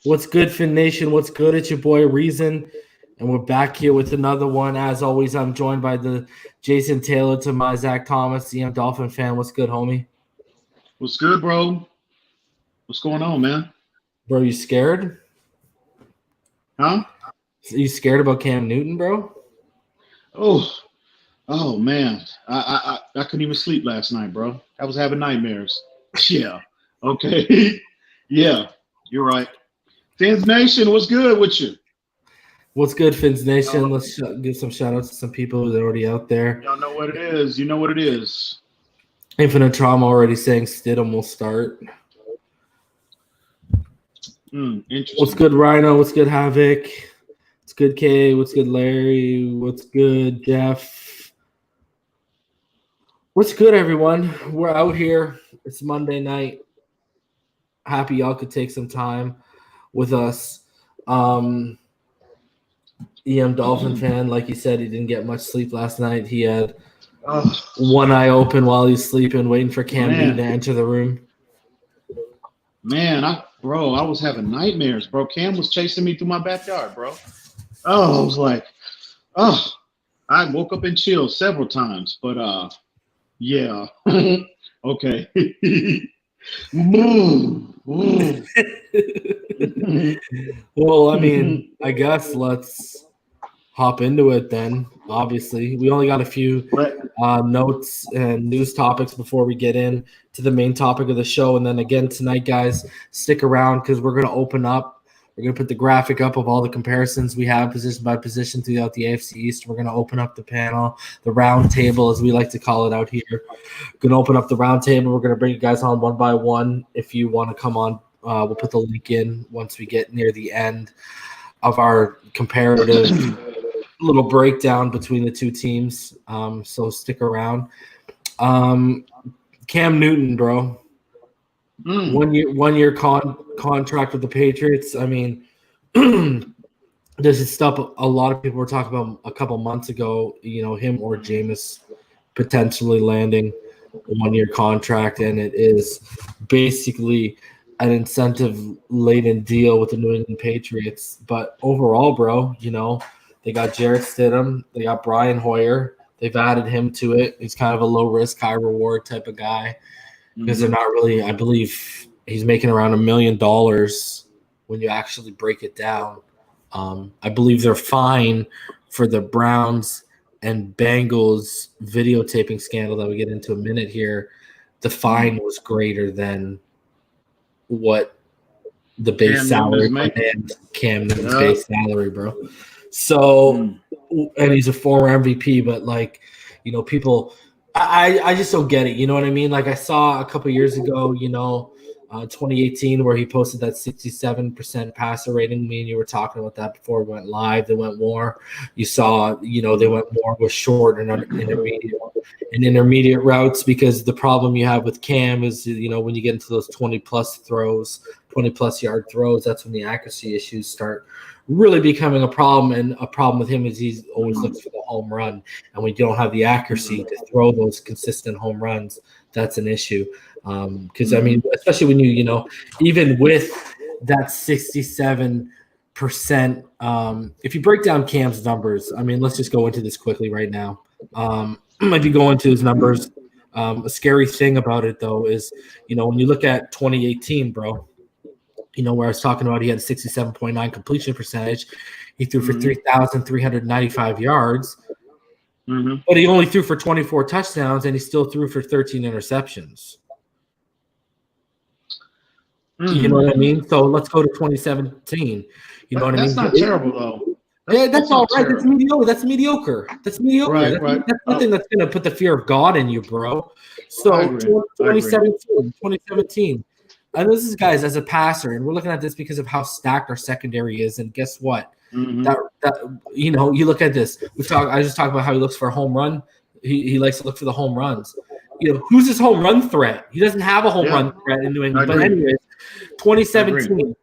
What's good, Fin Nation? What's good? It's your boy Reason, and we're back here with another one. As always, I'm joined by the Jason Taylor to my Zach Thomas, EMdolphinfan. What's good, homie? What's good, bro? What's going on, man? Bro, you scared? Huh? You scared about Cam Newton, bro? Oh man. I couldn't even sleep last night, bro. I was having nightmares. Yeah. Okay. Yeah, you're right. Fins Nation, what's good with you? What's good, Fins Nation? Let's give some shout outs to some people that are already out there. Y'all know what it is. You know what it is. Infinite Trauma already saying Stidham will start. Interesting. What's good, Rhino? What's good, Havoc? What's good, Kay? What's good, Larry? What's good, Jeff? What's good, everyone? We're out here. It's Monday night. Happy y'all could take some time with us. EMdolphinfan, like he said, he didn't get much sleep last night. He had one eye open while he's sleeping, waiting for Cam Newton to enter the room. Man, I was having nightmares, bro. Cam was chasing me through my backyard, bro. I was like, I woke up in chills several times, but yeah. Okay. Well, I mean, I guess let's hop into it then. Obviously, we only got a few notes and news topics before we get in to the main topic of the show. And then again tonight, guys, stick around because we're going to open up. We're going to put the graphic up of all the comparisons we have position by position throughout the AFC East. We're going to open up the panel, the round table, as we like to call it out here. We're going to open up the round table. We're going to bring you guys on one by one. If you want to come on, we'll put the link in once we get near the end of our comparative little breakdown between the two teams. So stick around. Cam Newton, bro. 1 year contract with the Patriots. I mean, this is stuff a lot of people were talking about a couple months ago, him or Jameis potentially landing a 1 year contract, and it is basically an incentive-laden deal with the New England Patriots. But overall, bro, they got Jarrett Stidham, they got Brian Hoyer, they've added him to it. He's kind of a low-risk, high-reward type of guy. Because they're not really, I believe he's making around $1 million when you actually break it down. I believe they're fine for the Browns and Bengals videotaping scandal that we get into a minute here. The fine was greater than what the base salary and Cam Newton's base salary, bro. So, and he's a former MVP, but people – I just don't get it. You know what I mean? Like I saw a couple years ago, 2018, where he posted that 67% passer rating. Me and you were talking about that before we went live. They went more. You saw, they went more with short and intermediate routes, because the problem you have with Cam is, when you get into those 20-plus throws, 20-plus yard throws, that's when the accuracy issues start really becoming a problem. And a problem with him is he's always looks for the home run, and when you don't have the accuracy to throw those consistent home runs, that's an issue. Because I mean, especially when you even with that 67%, if you break down Cam's numbers, I mean, let's just go into this quickly right now. If you go into his numbers, a scary thing about it though is, when you look at 2018, bro, where I was talking about he had a 67.9 completion percentage. He threw for 3,395 yards, but he only threw for 24 touchdowns, and he still threw for 13 interceptions. You know what I mean? So let's go to 2017. You know what I mean? That's not terrible, though. That's all right. That's mediocre. That's mediocre. Right. That's nothing that's going to put the fear of God in you, bro. So 2017. And this is, guys, as a passer, and we're looking at this because of how stacked our secondary is. And guess what? You look at this. I just talked about how he looks for a home run. He likes to look for the home runs. Who's his home run threat? He doesn't have a home run threat in New England. But anyways, 2017,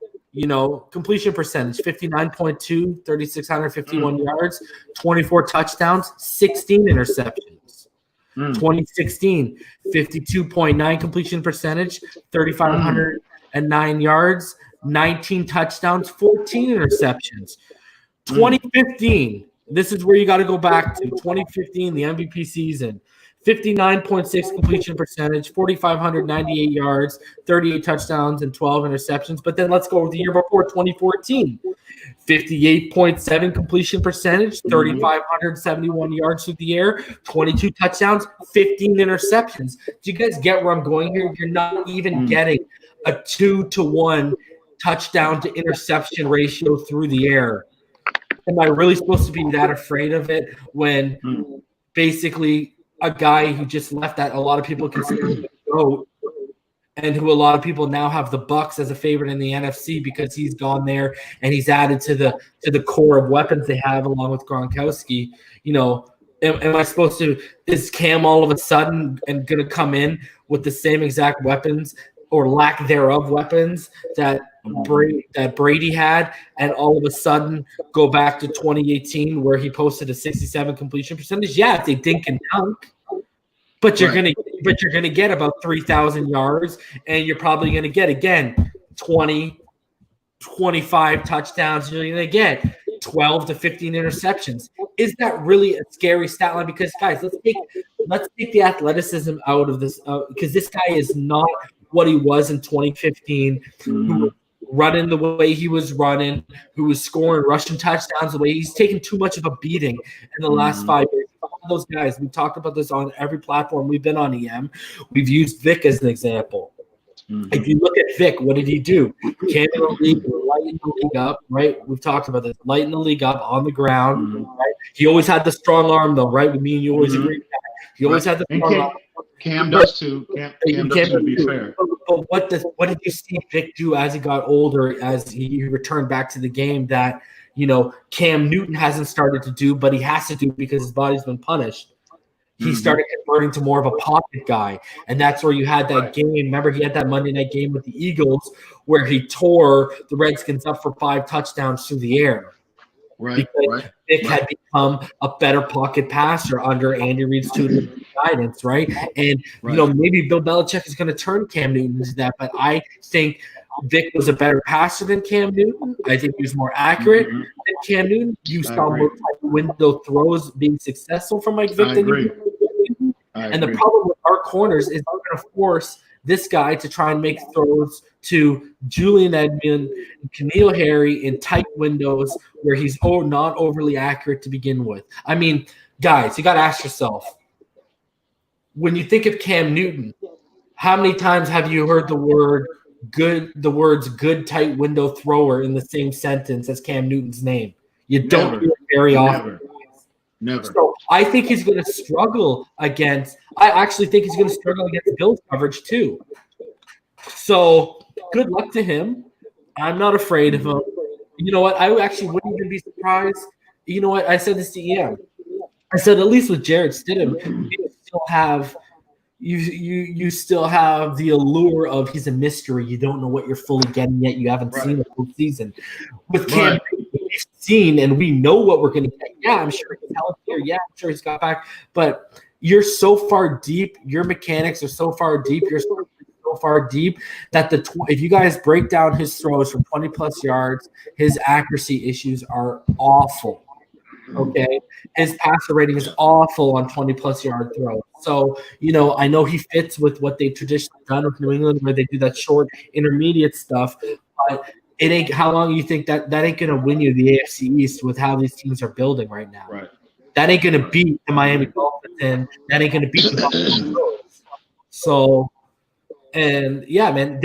completion percentage, 59.2, 3,651 yards, 24 touchdowns, 16 interceptions. 2016, 52.9 completion percentage, 3,509 yards, 19 touchdowns, 14 interceptions. 2015, this is where you got to go back to 2015, the MVP season. 59.6 completion percentage, 4,598 yards, 38 touchdowns, and 12 interceptions. But then let's go with the year before, 2014. 58.7 completion percentage, 3,571 yards through the air, 22 touchdowns, 15 interceptions. Do you guys get where I'm going here? You're not even getting a 2-to-1 touchdown to interception ratio through the air. Am I really supposed to be that afraid of it when basically a guy who just left that a lot of people consider the GOAT, and who a lot of people now have the Bucks as a favorite in the NFC because he's gone there and he's added to the core of weapons they have along with Gronkowski? You know, am I supposed to – is Cam all of a sudden and going to come in with the same exact weapons or lack thereof weapons that Brady had, and all of a sudden go back to 2018 where he posted a 67 completion percentage? Yeah, it's a dink and dunk. But you're gonna get about 3,000 yards, and you're probably gonna get again 20, 25 touchdowns. You're gonna get 12 to 15 interceptions. Is that really a scary stat line? Because guys, let's take the athleticism out of this, because this guy is not what he was in 2015. Who was running the way he was running, who was scoring rushing touchdowns the way he's taken too much of a beating in the last 5 years. Those guys, we've talked about this on every platform we've been on, EM. We've used Vic as an example. If you look at Vic, what did he do? Came in the league, lighten the league up, right? We've talked about this. Lighten the league up on the ground, right? He always had the strong arm, though, right? With me and you always agree with that. He always had the strong arm. Cam does too. Cam does, to be fair. But what did you see Vic do as he got older, as he returned back to the game that, you know, Cam Newton hasn't started to do, but he has to do because his body's been punished? He started converting to more of a pocket guy, and that's where you had that game. Remember, he had that Monday night game with the Eagles where he tore the Redskins up for 5 touchdowns through the air. Because Vic had become a better pocket passer under Andy Reid's tutelage guidance, right? And, you know, maybe Bill Belichick is going to turn Cam Newton into that, but I think Vic was a better passer than Cam Newton. I think he was more accurate than Cam Newton. You saw more window throws being successful from Mike Vic than you did. And the problem with our corners is we're going to force this guy to try and make throws to Julian Edmond and N'Keal Harry in tight windows where he's not overly accurate to begin with. I mean, guys, you got to ask yourself, when you think of Cam Newton, how many times have you heard the words good tight window thrower in the same sentence as Cam Newton's name? You don't hear it very often. Never. So I think he's going to struggle against – I actually think he's going to struggle against Bill's coverage too. So good luck to him. I'm not afraid of him. You know what? I actually wouldn't even be surprised. You know what? I said this to EM. I said at least with Jarrett Stidham, you still have you still have the allure of he's a mystery. You don't know what you're fully getting yet. You haven't seen the full season. With Cam, we've seen and we know what we're going to get. Yeah, I'm sure he's healthier. Yeah, I'm sure he's got back. But you're so far deep. Your mechanics are so far deep. You're so far deep that if you guys break down his throws from 20-plus yards, his accuracy issues are awful. Okay, his passer rating is awful on 20-plus yard throws. So, you know, I know he fits with what they've traditionally done with New England, where they do that short intermediate stuff. But it ain't. How long you think that ain't going to win you the AFC East with how these teams are building right now? Right. That ain't going to beat the Miami Dolphins, and that ain't going to beat the Buffalo. So, and yeah, man,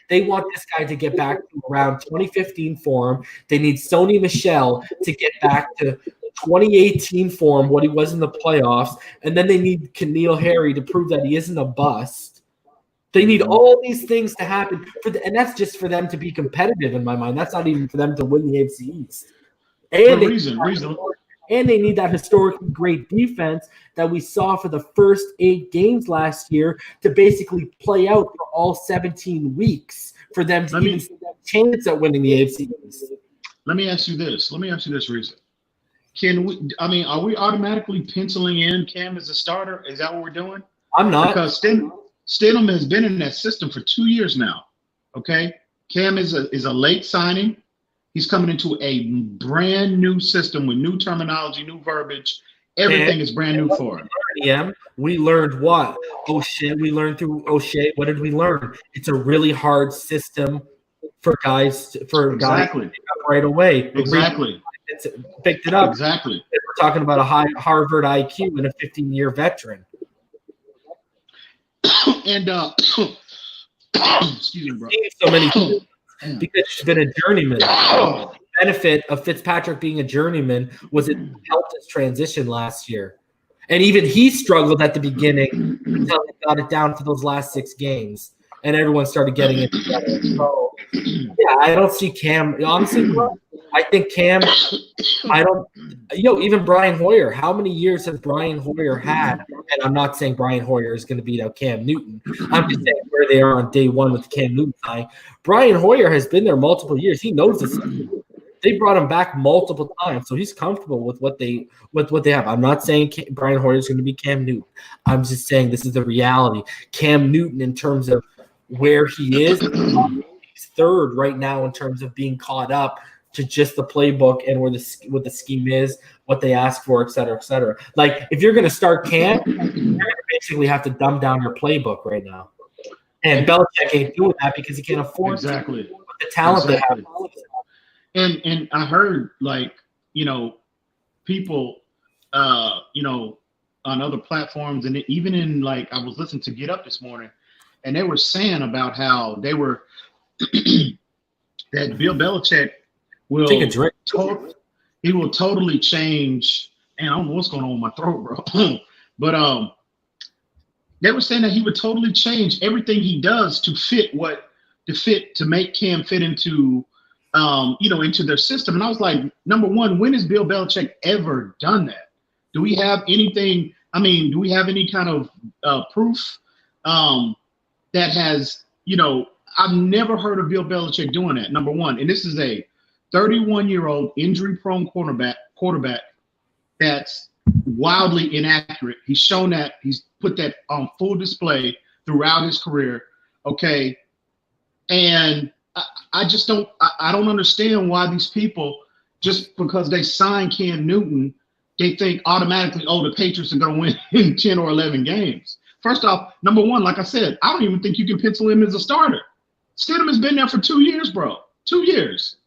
they want this guy to get back to around 2015 form. They need Sony Michel to get back to 2018 form, what he was in the playoffs. And then they need N'Keal Harry to prove that he isn't a bust. They need all these things to happen. And that's just for them to be competitive in my mind. That's not even for them to win the AFC East. And they need that historically great defense that we saw for the first 8 games last year to basically play out for all 17 weeks for them to even see that chance at winning the AFC East. Let me ask you this, Reza. Are we automatically penciling in Cam as a starter? Is that what we're doing? I'm not. Because Stidham has been in that system for 2 years now. Okay, Cam is a late signing. He's coming into a brand new system with new terminology, new verbiage. Everything is brand new for him. We learned what? We learned through O'Shea. What did we learn? It's a really hard system for guys to pick up right away. Exactly. It's picked it up. Exactly. We're talking about a high Harvard IQ and a 15-year veteran. And excuse me, bro. So many because he's been a journeyman. The benefit of Fitzpatrick being a journeyman was it helped his transition last year. And even he struggled at the beginning until he got it down for those last 6 games. And everyone started getting it together. So, yeah, I don't see Cam. Honestly, bro, I think Cam, even Brian Hoyer. How many years has Brian Hoyer had? And I'm not saying Brian Hoyer is going to beat out Cam Newton. I'm just saying where they are on day one with the Cam Newton thing. Brian Hoyer has been there multiple years. He knows this. They brought him back multiple times, so he's comfortable with what they have. I'm not saying Brian Hoyer is going to be Cam Newton. I'm just saying this is the reality. Cam Newton, in terms of where he is, he's third right now in terms of being caught up to just the playbook and what the scheme is, what they ask for, et cetera, et cetera. Like, if you're going to start Cam, you're going to basically have to dumb down your playbook right now. And Belichick ain't doing that because he can't afford to with the talent they have. And I heard, people, on other platforms, and even in, I was listening to Get Up this morning, and they were saying about how they were that Bill Belichick will take a drink. He will totally change. And I don't know what's going on with my throat, bro. But they were saying that he would totally change everything he does to make Cam fit into into their system. And I was like, number one, when has Bill Belichick ever done that? Do we have anything? I mean, do we have any kind of proof that has, I've never heard of Bill Belichick doing that, number one. And this is a 31-year-old injury-prone quarterback that's wildly inaccurate. He's shown that. He's put that on full display throughout his career, okay? And I don't understand why these people, just because they signed Cam Newton, they think automatically, the Patriots are going to win 10 or 11 games. First off, number one, like I said, I don't even think you can pencil him as a starter. Stidham has been there for 2 years, bro. 2 years.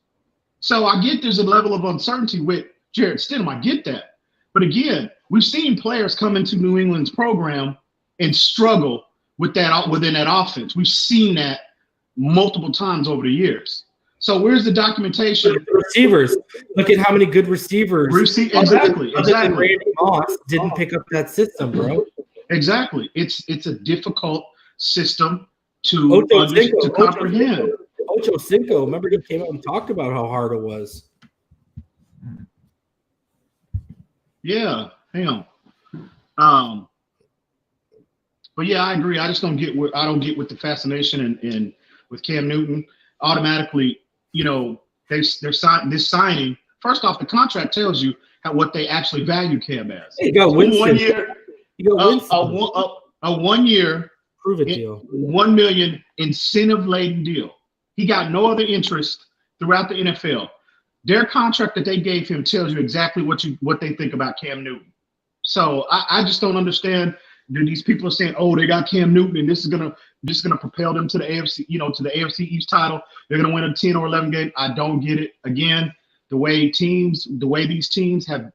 So I get there's a level of uncertainty with Jared Stidham. I get that. But again, we've seen players come into New England's program and struggle with that within that offense. We've seen that multiple times over the years. So where's the documentation? Receivers. Look at how many good receivers. Exactly. Randy Moss didn't pick up that system, bro. Exactly. It's a difficult system to comprehend. Ocho Cinco, remember he came out and talked about how hard it was. Yeah, hang on. But yeah, I agree. I just don't get with the fascination and with Cam Newton. Automatically, they're signing. First off, the contract tells you what they actually value Cam as. Hey, you got Winston. 1 year. A 1 year. Prove it deal. $1 million incentive-laden deal. He got no other interest throughout the NFL. Their contract that they gave him tells you exactly what they think about Cam Newton. So I just don't understand. These people are saying, they got Cam Newton, and this is gonna propel them to the AFC, to the AFC East title. They're gonna win a 10 or 11 game. I don't get it. Again, the way these teams have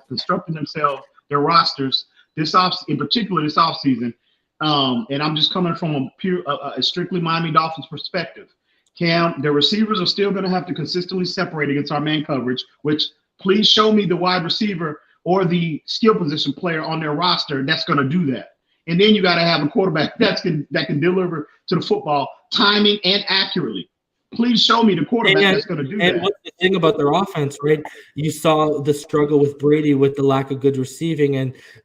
constructed themselves, their rosters this offseason. And I'm just coming from a strictly Miami Dolphins perspective. Cam, the receivers are still going to have to consistently separate against our man coverage, which please show me the wide receiver or the skill position player on their roster that's going to do that. And then you got to have a quarterback that can deliver to the football timing and accurately. Please show me the quarterback that's going to do that. And what's the thing about their offense, right? You saw the struggle with Brady with the lack of good receiving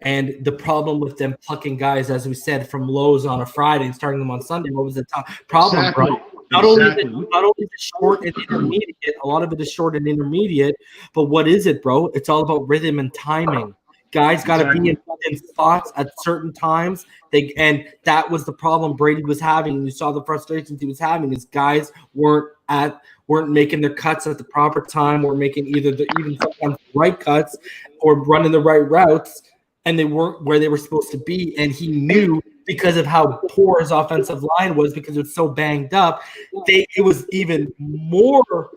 and the problem with them plucking guys, as we said, from lows on a Friday and starting them on Sunday. What was the problem, exactly. bro? Not only the short and intermediate, a lot of it is short and intermediate, but what is it, bro? It's all about rhythm and timing. Guys got to be in spots at certain times. And that was the problem Brady was having. You saw the frustrations he was having. Is guys weren't making their cuts at the proper time, or making even sometimes the right cuts, or running the right routes, and they weren't where they were supposed to be. And he knew, because of how poor his offensive line was, because it was so banged up, it was even more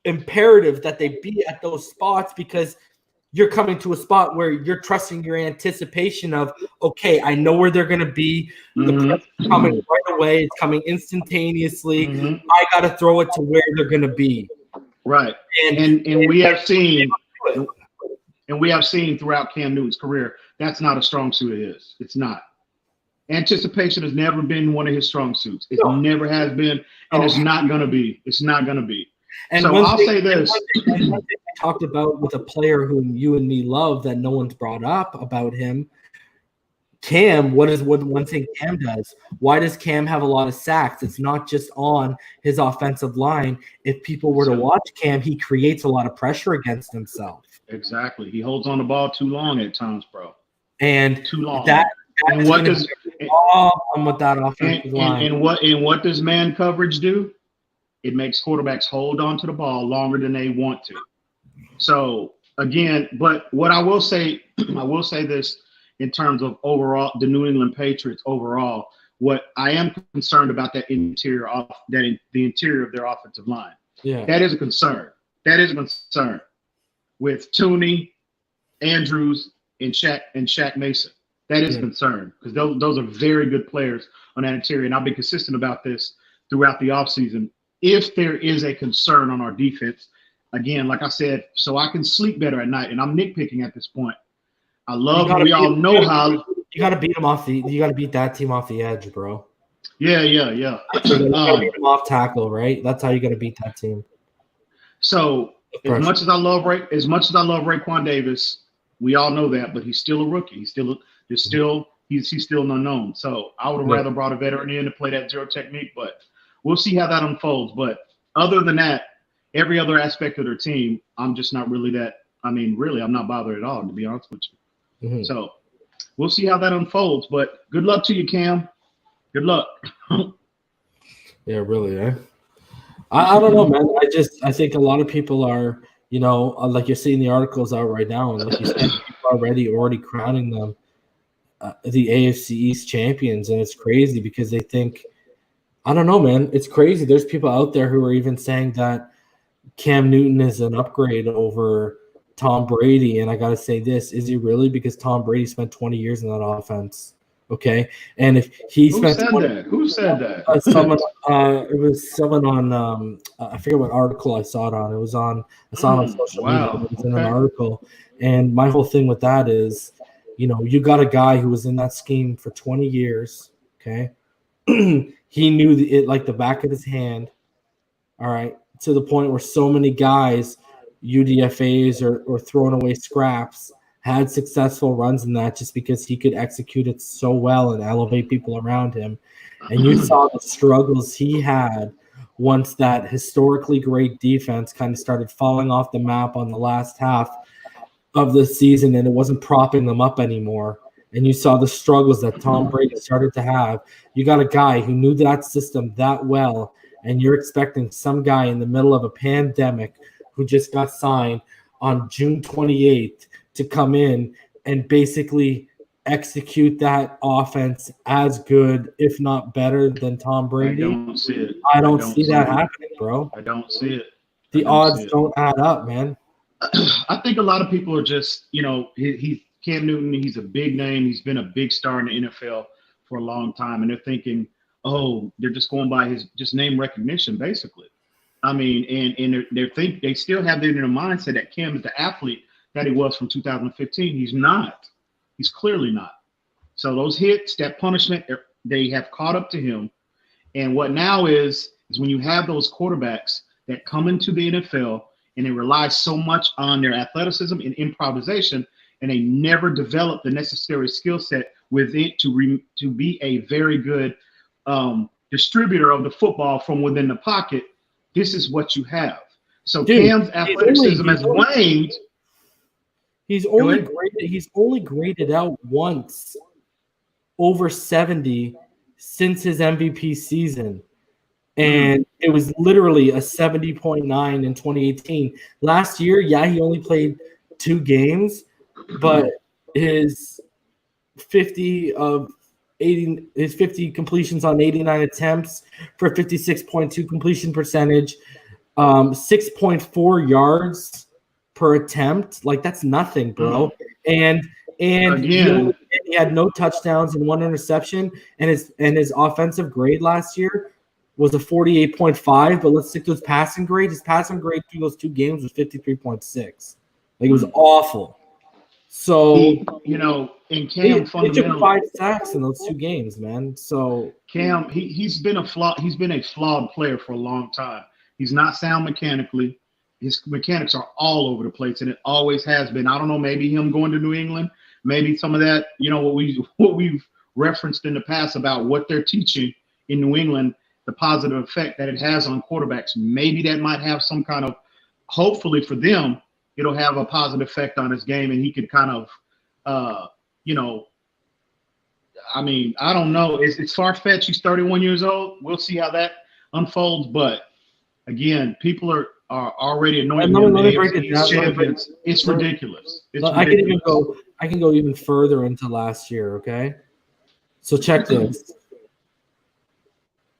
imperative that they be at those spots, because you're coming to a spot where you're trusting your anticipation of, okay, I know where they're going to be. The pressure's coming right away. It's coming instantaneously. I got to throw it to where they're going to be. Right. And we have seen throughout Cam Newton's career, that's not a strong suit of his. It's not. Anticipation has never been one of his strong suits. It never has been, and it's not going to be. It's not going to be. And so I'll say this. One thing I talked about with a player whom you and me love that no one's brought up about him, Cam. What one thing Cam does? Why does Cam have a lot of sacks? It's not just on his offensive line. If people were to watch Cam, he creates a lot of pressure against himself. Exactly. He holds on the ball too long at times, bro. And too long. And what does with that offensive line? And what does man coverage do? It makes quarterbacks hold on to the ball longer than they want to. So again, but what I will say this in terms of overall the New England Patriots overall. What I am concerned about the interior of their offensive line. Yeah, that is a concern. That is a concern with Tooney, Andrews, and Shaq Mason. That is a concern, because those are very good players on that interior. And I've been consistent about this throughout the offseason. If there is a concern on our defense, again, like I said, so I can sleep better at night, and I'm nitpicking at this point. I love we all know how you got to beat them off you got to beat that team off the edge, bro. Yeah. You got to beat them off tackle, right? That's how you got to beat that team. So as much as I love Raekwon Davis, we all know that, but he's still a rookie. He's still an unknown. So I would have rather brought a veteran in to play that zero technique, but we'll see how that unfolds. But other than that, every other aspect of their team, I'm just not really that. I mean, really, I'm not bothered at all, to be honest with you. So we'll see how that unfolds. But good luck to you, Cam. Good luck. Yeah, really, eh? I don't know, man. I think a lot of people are, like you're seeing the articles out right now, and like you said, people are already crowning them the AFC East champions, and it's crazy because they think, I don't know, man. It's crazy. There's people out there who are even saying that Cam Newton is an upgrade over Tom Brady, and I got to say this. Is he really? Because Tom Brady spent 20 years in that offense, okay? And if he spent Who said that? It was someone on I forget what article I saw it on. I saw it on social media. It was in an article. And my whole thing with that is, you got a guy who was in that scheme for 20 years, okay? He knew it like the back of his hand, all right, to the point where so many guys, UDFAs or throwing away scraps, had successful runs in that just because he could execute it so well and elevate people around him. And you saw the struggles he had once that historically great defense kind of started falling off the map on the last half of the season, and it wasn't propping them up anymore. And you saw the struggles that Tom Brady started to have. You got a guy who knew that system that well, and you're expecting some guy in the middle of a pandemic who just got signed on June 28th to come in and basically execute that offense as good, if not better, than Tom Brady. I don't see it. I don't see that happening, bro. I don't see it. The odds don't add up, man. I think a lot of people are just, he's Cam Newton. He's a big name. He's been a big star in the NFL for a long time, and they're thinking, oh, they're just going by his just name recognition, basically. I mean, and they still have in their mindset that Cam is the athlete that he was from 2015. He's not. He's clearly not. So those hits, that punishment, they have caught up to him. And what now is when you have those quarterbacks that come into the NFL and they rely so much on their athleticism and improvisation, and they never develop the necessary skill set with it to be a very good distributor of the football from within the pocket. This is what you have. So Cam's athleticism has waned. He's only graded out once over 70 since his MVP season. And it was literally a 70.9 in 2018. Last year, yeah, he only played 2 games, but his 50 completions on 89 attempts for 56.2 completion percentage, 6.4 yards per attempt. Like, that's nothing, bro. And Again, he had no touchdowns and 1 interception, and his offensive grade last year was a 48.5, but let's stick to his passing grade. His passing grade through those 2 games was 53.6. Like, it was awful. So, and Cam he took 5 sacks in those 2 games, man. So Cam, he's been a flawed player for a long time. He's not sound mechanically. His mechanics are all over the place, and it always has been. I don't know, maybe him going to New England, maybe some of that, what we've referenced in the past about what they're teaching in New England, the positive effect that it has on quarterbacks. Maybe that might have some kind of, hopefully for them, it'll have a positive effect on his game, and he could kind of, I don't know. It's far-fetched. He's 31 years old. We'll see how that unfolds. But, again, people are already anointing him AFC champions. It's ridiculous. I can go even further into last year, okay? So check this.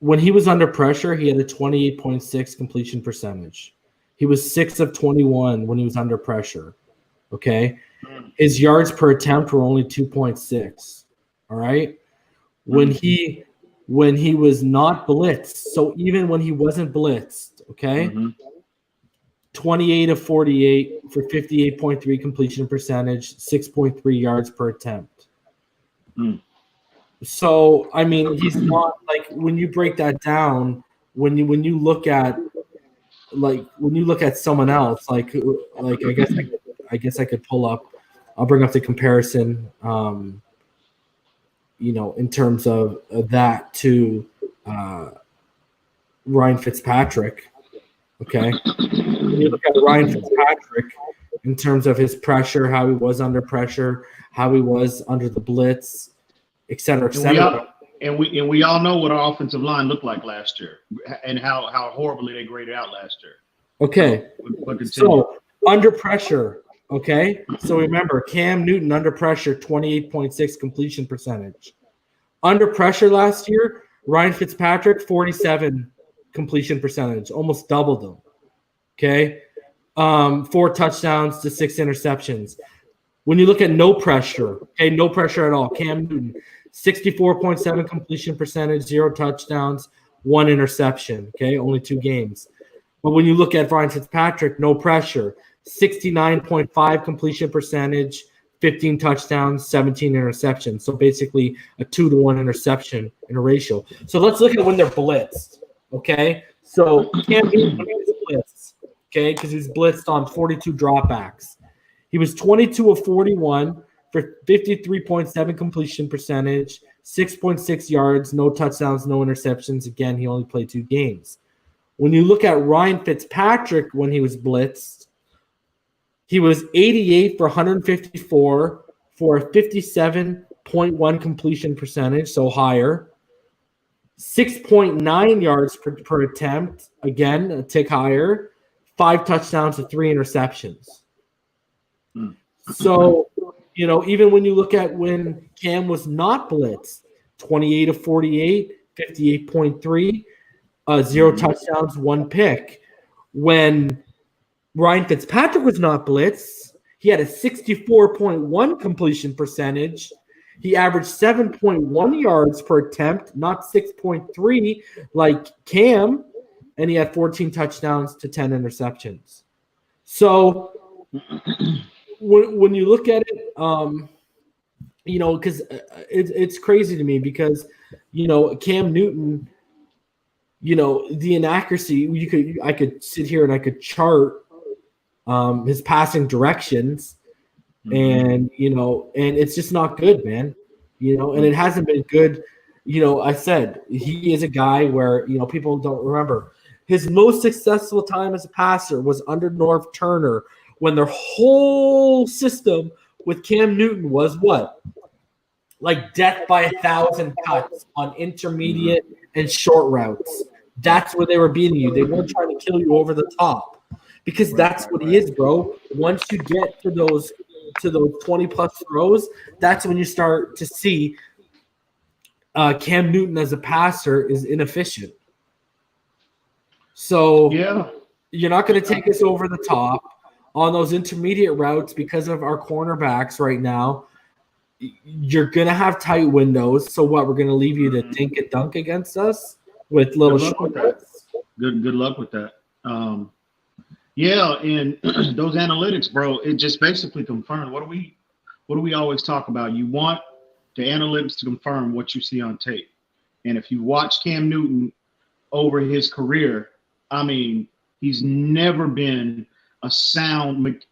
When he was under pressure, he had a 28.6 completion percentage. He was 6 of 21 when he was under pressure. Okay. His yards per attempt were only 2.6. All right. When he was not blitzed, so even when he wasn't blitzed, okay, 28 of 48 for 58.3 completion percentage, 6.3 yards per attempt. So, I mean, he's not like, when you break that down, when you look at someone else, like I guess I could pull up. I'll bring up the comparison, in terms of that to Ryan Fitzpatrick. Okay, when you look at Ryan Fitzpatrick in terms of his pressure, how he was under pressure, how he was under the blitz, et cetera, et cetera. And we all know what our offensive line looked like last year, and how horribly they graded out last year. Okay, so under pressure. Okay, so remember, Cam Newton under pressure, 28.6 completion percentage. Under pressure last year, Ryan Fitzpatrick, 47 completion percentage, almost doubled them. Okay, 4 touchdowns to 6 interceptions. When you look at no pressure, okay, no pressure at all, Cam Newton, 64.7 completion percentage, 0 touchdowns, 1 interception, okay, only 2 games. But when you look at Ryan Fitzpatrick, no pressure, 69.5 completion percentage, 15 touchdowns, 17 interceptions. So basically a 2-to-1 interception in a ratio. So let's look at when they're blitzed, okay? So Cam Newton, when he was blitzed, okay, because he was blitzed on 42 dropbacks. He was 22 of 41 for 53.7 completion percentage, 6.6 yards, no touchdowns, no interceptions. Again, he only played 2 games. When you look at Ryan Fitzpatrick when he was blitzed, he was 88 for 154 for a 57.1 completion percentage, so higher. 6.9 yards per attempt, again, a tick higher. 5 touchdowns to 3 interceptions. So, even when you look at when Cam was not blitzed, 28 of 48, 58.3, 0 touchdowns, 1 pick. When Ryan Fitzpatrick was not blitzed, he had a 64.1 completion percentage. He averaged 7.1 yards per attempt, not 6.3 like Cam, and he had 14 touchdowns to 10 interceptions. So when you look at it, because it's crazy to me because, Cam Newton, the inaccuracy, I could sit here and I could chart his passing directions, and and it's just not good, man. And it hasn't been good. I said he is a guy where people don't remember his most successful time as a passer was under Norv Turner when their whole system with Cam Newton was what? Like death by 1,000 cuts on intermediate and short routes. That's where they were beating you. They weren't trying to kill you over the top because that's what he is, bro. Once you get to those 20-plus throws, that's when you start to see Cam Newton as a passer is inefficient. So you're not going to take us over the top on those intermediate routes because of our cornerbacks right now. You're going to have tight windows. So what, we're going to leave you to dink and dunk against us with little short routes? Good luck with that. And those analytics, bro, it just basically confirmed what do we always talk about? You want the analytics to confirm what you see on tape. And if you watch Cam Newton over his career, I mean, he's never been a sound,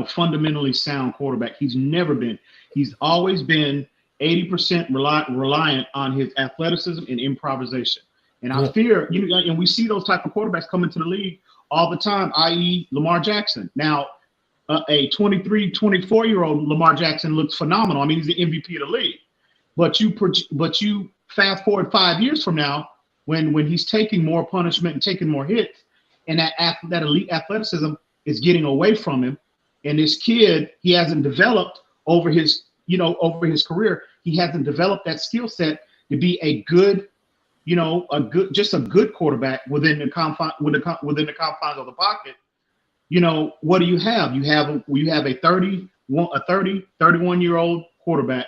fundamentally sound quarterback. He's never been. He's always been 80% reliant on his athleticism and improvisation. And I fear, and we see those type of quarterbacks come into the league all the time, i.e. Lamar Jackson. Now, a 23, 24-year-old Lamar Jackson looks phenomenal. I mean, he's the MVP of the league. But you fast forward 5 years from now, when he's taking more punishment and taking more hits, and that elite athleticism is getting away from him, and this kid, he hasn't developed over his career, he hasn't developed that skill set to be a good quarterback within the confines of the pocket. What do you have? You have a 31-year-old quarterback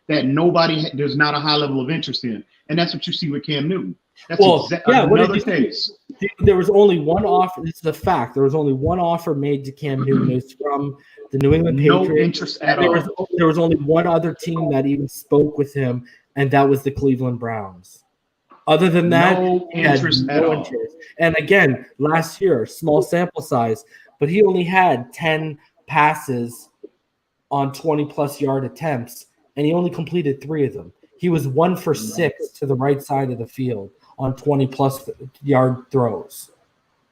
that there's not a high level of interest in, and that's what you see with Cam Newton. That's another case. There was only one offer. This is a fact. There was only one offer made to Cam Newton. It was from the New England Patriots. No interest at all. There was only one other team that even spoke with him, and that was the Cleveland Browns. Other than that, no interest at all. And again, last year, small sample size, but he only had 10 passes on 20-plus yard attempts, and he only completed 3 of them. He was 1 for 6 to the right side of the field on 20-plus yard throws.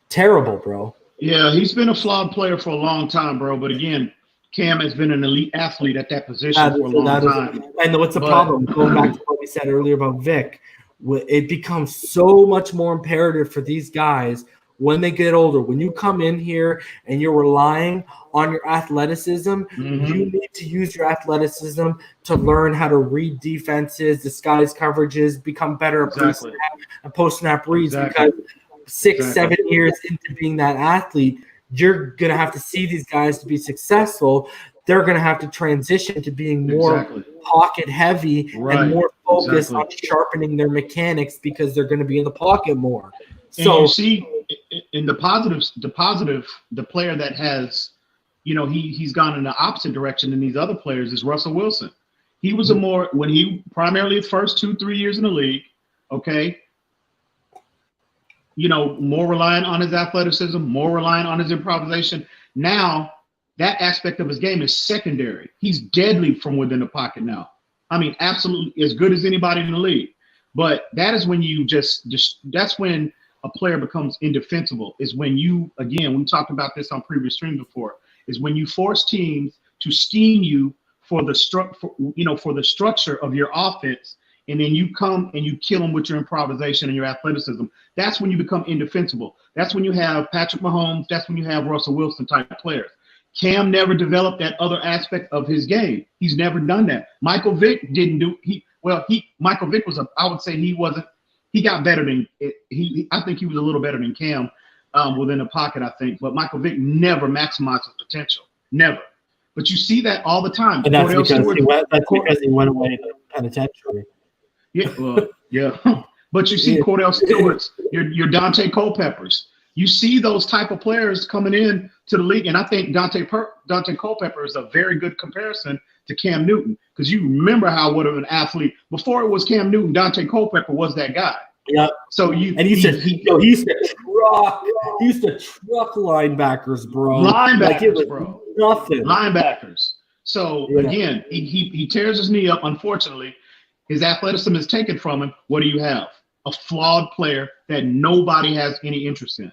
Terrible, bro. Yeah, he's been a flawed player for a long time, bro. But again, Cam has been an elite athlete at that position for a long time. And what's the problem? Going back to what we said earlier about Vic, it becomes so much more imperative for these guys when they get older. When you come in here and you're relying on your athleticism, you need to use your athleticism to learn how to read defenses, disguise coverages, become better at post-snap reads. Because 6-7 years into being that athlete, you're going to have to see these guys to be successful. They're going to have to transition to being more pocket heavy and more focused on sharpening their mechanics because they're going to be in the pocket more. And so you see in the player that has, he's gone in the opposite direction than these other players is Russell Wilson. He was when he primarily the first 2-3 years in the league, more reliant on his athleticism, more reliant on his improvisation. Now that aspect of his game is secondary. He's deadly from within the pocket now. I mean, absolutely as good as anybody in the league. But that is when you that's when a player becomes indefensible, is when you, again, we talked about this on previous streams before, is when you force teams to scheme you for the structure of your offense, and then you come and you kill them with your improvisation and your athleticism. That's when you become indefensible. That's when you have Patrick Mahomes. That's when you have Russell Wilson type players. Cam never developed that other aspect of his game. He's never done that. Michael Vick didn't do. Michael Vick was I would say he wasn't. He got better than I think he was a little better than Cam within the pocket, I think. But Michael Vick never maximized his potential. Never. But you see that all the time. And that's because he went away to the penitentiary. Yeah. But you see Cordell Stewart's, your Dante Culpeppers. You see those type of players coming in to the league, and I think Dante Culpepper is a very good comparison to Cam Newton, because you remember how what of an athlete before it was Cam Newton, Dante Culpepper was that guy. Yeah. So he used to truck linebackers, bro. Bro. Nothing. Linebackers. So again, he tears his knee up. Unfortunately, his athleticism is taken from him. What do you have? A flawed player that nobody has any interest in.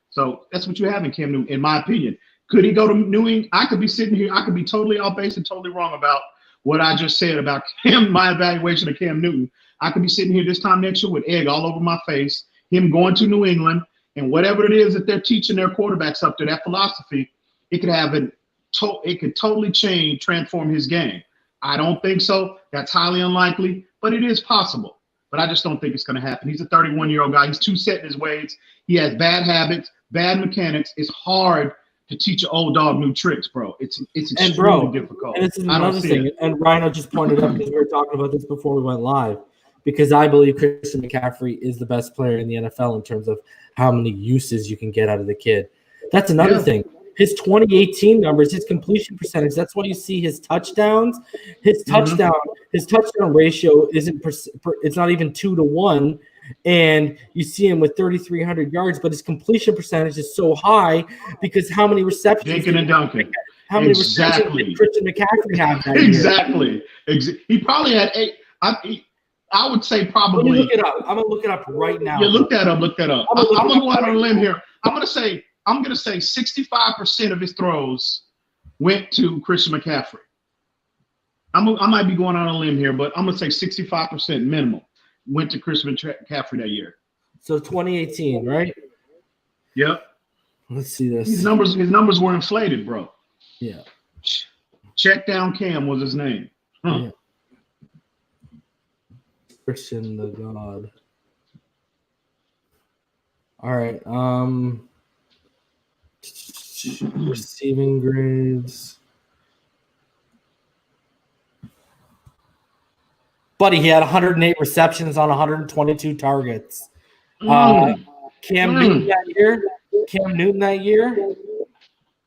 So that's what you have in Cam Newton, in my opinion. Could he go to New England? I could be sitting here. I could be totally off base and totally wrong about what I just said about Cam, my evaluation of Cam Newton. I could be sitting here this time next year with egg all over my face, him going to New England, and whatever it is that they're teaching their quarterbacks up to, that philosophy, it could totally transform his game. I don't think so. That's highly unlikely, but it is possible. But I just don't think it's going to happen. He's a 31-year-old guy. He's too set in his ways. He has bad habits, bad mechanics. It's hard to teach an old dog new tricks, bro. It's extremely difficult. And this is another thing. And Rhino just pointed out, because we were talking about this before we went live, because I believe Christian McCaffrey is the best player in the NFL in terms of how many uses you can get out of the kid. That's another thing. His 2018 numbers, his completion percentage, that's why you see his touchdowns. His touchdown ratio it's not even 2-1. And you see him with 3,300 yards, but his completion percentage is so high because how many receptions? Dinking and dunking. How many receptions did Christian McCaffrey have that year? He probably had 8. I would say probably. Let me look it up. I'm gonna look it up right now. Yeah, look that up. Look that up. I'm gonna go out on a limb here. I'm gonna say 65% of his throws went to Christian McCaffrey. I might be going on a limb here, but I'm gonna say 65% minimum went to Christian McCaffrey that year. So 2018, right? Yep. Let's see this. His numbers were inflated, bro. Yeah. Check down Cam was his name. Yeah. Christian the God. All right. Receiving grades. Buddy, he had 108 receptions on 122 targets. Cam Newton that year.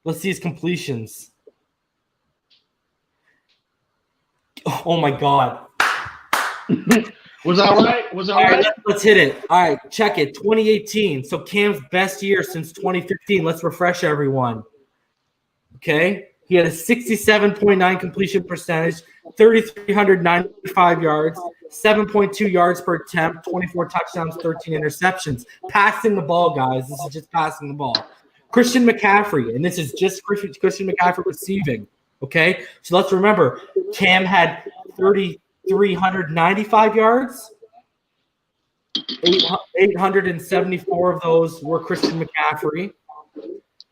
Let's see his completions. Oh my God. Was I right? Was I right? Let's hit it. All right, check it. 2018. So Cam's best year since 2015. Let's refresh everyone. Okay. He had a 67.9 completion percentage, 3,395 yards, 7.2 yards per attempt, 24 touchdowns, 13 interceptions. Passing the ball, guys. This is just passing the ball. Christian McCaffrey, and this is just Christian McCaffrey receiving. Okay. So let's remember, Cam had 3,395 yards. 874 of those were Christian McCaffrey.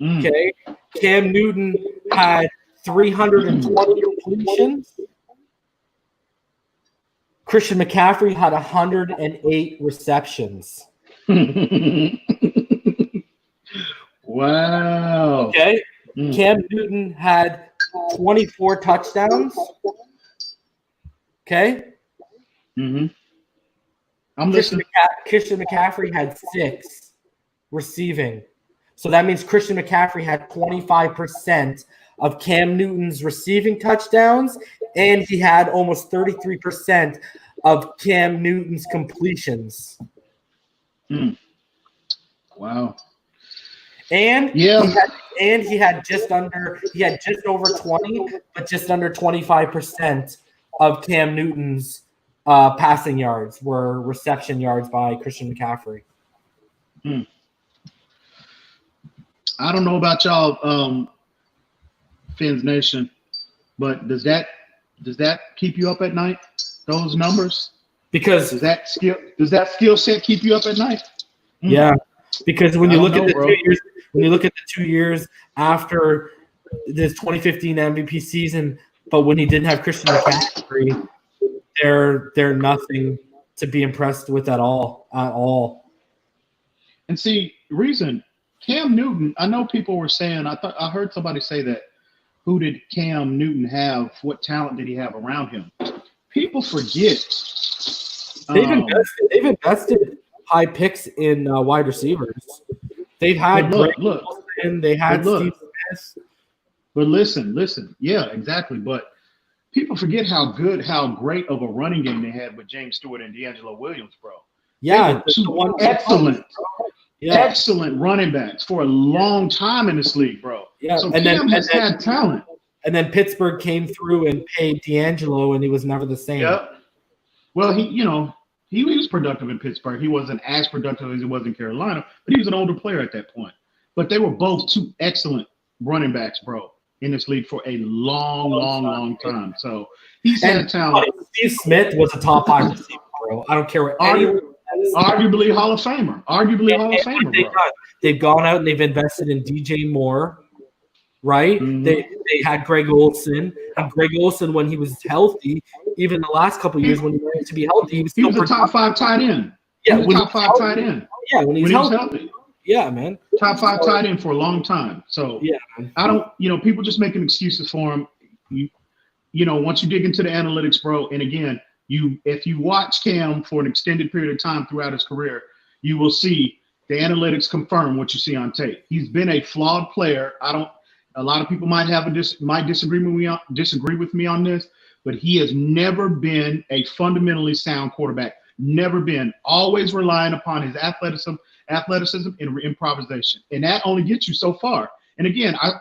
Okay. Cam Newton had 320 completions. Christian McCaffrey had 108 receptions. Wow. Okay. Cam Newton had 24 touchdowns. Okay. I'm listening. Christian McCaffrey had 6 receiving. So that means Christian McCaffrey had 25% of Cam Newton's receiving touchdowns, and he had almost 33% of Cam Newton's completions. Wow. And he had just over 20, but just under 25% of Cam Newton's passing yards were reception yards by Christian McCaffrey. I don't know about y'all, Fins Nation, but does that keep you up at night? Those numbers? Because does that skill set keep you up at night? Yeah, because when you look at the 2 years after this 2015 MVP season, but when he didn't have Christian McCaffrey, they're nothing to be impressed with at all. And see, reason Cam Newton, I know people were saying, I heard somebody say that, who did Cam Newton have? What talent did he have around him? People forget. They've invested high picks in wide receivers. They've had they had Steve Smith. But listen. Yeah, exactly. But people forget how great of a running game they had with James Stewart and D'Angelo Williams, bro. Yeah, excellent running backs for a long time in this league, bro. Yeah, so Cam has had talent. And then Pittsburgh came through and paid D'Angelo, and he was never the same. Yep. Well, he was productive in Pittsburgh. He wasn't as productive as he was in Carolina, but he was an older player at that point. But they were both two excellent running backs, bro, in this league for a long time. So he's had talent. Steve Smith was a top 5 receiver, bro. I don't care what anyone says. Arguably Hall of Famer. Bro. They've gone out and they've invested in DJ Moore, right? Mm-hmm. They had Greg Olsen, and Greg Olsen, when he was healthy, even the last couple of years when he wanted to be healthy, he was a top 5 tight end. Yeah, top 5 tight end. Yeah, when he was healthy. Yeah, man. Top 5 tight end for a long time. So yeah, I don't, people just making excuses for him. Once you dig into the analytics, bro, and again, if you watch Cam for an extended period of time throughout his career, you will see the analytics confirm what you see on tape. He's been a flawed player. A lot of people might disagree with me on this, but he has never been a fundamentally sound quarterback. Never been. Always relying upon his athleticism and improvisation, and that only gets you so far. And again, I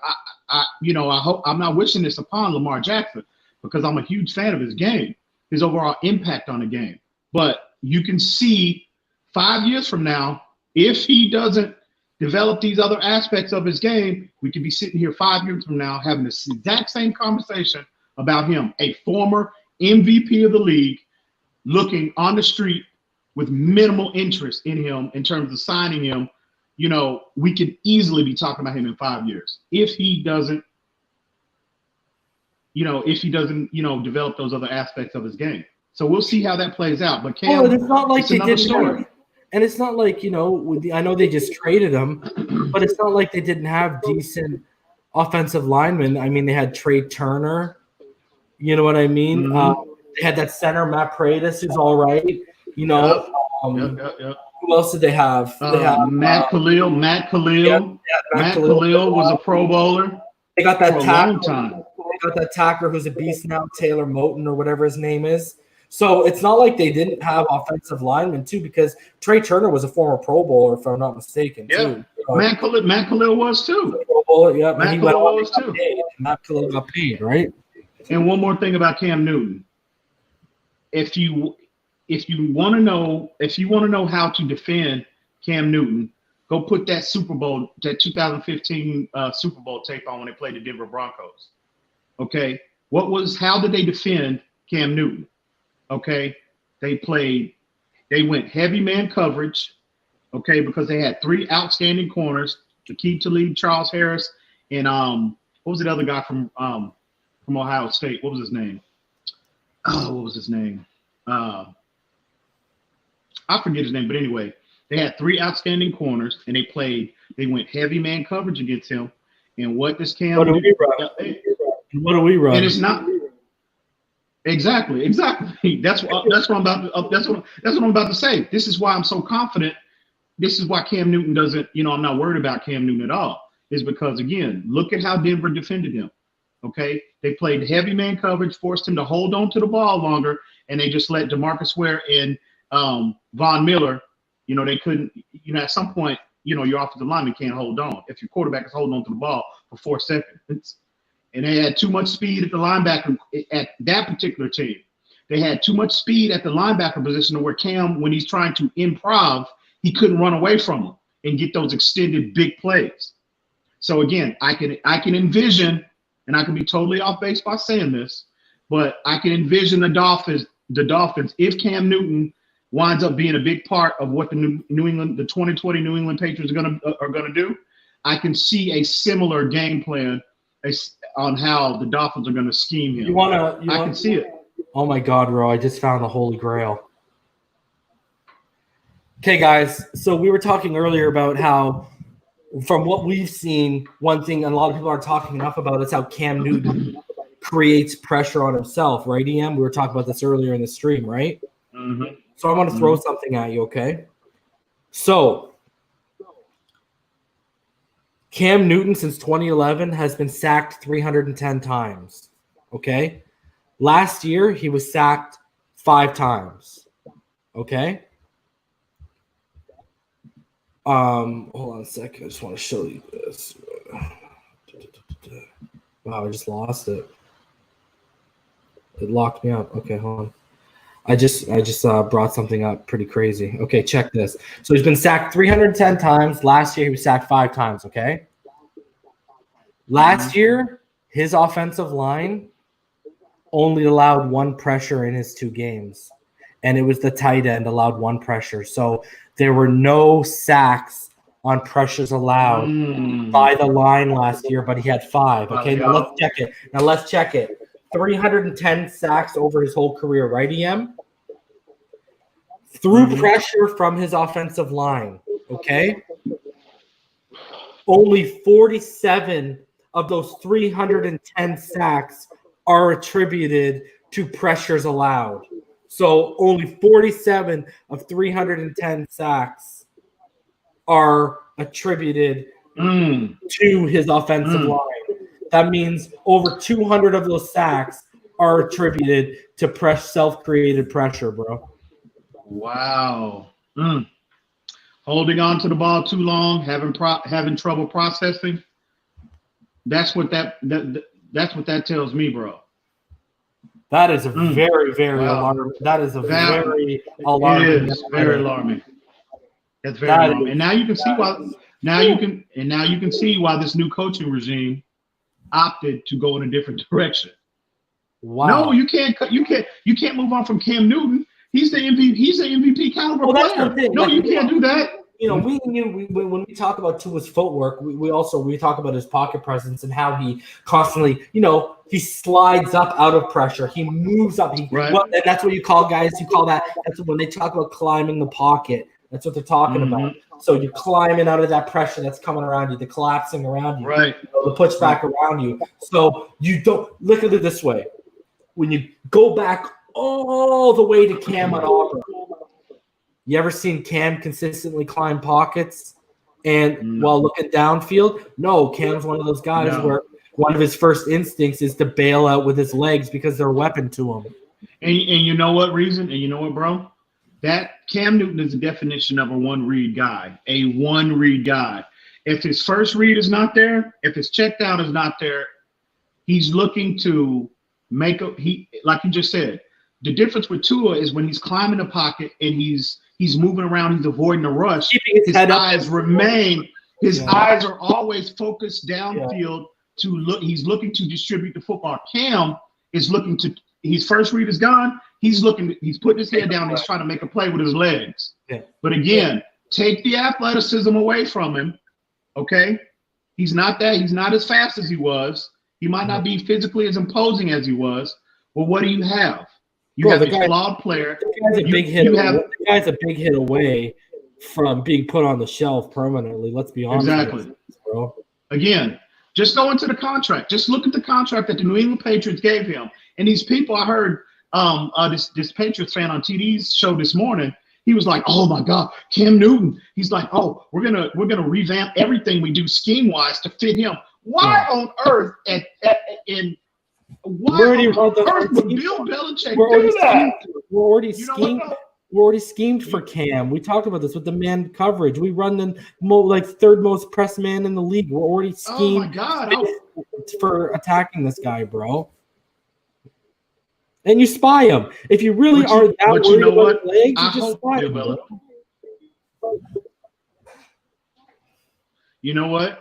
hope I'm not wishing this upon Lamar Jackson because I'm a huge fan of his game, his overall impact on the game. But you can see 5 years from now, if he doesn't develop these other aspects of his game, we could be sitting here 5 years from now having this exact same conversation about him, a former MVP of the league, looking on the street with minimal interest in him in terms of signing him. We could easily be talking about him in 5 years if he doesn't develop those other aspects of his game. So we'll see how that plays out. But Cam, it's not like they didn't story. And it's not like, I know they just traded him, but it's not like they didn't have decent offensive linemen. I mean, they had Trey Turner. You know what I mean? Mm-hmm. They had that center, Matt Paredes, who's all right. Yep. Who else did they have? They had Matt Khalil. Matt Khalil was a Pro Bowler. They got that for a long time. They got that tackler who's a beast now, Taylor Moton or whatever his name is. So it's not like they didn't have offensive linemen too, because Trey Turner was a former Pro Bowler, if I'm not mistaken. Yeah. Too. Matt Khalil was too. Pro Bowler, yeah. Matt Khalil was too. Matt Khalil got paid, right? And one more thing about Cam Newton. If you want to know how to defend Cam Newton, go put that 2015 Super Bowl tape on when they played the Denver Broncos. Okay, how did they defend Cam Newton? Okay, they went heavy man coverage. Okay, because they had 3 outstanding corners: Aqib Talib, Charles Harris, and what was the other guy from Ohio State? What was his name? I forget his name, but anyway, they had 3 outstanding corners, and they went heavy man coverage against him. And what does Cam do? What do we run? And it's not exactly. That's what I'm about to say. This is why I'm so confident. This is why Cam Newton doesn't. I'm not worried about Cam Newton at all. Is because again, look at how Denver defended him. Okay, they played heavy man coverage, forced him to hold on to the ball longer, and they just let DeMarcus Ware and Von Miller. They couldn't. At some point, your offensive lineman can't hold on if your quarterback is holding on to the ball for 4 seconds. And they had too much speed at the linebacker at that particular team. They had too much speed at the linebacker position where Cam, when he's trying to improv, he couldn't run away from them and get those extended big plays. So again, I can envision, and I can be totally off base by saying this, but I can envision the Dolphins, if Cam Newton winds up being a big part of what the 2020 New England Patriots are gonna do. I can see a similar game plan on how the Dolphins are going to scheme him. I can see it. Oh my God, Ro! I just found the Holy Grail. Okay, guys. So we were talking earlier about how, from what we've seen, one thing and a lot of people aren't talking enough about is how Cam Newton creates pressure on himself, right, EM? We were talking about this earlier in the stream, right? Mm-hmm. So I want to throw something at you, okay? So Cam Newton since 2011 has been sacked 310 times, okay? Last year, he was sacked 5 times, okay? Hold on a second. I just want to show you this. Wow, I just lost it. It locked me up. Okay, hold on. I just brought something up pretty crazy. Okay, check this. So he's been sacked 310 times. Last year he was sacked 5 times, okay? Last year, his offensive line only allowed one pressure in his 2 games, and it was the tight end allowed 1 pressure. So there were no sacks on pressures allowed by the line last year, but he had 5. Okay, now let's check it. 310 sacks over his whole career, right, EM? Through pressure from his offensive line, okay? Only 47 of those 310 sacks are attributed to pressures allowed. So only 47 of 310 sacks are attributed to his offensive line. That means over 200 of those sacks are attributed to self-created pressure, bro. Wow. Holding on to the ball too long, having trouble processing. That's what that tells me, bro. That is a very, very alarming. That is a very alarming. It is very alarming. That's very alarming. And now you can see why. Now you can see why this new coaching regime opted to go in a different direction. Wow. No, you can't move on from Cam Newton. He's the MVP. He's the MVP caliber player. No, you can't do that. You know, we when we talk about Tua's footwork, we talk about his pocket presence and how he constantly, he slides up out of pressure. He moves up. And that's what you call guys. You call that. That's when they talk about climbing the pocket. That's what they're talking about. So you're climbing out of that pressure that's coming around you, the collapsing around you, the pushback around you. So you don't look at it this way. When you go back all the way to Cam at Auburn, you ever seen Cam consistently climb pockets and while looking downfield? No, Cam's one of those guys where one of his first instincts is to bail out with his legs because they're a weapon to him. And you know what reason? And you know what, bro? That Cam Newton is the definition of a one-read guy, If his first read is not there, if his check down is not there, he's looking to like you just said, the difference with Tua is when he's climbing the pocket and he's moving around, he's avoiding the rush. His eyes remain. His eyes are always focused downfield to look. He's looking to distribute the football. Cam is looking to. His first read is gone. He's looking. He's putting his head down. He's trying to make a play with his legs. Yeah. But again, take the athleticism away from him. Okay, he's not as fast as he was. He might not be physically as imposing as he was. Well, what do you have? You have a flawed player. The guy's a big hit away from being put on the shelf permanently. Let's be honest. Exactly, bro. Again, just go into the contract. Just look at the contract that the New England Patriots gave him. And these people, I heard this Patriots fan on TD's show this morning. He was like, "Oh my God, Cam Newton." He's like, "Oh, we're gonna revamp everything we do scheme wise to fit him." Why on earth would Bill Belichick do that? We're already schemed for Cam. We talked about this with the man coverage. We run the third most press man in the league. We're already schemed for attacking this guy, bro. And you spy him. If you really are that worried about legs, you just spy him. You know what?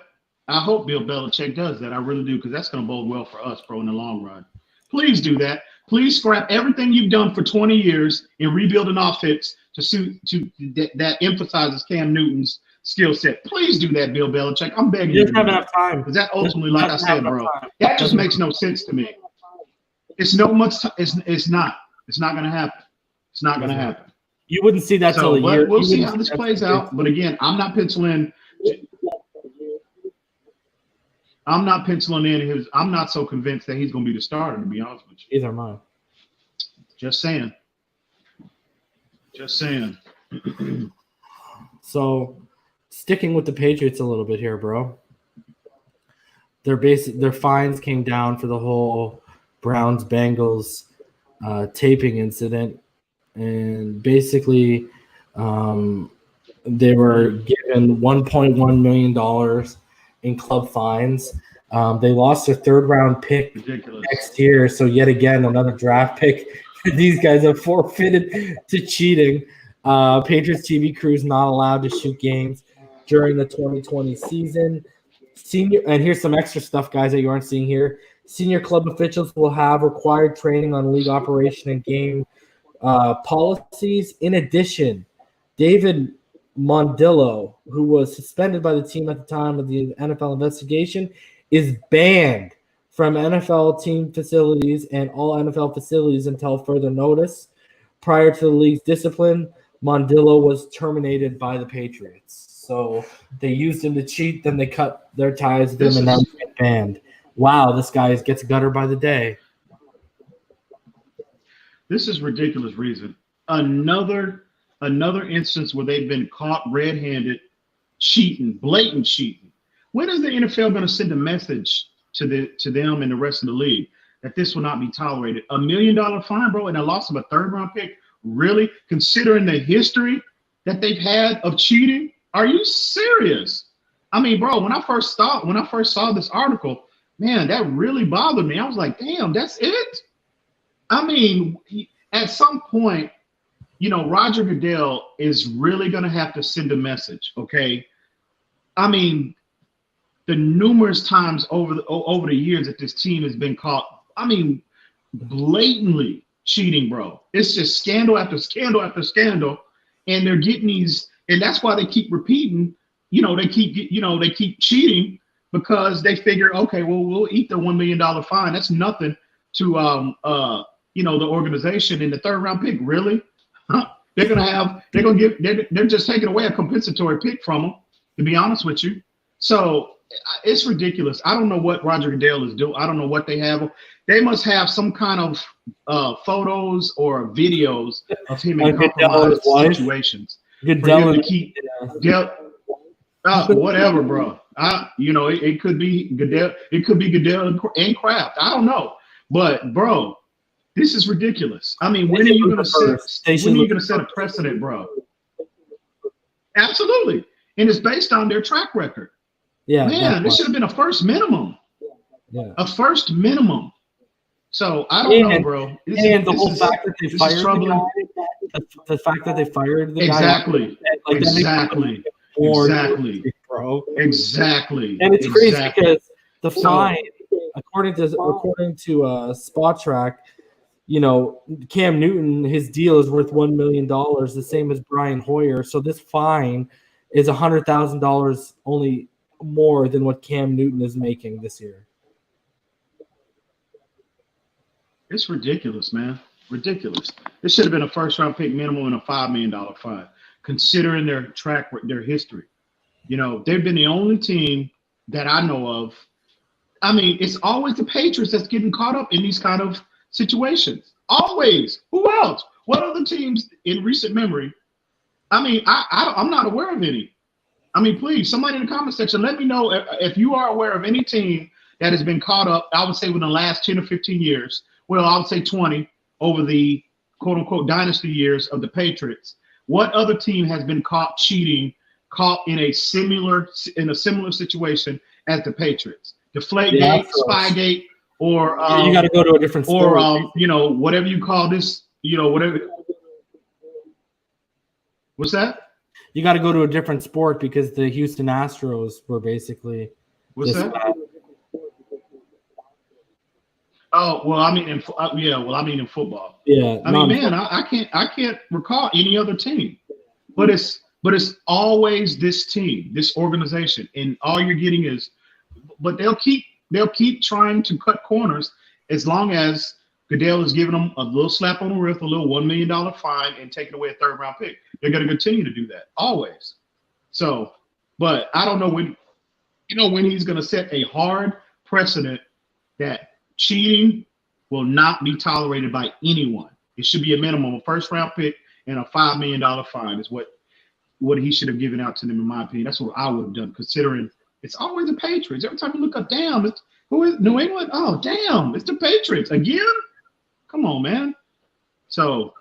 I hope Bill Belichick does that. I really do, because that's going to bode well for us, bro, in the long run. Please do that. Please scrap everything you've done for 20 years and rebuild an offense that emphasizes Cam Newton's skill set. Please do that, Bill Belichick. I'm begging you. You don't have enough time. Because that ultimately, like I said, bro, that just makes no sense to me. It's not going to happen. It's not going to happen. You wouldn't see that till a year. We'll see how this plays out. But again, I'm not penciling in his. I'm not so convinced that he's going to be the starter, to be honest with you. Either am I. Just saying. So, sticking with the Patriots a little bit here, bro. Their fines came down for the whole Browns-Bengals taping incident, and basically they were given $1.1 million in club fines. They lost their third-round pick next year, so yet again another draft pick. These guys are forfeited to cheating. Patriots TV crews not allowed to shoot games during the 2020 season. Senior, and here's some extra stuff, guys, that you aren't seeing here. Senior club officials will have required training on league operation and game policies. In addition, David Mondillo, who was suspended by the team at the time of the NFL investigation, is banned from NFL team facilities and all NFL facilities until further notice. Prior to the league's discipline, Mondillo was terminated by the Patriots. So they used him to cheat, then they cut their ties with him, and now he's banned. Wow, this guy gets gutter by the day. This is ridiculous reason. Another instance where they've been caught red-handed cheating, blatant cheating. When is the NFL going to send a message to them and the rest of the league that this will not be tolerated? $1 million fine, bro, and a loss of a third-round pick? Really? Considering the history that they've had of cheating? Are you serious? I mean, bro, when I first saw this article, man, that really bothered me. I was like, damn, that's it? I mean, at some point, you know, Roger Goodell is really going to have to send a message, okay? I mean, the numerous times over the years that this team has been caught, I mean, blatantly cheating, bro. It's just scandal after scandal after scandal, and they're getting these, and that's why they keep repeating, they keep cheating, because they figure, okay, well, we'll eat the $1 million fine. That's nothing to the organization. And the third round pick, really? They're just taking away a compensatory pick from them, to be honest with you. So it's ridiculous. I don't know what Roger Goodell is doing. I don't know what they have. They must have some kind of photos or videos of him in compromised situations. Goodell to keep whatever, bro. It could be Goodell. It could be Goodell and Kraft. I don't know, but bro, this is ridiculous. I mean, when are you going to set a precedent, bro? Absolutely, and it's based on their track record. Yeah, man, this should have been a first minimum. Yeah, a first minimum. So I don't know, bro. The fact that they fired the fact that they fired the guy. Exactly. Bro. Exactly. And it's crazy because the fine, according to Spot Track, Cam Newton, his deal is worth $1 million, the same as Brian Hoyer. So this fine is $100,000 only more than what Cam Newton is making this year. It's ridiculous, man. Ridiculous. This should have been a first-round pick minimum and a $5 million fine, considering their history. They've been the only team that I know of. I mean, it's always the Patriots that's getting caught up in these kind of situations. Always. Who else? What other teams in recent memory? I mean, I'm not aware of any. I mean, please, somebody in the comment section, let me know if you are aware of any team that has been caught up, I would say, within the last 10 or 15 years. Well, I would say 20 over the quote-unquote dynasty years of the Patriots. What other team has been caught cheating, caught in a similar situation as the Patriots? Deflategate, Spygate, or you got to go to a different sport. Or whatever you call this, whatever. What's that? You got to go to a different sport because the Houston Astros were basically. What's that? Oh well, I mean in football. Yeah, I mean, man, I can't recall any other team, but it's always this team, this organization, and all you're getting is, but they'll keep trying to cut corners as long as Goodell is giving them a little slap on the wrist, a little $1 million fine, and taking away a third round pick. They're going to continue to do that always. So, but I don't know when he's going to set a hard precedent that cheating will not be tolerated by anyone. It should be a minimum of first round pick and a $5 million fine is what he should have given out to them, in my opinion. That's what I would have done, considering it's always the Patriots. Every time you look up, damn, who is New England? Oh, damn, it's the Patriots again. Come on, man. So,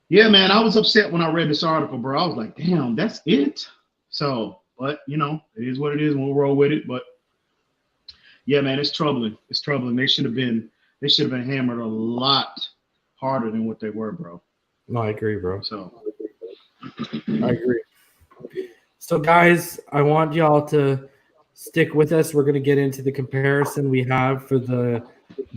yeah, man, I was upset when I read this article, bro. I was like, damn, that's it. So, but it is what it is, and we'll roll with it. But yeah, man, it's troubling. It's troubling. They should have been hammered a lot harder than what they were, bro. No, I agree, bro. So I agree. So, guys, I want y'all to stick with us. We're going to get into the comparison we have for the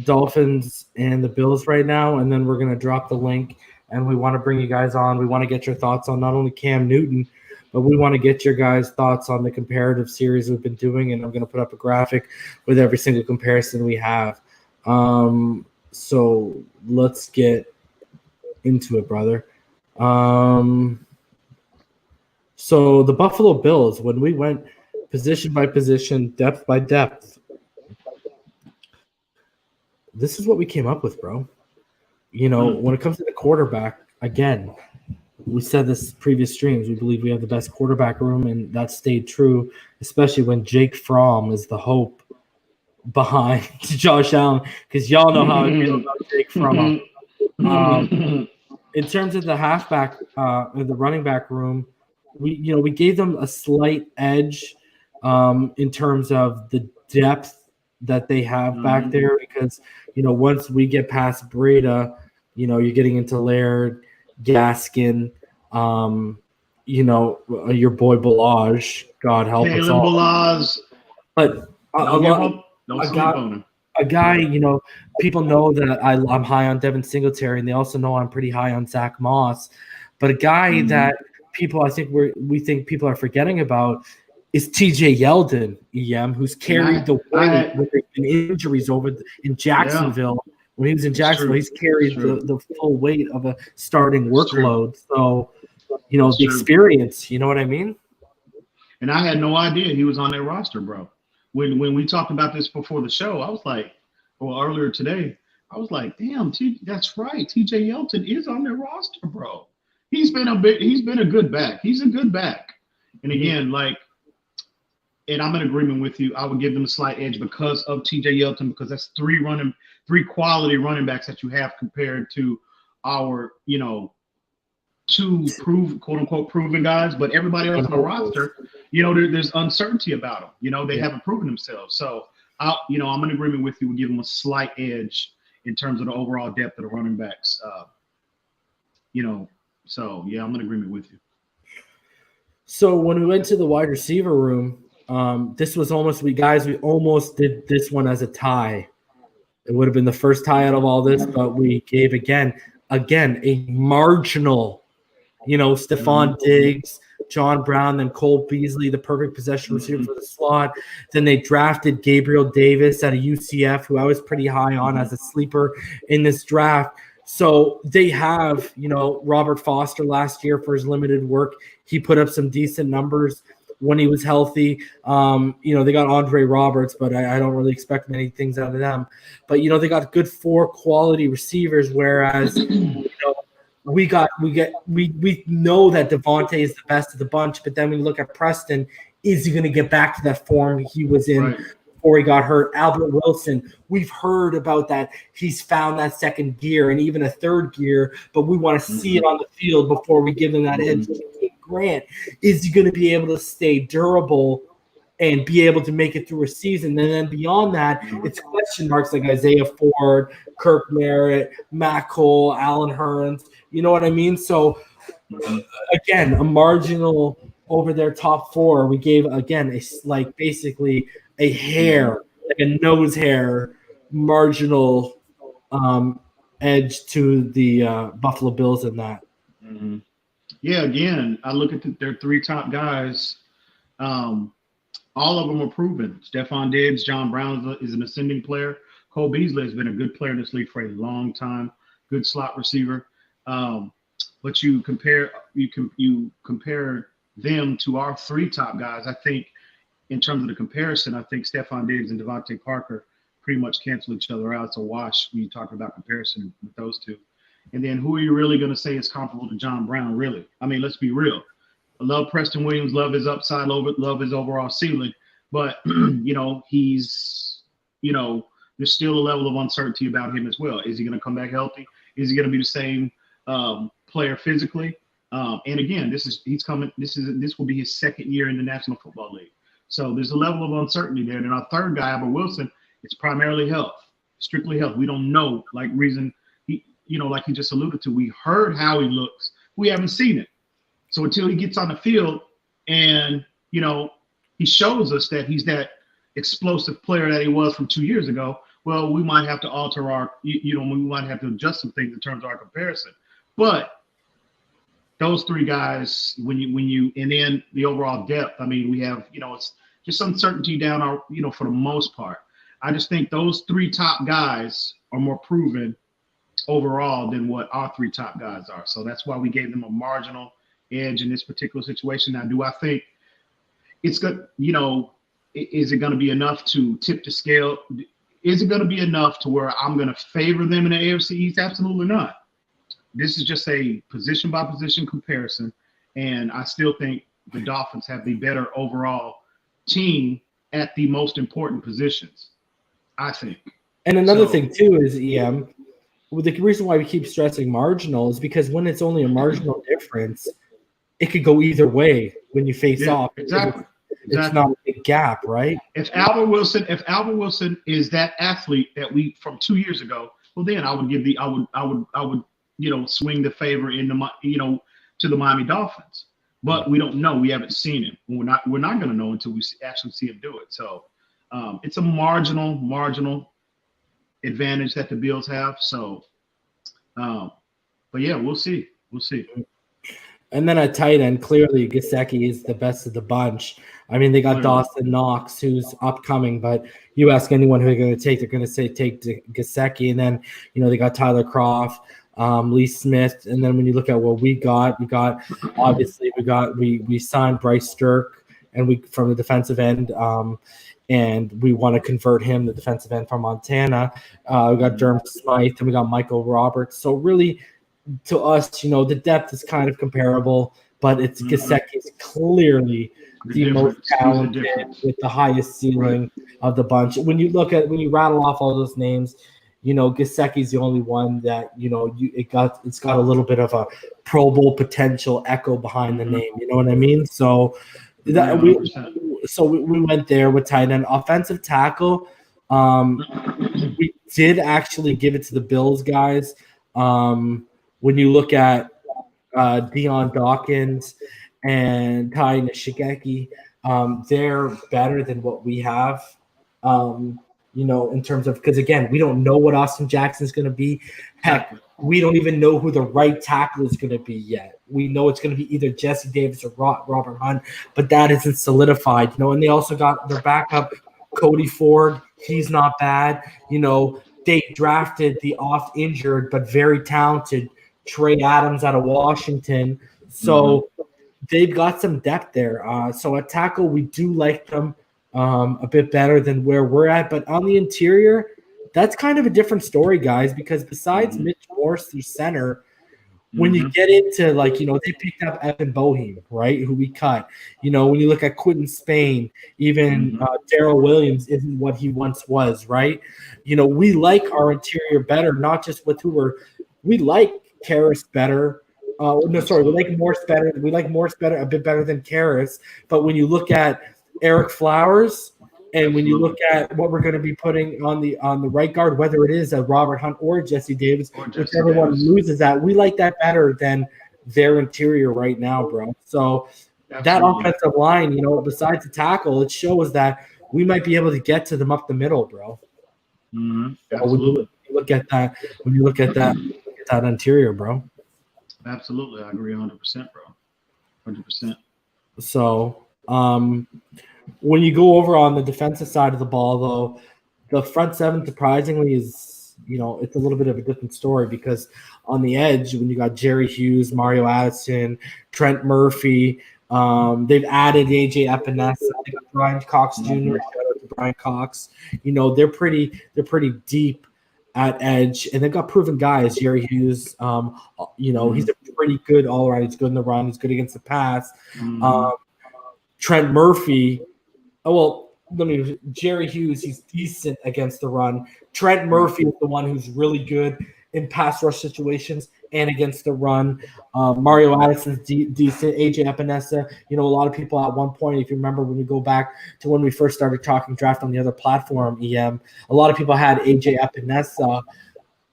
Dolphins and the Bills right now, and then we're going to drop the link, and we want to bring you guys on. We want to get your thoughts on not only Cam Newton, but we want to get your guys' thoughts on the comparative series we've been doing, and I'm going to put up a graphic with every single comparison we have. So let's get into it, brother. So the Buffalo Bills, when we went position by position, depth by depth, this is what we came up with, bro. You know, when it comes to the quarterback, again, we said this previous streams, we believe we have the best quarterback room, and that stayed true, especially when Jake Fromm is the hope behind Josh Allen, because y'all know how I feel about Jake Fromm. In terms of the halfback, the running back room, we gave them a slight edge in terms of the depth that they have back there, because once we get past Breda, you're getting into Laird, Gaskin, your boy Balaj, God help us all. Balaj. But a guy, people know that I'm high on Devin Singletary, and they also know I'm pretty high on Zach Moss. But a guy that people, I think we think people are forgetting about is TJ Yeldon, who's carried the weight with injuries over in Jacksonville. Yeah. When he was in Jacksonville, he's carried the full weight of a starting workload. So, the experience, you know what I mean? And I had no idea he was on their roster, bro. When we talked about this before the show, I was like, earlier today, I was like, damn, that's right. TJ Yeldon is on their roster, bro. He's been a good back. He's a good back. And again, and I'm in agreement with you. I would give them a slight edge because of TJ Yeldon, because that's three quality running backs that you have compared to our, two quote unquote proven guys. But everybody else on the roster, there's uncertainty about them. They haven't proven themselves. So I'm in agreement with you. We'll give them a slight edge in terms of the overall depth of the running backs. So yeah, I'm in agreement with you. So when we went to the wide receiver room, this was we almost did this one as a tie. It would have been the first tie out of all this, but we gave again a marginal, Stephon Diggs, John Brown, then Cole Beasley, the perfect possession receiver for the slot. Then they drafted Gabriel Davis out of UCF, who I was pretty high on as a sleeper in this draft. So they have, Robert Foster last year for his limited work. He put up some decent numbers when he was healthy. They got Andre Roberts, but I don't really expect many things out of them. But, they got good 4 quality receivers, whereas, we know that Devontae is the best of the bunch, but then when you look at Preston, is he going to get back to that form he was in before he got hurt? Albert Wilson, we've heard about that. He's found that second gear and even a third gear, but we want to see it on the field before we give him that edge. Grant, is he going to be able to stay durable and be able to make it through a season? And then beyond that, it's question marks like Isaiah Ford, Kirk Merritt, Matt Cole, Alan Hearns. You know what I mean? So, again, a marginal over their top 4. We gave, again, basically a hair, like a nose hair, marginal edge to the Buffalo Bills in that. Mm-hmm. Yeah, again, I look at their 3 top guys. All of them are proven. Stephon Diggs, John Brown is an ascending player. Cole Beasley has been a good player in this league for a long time. Good slot receiver. But you compare them to our 3 top guys. I think in terms of the comparison, I think Stephon Diggs and Devontae Parker pretty much cancel each other out. It's a wash when you talk about comparison with those 2. And then who are you really going to say is comparable to John Brown, really? I mean, let's be real. I love Preston Williams, love his upside, love his overall ceiling. But, he's, there's still a level of uncertainty about him as well. Is he going to come back healthy? Is he going to be the same player physically? And again, this will be his second year in the National Football League. So there's a level of uncertainty there. And then our third guy, Albert Wilson, it's primarily health, strictly health. We don't know, like he just alluded to. We heard how he looks. We haven't seen it. So until he gets on the field and, he shows us that he's that explosive player that he was from 2 years ago. Well, we might have to alter our, we might have to adjust some things in terms of our comparison. But those three guys, and then the overall depth, I mean, we have, it's just uncertainty down our, for the most part. I just think those three top guys are more proven overall than what our three top guys are. So that's why we gave them a marginal edge in this particular situation. Now, do I think it's good, is it going to be enough to tip the scale? Is it going to be enough to where I'm going to favor them in the AFC East? Absolutely not. This is just a position-by-position comparison, and I still think the Dolphins have the better overall team at the most important positions, I think. And another thing, too, is, the reason why we keep stressing marginal is because when it's only a marginal difference, it could go either way when you face off. Exactly. It's not a big gap, right? If Albert Wilson is that athlete that we from 2 years ago, well, then I would swing the favor in the to the Miami Dolphins. But we don't know. We haven't seen him. We're not going to know until we actually see him do it. So it's a marginal advantage that the Bills have. So, but yeah, we'll see. And then at tight end, clearly Gesicki is the best of the bunch. I mean, they got Dawson Knox, who's upcoming, but you ask anyone who they're going to take, they're going to say take Gesicki. And then, they got Tyler Kroft, Lee Smith. And then when you look at what we signed Bryce Stirk and from the defensive end, and we want to convert him, the defensive end from Montana. We got Durham Smythe and we got Michael Roberts. So really, to us, the depth is kind of comparable, but it's Gesicki is clearly the most talented with the highest ceiling of the bunch. When you rattle off all those names, Gesicki's the only one that it's got a little bit of a Pro Bowl potential echo behind the name. You know what I mean? So we went there with tight end. Offensive tackle, we did actually give it to the Bills guys. When you look at Deion Dawkins and Ty Nishigeki, they're better than what we have, in terms of – because, again, we don't know what Austin Jackson's going to be. Heck, we don't even know who the right tackle is going to be yet. We know it's going to be either Jesse Davis or Robert Hunt, but that isn't solidified. And they also got their backup, Cody Ford. He's not bad. They drafted the oft-injured but very talented Trey Adams out of Washington. So they've got some depth there. So at tackle, we do like them a bit better than where we're at. But on the interior, that's kind of a different story, guys, because besides Mitch Morse through center, when you get into, they picked up Evan Boeheim, right, who we cut. When you look at Quentin Spain, even Darrell Williams isn't what he once was, right? We like our interior better, not just with we like Karras better. We like Morse better. We like Morse better, a bit better than Karras. But when you look at Eric Flowers, and when you look at what we're going to be putting on the right guard, whether it is a Robert Hunt or Jesse Davis, whichever one loses that, we like that better than their interior right now, bro. So that offensive line, besides the tackle, it shows that we might be able to get to them up the middle, bro. Absolutely. When you look at that interior, bro. Absolutely, I agree 100%, bro. 100%. So, when you go over on the defensive side of the ball, though, the front seven surprisingly is, it's a little bit of a different story because on the edge, when you got Jerry Hughes, Mario Addison, Trent Murphy, they've added AJ Epinesa, they got Brian Cox Jr. Shout out to Brian Cox. They're pretty deep at edge, and they've got proven guys. Jerry Hughes, he's a pretty good all around. He's good in the run. He's good against the pass. Trent Murphy. Jerry Hughes, he's decent against the run. Trent Murphy is the one who's really good in pass rush situations and against the run. Mario Addison's decent. AJ Epinesa, a lot of people at one point, if you remember when we go back to when we first started talking draft on the other platform, a lot of people had AJ Epinesa.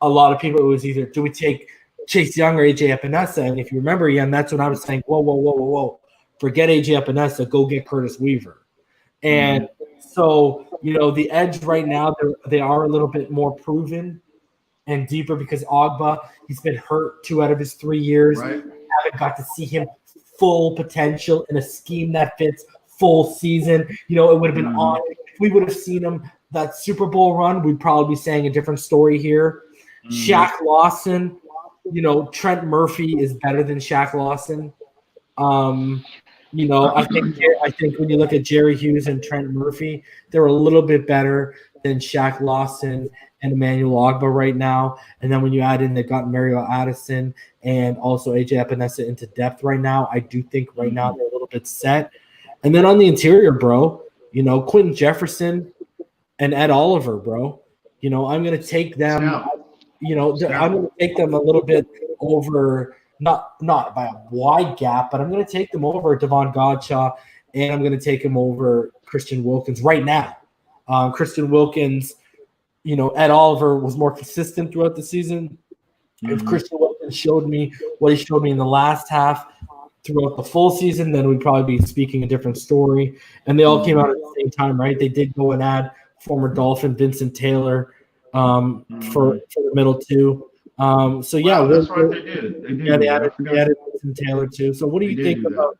A lot of people, it was either, do we take Chase Young or AJ Epinesa? And if you remember, that's when I was saying, whoa. Forget AJ Epinesa, go get Curtis Weaver. And so, the edge right now, they are a little bit more proven and deeper because Ogba, he's been hurt 2 out of his 3 years. Right. Haven't got to see him full potential in a scheme that fits full season. It would have been on. If we would have seen him that Super Bowl run, we'd probably be saying a different story here. Shaq Lawson, Trent Murphy is better than Shaq Lawson. I think when you look at Jerry Hughes and Trent Murphy, they're a little bit better than Shaq Lawson and Emmanuel Ogba right now. And then when you add in, they've got Mario Addison and also AJ Epinesa into depth right now. I do think right now they're a little bit set. And then on the interior, bro, Quentin Jefferson and Ed Oliver, bro. I'm going to take them. I'm going to take them a little bit over, not by a wide gap, but I'm going to take them over Devon Godshaw, and I'm going to take them over Christian Wilkins right now. Christian Wilkins, Ed Oliver was more consistent throughout the season. If Christian Wilkins showed me what he showed me in the last half throughout the full season, then we'd probably be speaking a different story. And they all came out at the same time, right? They did go and add former Dolphin Vincent Taylor for the middle two. That's right. They did. Yeah, they added Vincent Taylor too. So what do you think about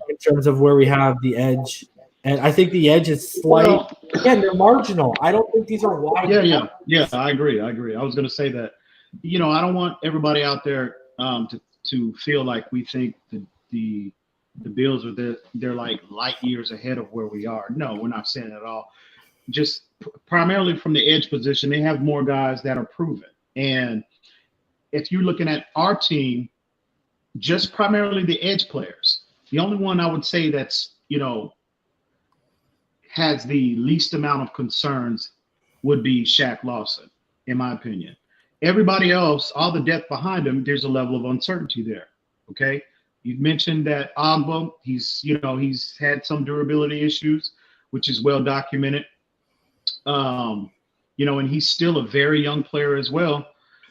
in terms of where we have the edge? And I think the edge is slight. Again, they're marginal. I don't think these are wide. Yeah. I agree. I was going to say that. I don't want everybody out there to feel like we think the Bills are they're like light years ahead of where we are. No, we're not saying that at all. Just primarily from the edge position, they have more guys that are proven. And if you're looking at our team, just primarily the edge players, the only one I would say that's has the least amount of concerns would be Shaq Lawson, in my opinion. Everybody else, all the depth behind him, there's a level of uncertainty there. Okay. You mentioned that Ogba, he's had some durability issues, which is well documented. And he's still a very young player as well.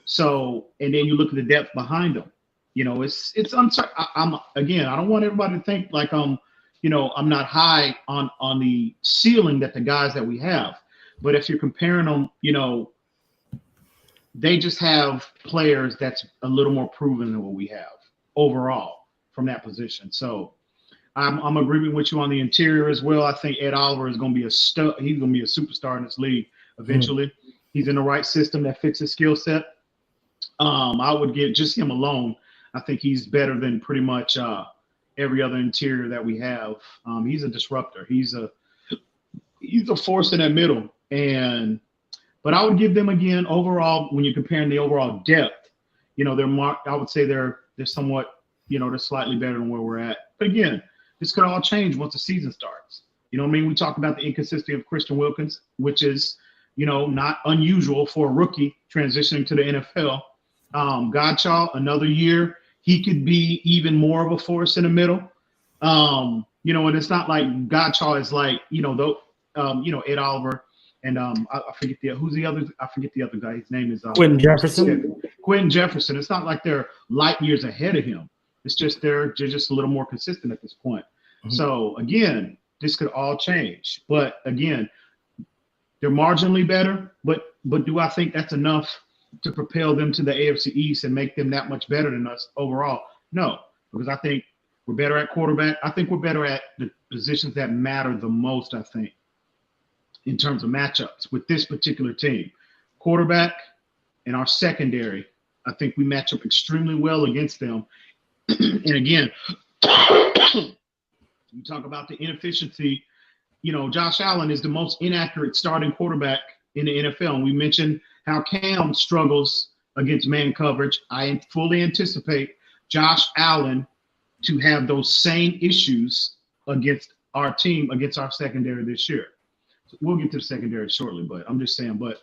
So, and then you look at the depth behind him, it's uncertain. I don't want everybody to think like I'm not high on the ceiling that the guys that we have, but if you're comparing them, they just have players that's a little more proven than what we have overall from that position. So I'm agreeing with you on the interior as well. I think Ed Oliver is going to be a stud. He's going to be a superstar in this league eventually. He's in the right system that fits his skill set. I would get just him alone. I think he's better than pretty much every other interior that we have. He's a disruptor. He's a force in that middle. But I would give them again overall when you're comparing the overall depth. I would say they're somewhat they're slightly better than where we're at. But again, this could all change once the season starts. You know what I mean? We talk about the inconsistency of Christian Wilkins, which is not unusual for a rookie transitioning to the NFL. Godshaw, another year, he could be even more of a force in the middle. And it's not like Godshaw is like, Ed Oliver and I forget who's the other. I forget the other guy. His name is Quentin Jefferson. Quentin Jefferson. It's not like they're light years ahead of him. It's just they're just a little more consistent at this point. So again, this could all change. But again, they're marginally better. But do I think that's enough to propel them to the AFC East and make them that much better than us overall? No, because I think we're better at quarterback. I think we're better at the positions that matter the most, I think, in terms of matchups with this particular team. Quarterback and our secondary, I think we match up extremely well against them. And again, you talk about the inefficiency. Josh Allen is the most inaccurate starting quarterback in the NFL. And we mentioned how Cam struggles against man coverage. I fully anticipate Josh Allen to have those same issues against our team, against our secondary this year. So we'll get to the secondary shortly, but I'm just saying. But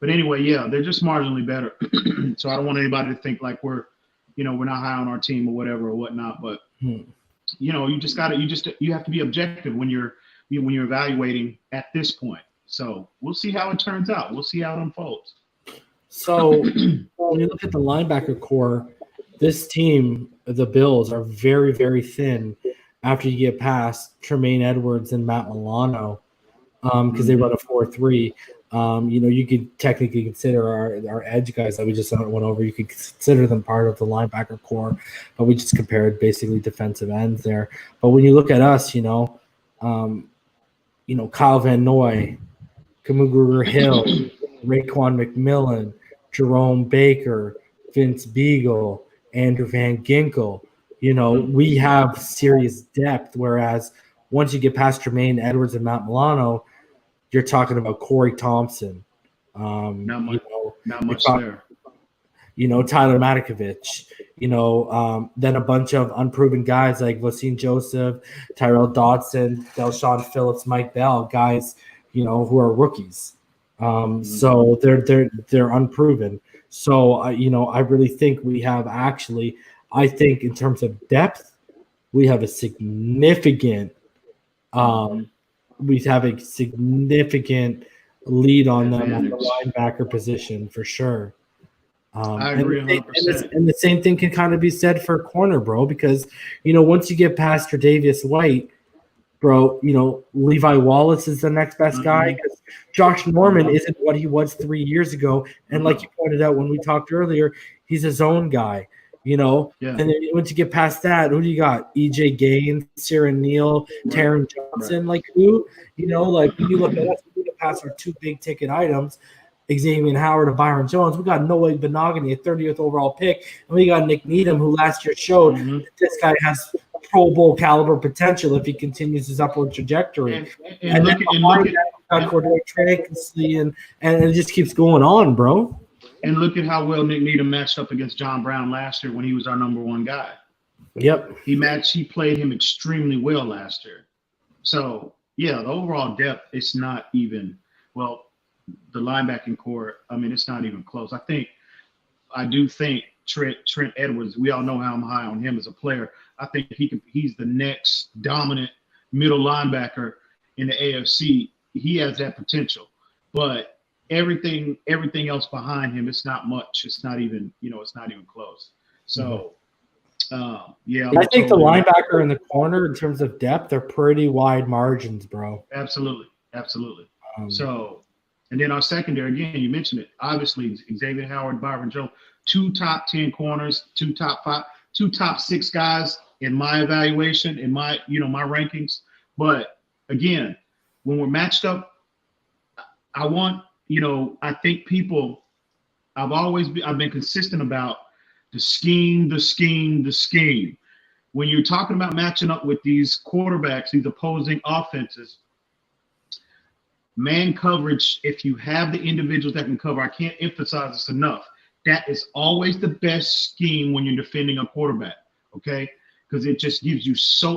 anyway, yeah, they're just marginally better. So I don't want anybody to think like we're not high on our team or whatever or whatnot. But you have to be objective when you're evaluating at this point. So we'll see how it turns out. We'll see how it unfolds. So when you look at the linebacker core, this team, the Bills, are very, very thin after you get past Tremaine Edwards and Matt Milano. because they run a 4-3. You could technically consider our edge guys that we just went over. You could consider them part of the linebacker core, but we just compared basically defensive ends there. But when you look at us, Kyle Van Noy, Kamuguru Hill, Raekwon McMillan, Jerome Baker, Vince Beagle, Andrew Van Ginkel. We have serious depth, whereas once you get past Jermaine Edwards and Matt Milano, you're talking about Corey Thompson. Not much there. Tyler Matakovich. Then a bunch of unproven guys like Vasine Joseph, Tyrell Dodson, Delshawn Phillips, Mike Bell, guys, who are rookies. So they're unproven. So I really think we have I think in terms of depth, we have a significant lead on them at the linebacker position for sure. I agree 100%. And the same thing can kind of be said for corner, bro, because once you get past Tre'Davious White, bro, Levi Wallace is the next best guy because Josh Norman isn't what he was 3 years ago. And like you pointed out when we talked earlier, he's his own guy, And then once you get past that, who do you got? EJ Gaines, Sarah Neal, Taron Johnson, like who? Like when you look at us, we get past our two big ticket items, Xavier Howard and Byron Jones. We got Noah Benogany, a 30th overall pick, and we got Nick Needham, who last year showed that this guy has Pro Bowl caliber potential if he continues his upward trajectory. And then Cordell Transley, and it just keeps going on, bro. And look at how well Nick Needham matched up against John Brown last year when he was our number one guy. Yep. He played him extremely well last year. So, the overall depth, it's not even, the linebacking core, it's not even close. I do think Trent Edwards, we all know how I'm high on him as a player. I think he's the next dominant middle linebacker in the AFC. He has that potential. But everything else behind him, it's not much. It's not even, it's not even close. So, I think the linebacker and the corner, in terms of depth, are pretty wide margins, bro. Absolutely. And then our secondary, again, you mentioned it. Obviously, Xavier Howard, Byron Jones, 2 top 10 corners, 2 top 5, 2 top 6 guys in my evaluation, in my my rankings. But again, when we're matched up, I think people. I've been consistent about the scheme. When you're talking about matching up with these quarterbacks, these opposing offenses, man coverage, if you have the individuals that can cover, I can't emphasize this enough. That is always the best scheme when you're defending a quarterback, okay? Because it just gives you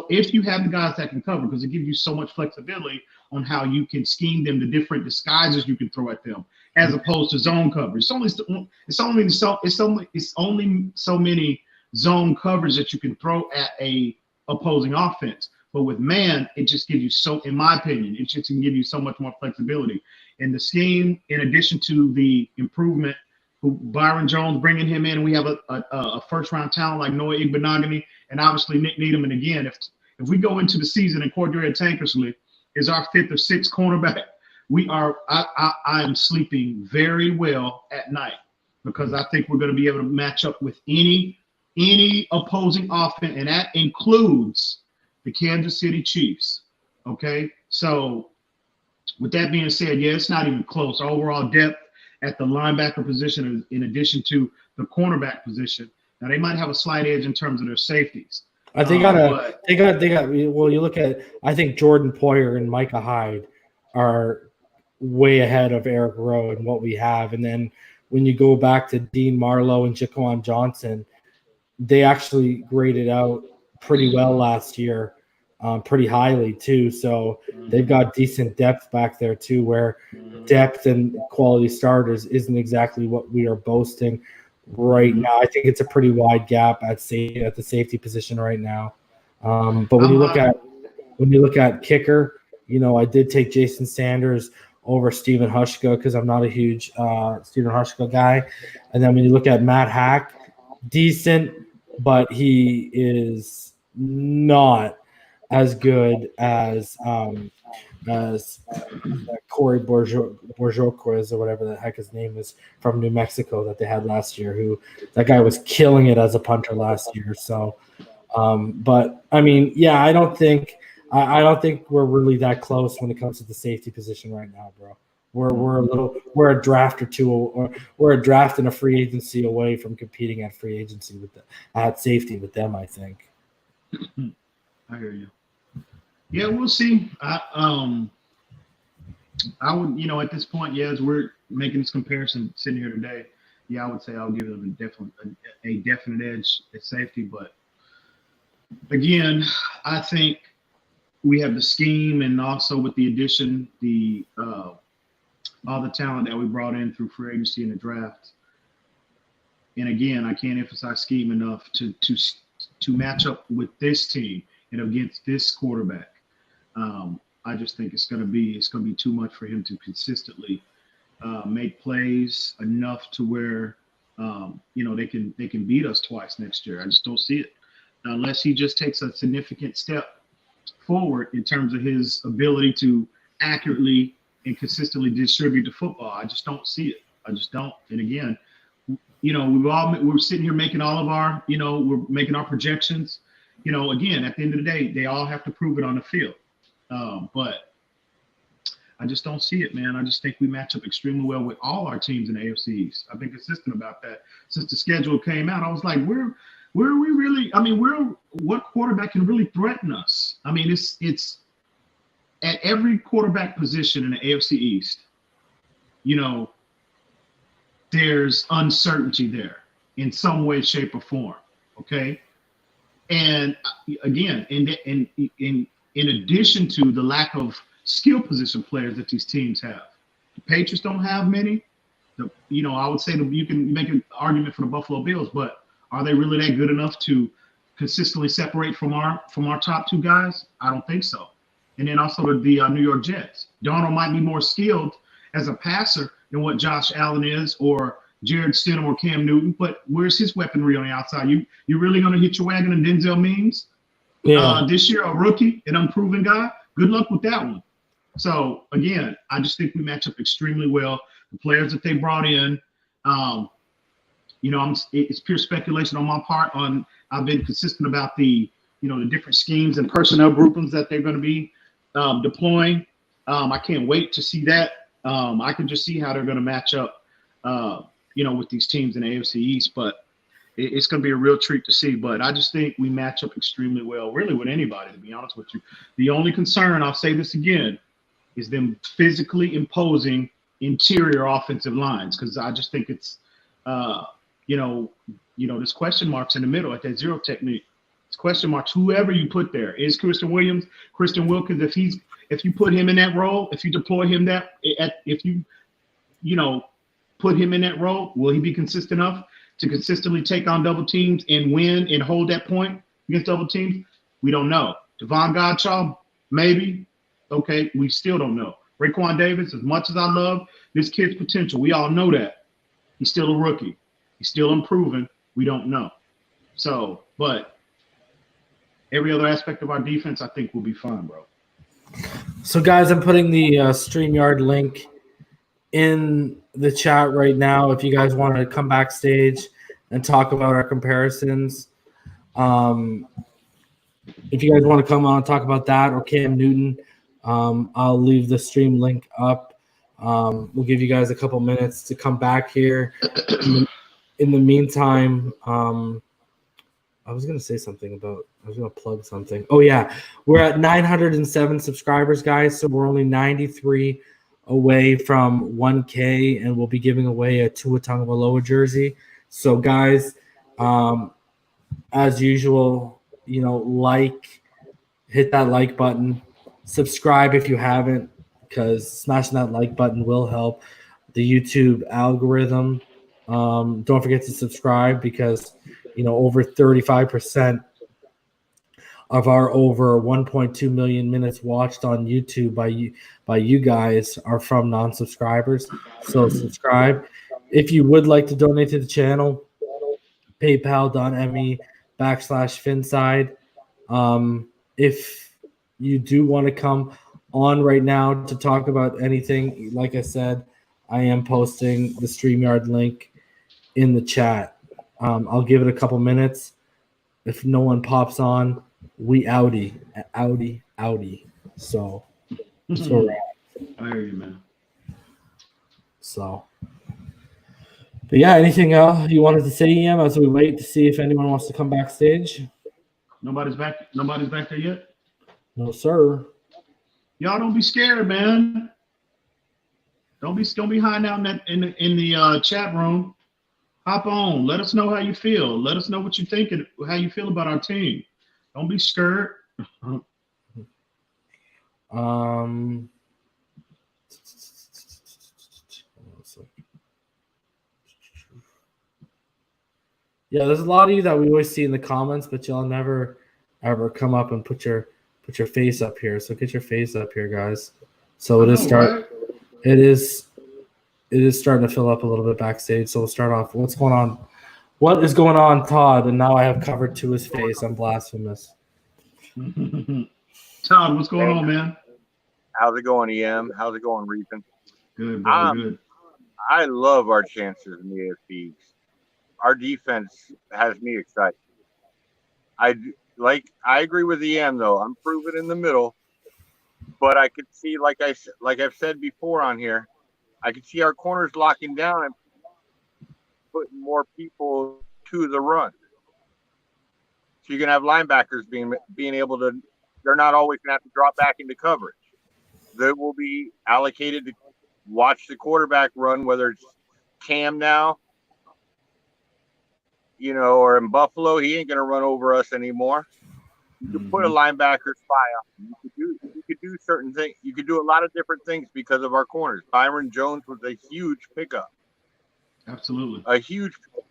if you have the guys that can cover, because it gives you so much flexibility on how you can scheme them, the different disguises you can throw at them, as opposed to zone coverage. It's only so many zone coverage that you can throw at a opposing offense. But with man, it just gives you in my opinion, it just can give you so much more flexibility. And the scheme, in addition to the improvement, Byron Jones bringing him in, and we have a first-round talent like Noah Igbenogany and obviously Nick Needham. And again, if we go into the season and Cordrea Tankersley is our 5th or 6th cornerback, I am sleeping very well at night because I think we're going to be able to match up with any opposing offense, and that includes the Kansas City Chiefs. Okay, so with that being said, it's not even close. Overall depth at the linebacker position, in addition to the cornerback position. Now they might have a slight edge in terms of their safeties. They got. Well, you look at. I think Jordan Poyer and Micah Hyde are way ahead of Eric Rowe and what we have, and then when you go back to Dean Marlowe and Jaquan Johnson, they actually graded out pretty well last year, pretty highly too. So they've got decent depth back there too, where depth and quality starters isn't exactly what we are boasting right now. I think it's a pretty wide gap at the safety position right now. But when you look at kicker, I did take Jason Sanders over Stephen Hushka because I'm not a huge Stephen Hushka guy. And then when you look at Matt Hack, decent, but he is not as good as as Corey Borjoquez or whatever the heck his name is from New Mexico that they had last year. That guy was killing it as a punter last year. So, but I mean, yeah, I don't think we're really that close when it comes to the safety position right now, bro. We're a draft or two, or we're a draft and a free agency away from competing at free agency at safety with them, I think. I hear you. Yeah, we'll see. I would, at this point, as we're making this comparison sitting here today, I would say I'll give them a definite edge at safety. But again, I think we have the scheme, and also with the addition, all the talent that we brought in through free agency and the draft. And again, I can't emphasize scheme enough to match up with this team and against this quarterback. I just think it's going to be too much for him to consistently make plays enough to where they can beat us twice next year. I just don't see it unless he just takes a significant step forward in terms of his ability to accurately and consistently distribute the football. I just don't see it. I just don't. And again, we're sitting here making all of our, we're making our projections. Again, at the end of the day, they all have to prove it on the field. But I just don't see it, man. I just think we match up extremely well with all our teams in the AFC East. I've been consistent about that since the schedule came out. I was like, where are we really? I mean, what quarterback can really threaten us? I mean, it's at every quarterback position in the AFC East. There's uncertainty there in some way, shape, or form. Okay, and again, in addition to the lack of skill position players that these teams have, the Patriots don't have many. I would say that you can make an argument for the Buffalo Bills, but are they really that good enough to consistently separate from our top two guys? I don't think so. And then also the New York Jets. Darnold might be more skilled as a passer than what Josh Allen is, or Jared Stidham or Cam Newton. But where's his weaponry on the outside? You really going to hit your wagon on Denzel Mims? Yeah. This year, a rookie, an unproven guy? Good luck with that one. So, again, I just think we match up extremely well. The players that they brought in, it's pure speculation on my part. I've been consistent about the different schemes and personnel groupings that they're going to be deploying. I can't wait to see that. I can just see how they're going to match up, with these teams in the AFC East. But it's going to be a real treat to see. But I just think we match up extremely well, really, with anybody, to be honest with you. The only concern, I'll say this again, is them physically imposing interior offensive lines, because I just think it's, there's question marks in the middle at that zero technique. It's question marks. Whoever you put there is Christian Wilkins. If you put him in that role, if you deploy him put him in that role, will he be consistent enough to consistently take on double teams and win and hold that point against double teams? We don't know. Devon Godshaw, maybe. Okay, we still don't know. Raekwon Davis, as much as I love this kid's potential, we all know that. He's still a rookie. He's still improving. We don't know. So, but every other aspect of our defense, I think, will be fine, bro. So, guys, I'm putting the StreamYard link in the chat right now if you guys want to come backstage and talk about our comparisons. If you guys want to come on and talk about that or Cam Newton, I'll leave the stream link up. We'll give you guys a couple minutes to come back here. In the meantime, I was going to say something about – I was going to plug something. Oh, yeah. We're at 907 subscribers, guys, so we're only 93 away from 1K, and we'll be giving away a Tua Tagovailoa jersey. So, guys, as usual, hit that like button. Subscribe if you haven't, because smashing that like button will help the YouTube algorithm. Don't forget to subscribe, because over 35% of our over 1.2 million minutes watched on YouTube by you guys are from non-subscribers. So subscribe. If you would like to donate to the channel, paypal.me/Phinside. If you do want to come on right now to talk about anything, like I said, I am posting the StreamYard link in the chat. I'll give it a couple minutes. If no one pops on, we outie. So we're at. I hear you, man. So, but yeah, anything else you wanted to say, Em, as we wait to see if anyone wants to come backstage? Nobody's back there yet? No, sir. Y'all don't be scared, man. Don't be hiding out in the chat room. Hop on. Let us know how you feel. Let us know what you think and how you feel about our team. Don't be scared. Yeah, there's a lot of you that we always see in the comments, but y'all never ever come up and put your face up here. So get your face up here, guys. So it is starting to fill up a little bit backstage. So we'll start off. What's going on? What is going on, Todd? And now I have covered to his face. I'm blasphemous. Todd, what's going on, man? How's it going, EM? How's it going, Reefin? Good, bro. Good. I love our chances in the AFC East. Our defense has me excited. I agree with EM though. I'm proven in the middle, but I could see, like I've said before on here, I could see our corners locking down and putting more people to the run. So you're gonna have linebackers being able to. They're not always gonna have to drop back into coverage. They will be allocated to watch the quarterback run, whether it's Cam now, or in Buffalo, he ain't gonna run over us anymore. You could put a linebacker spy on him. You could do certain things. You could do a lot of different things because of our corners. Byron Jones was a huge pickup. Absolutely. A huge pickup.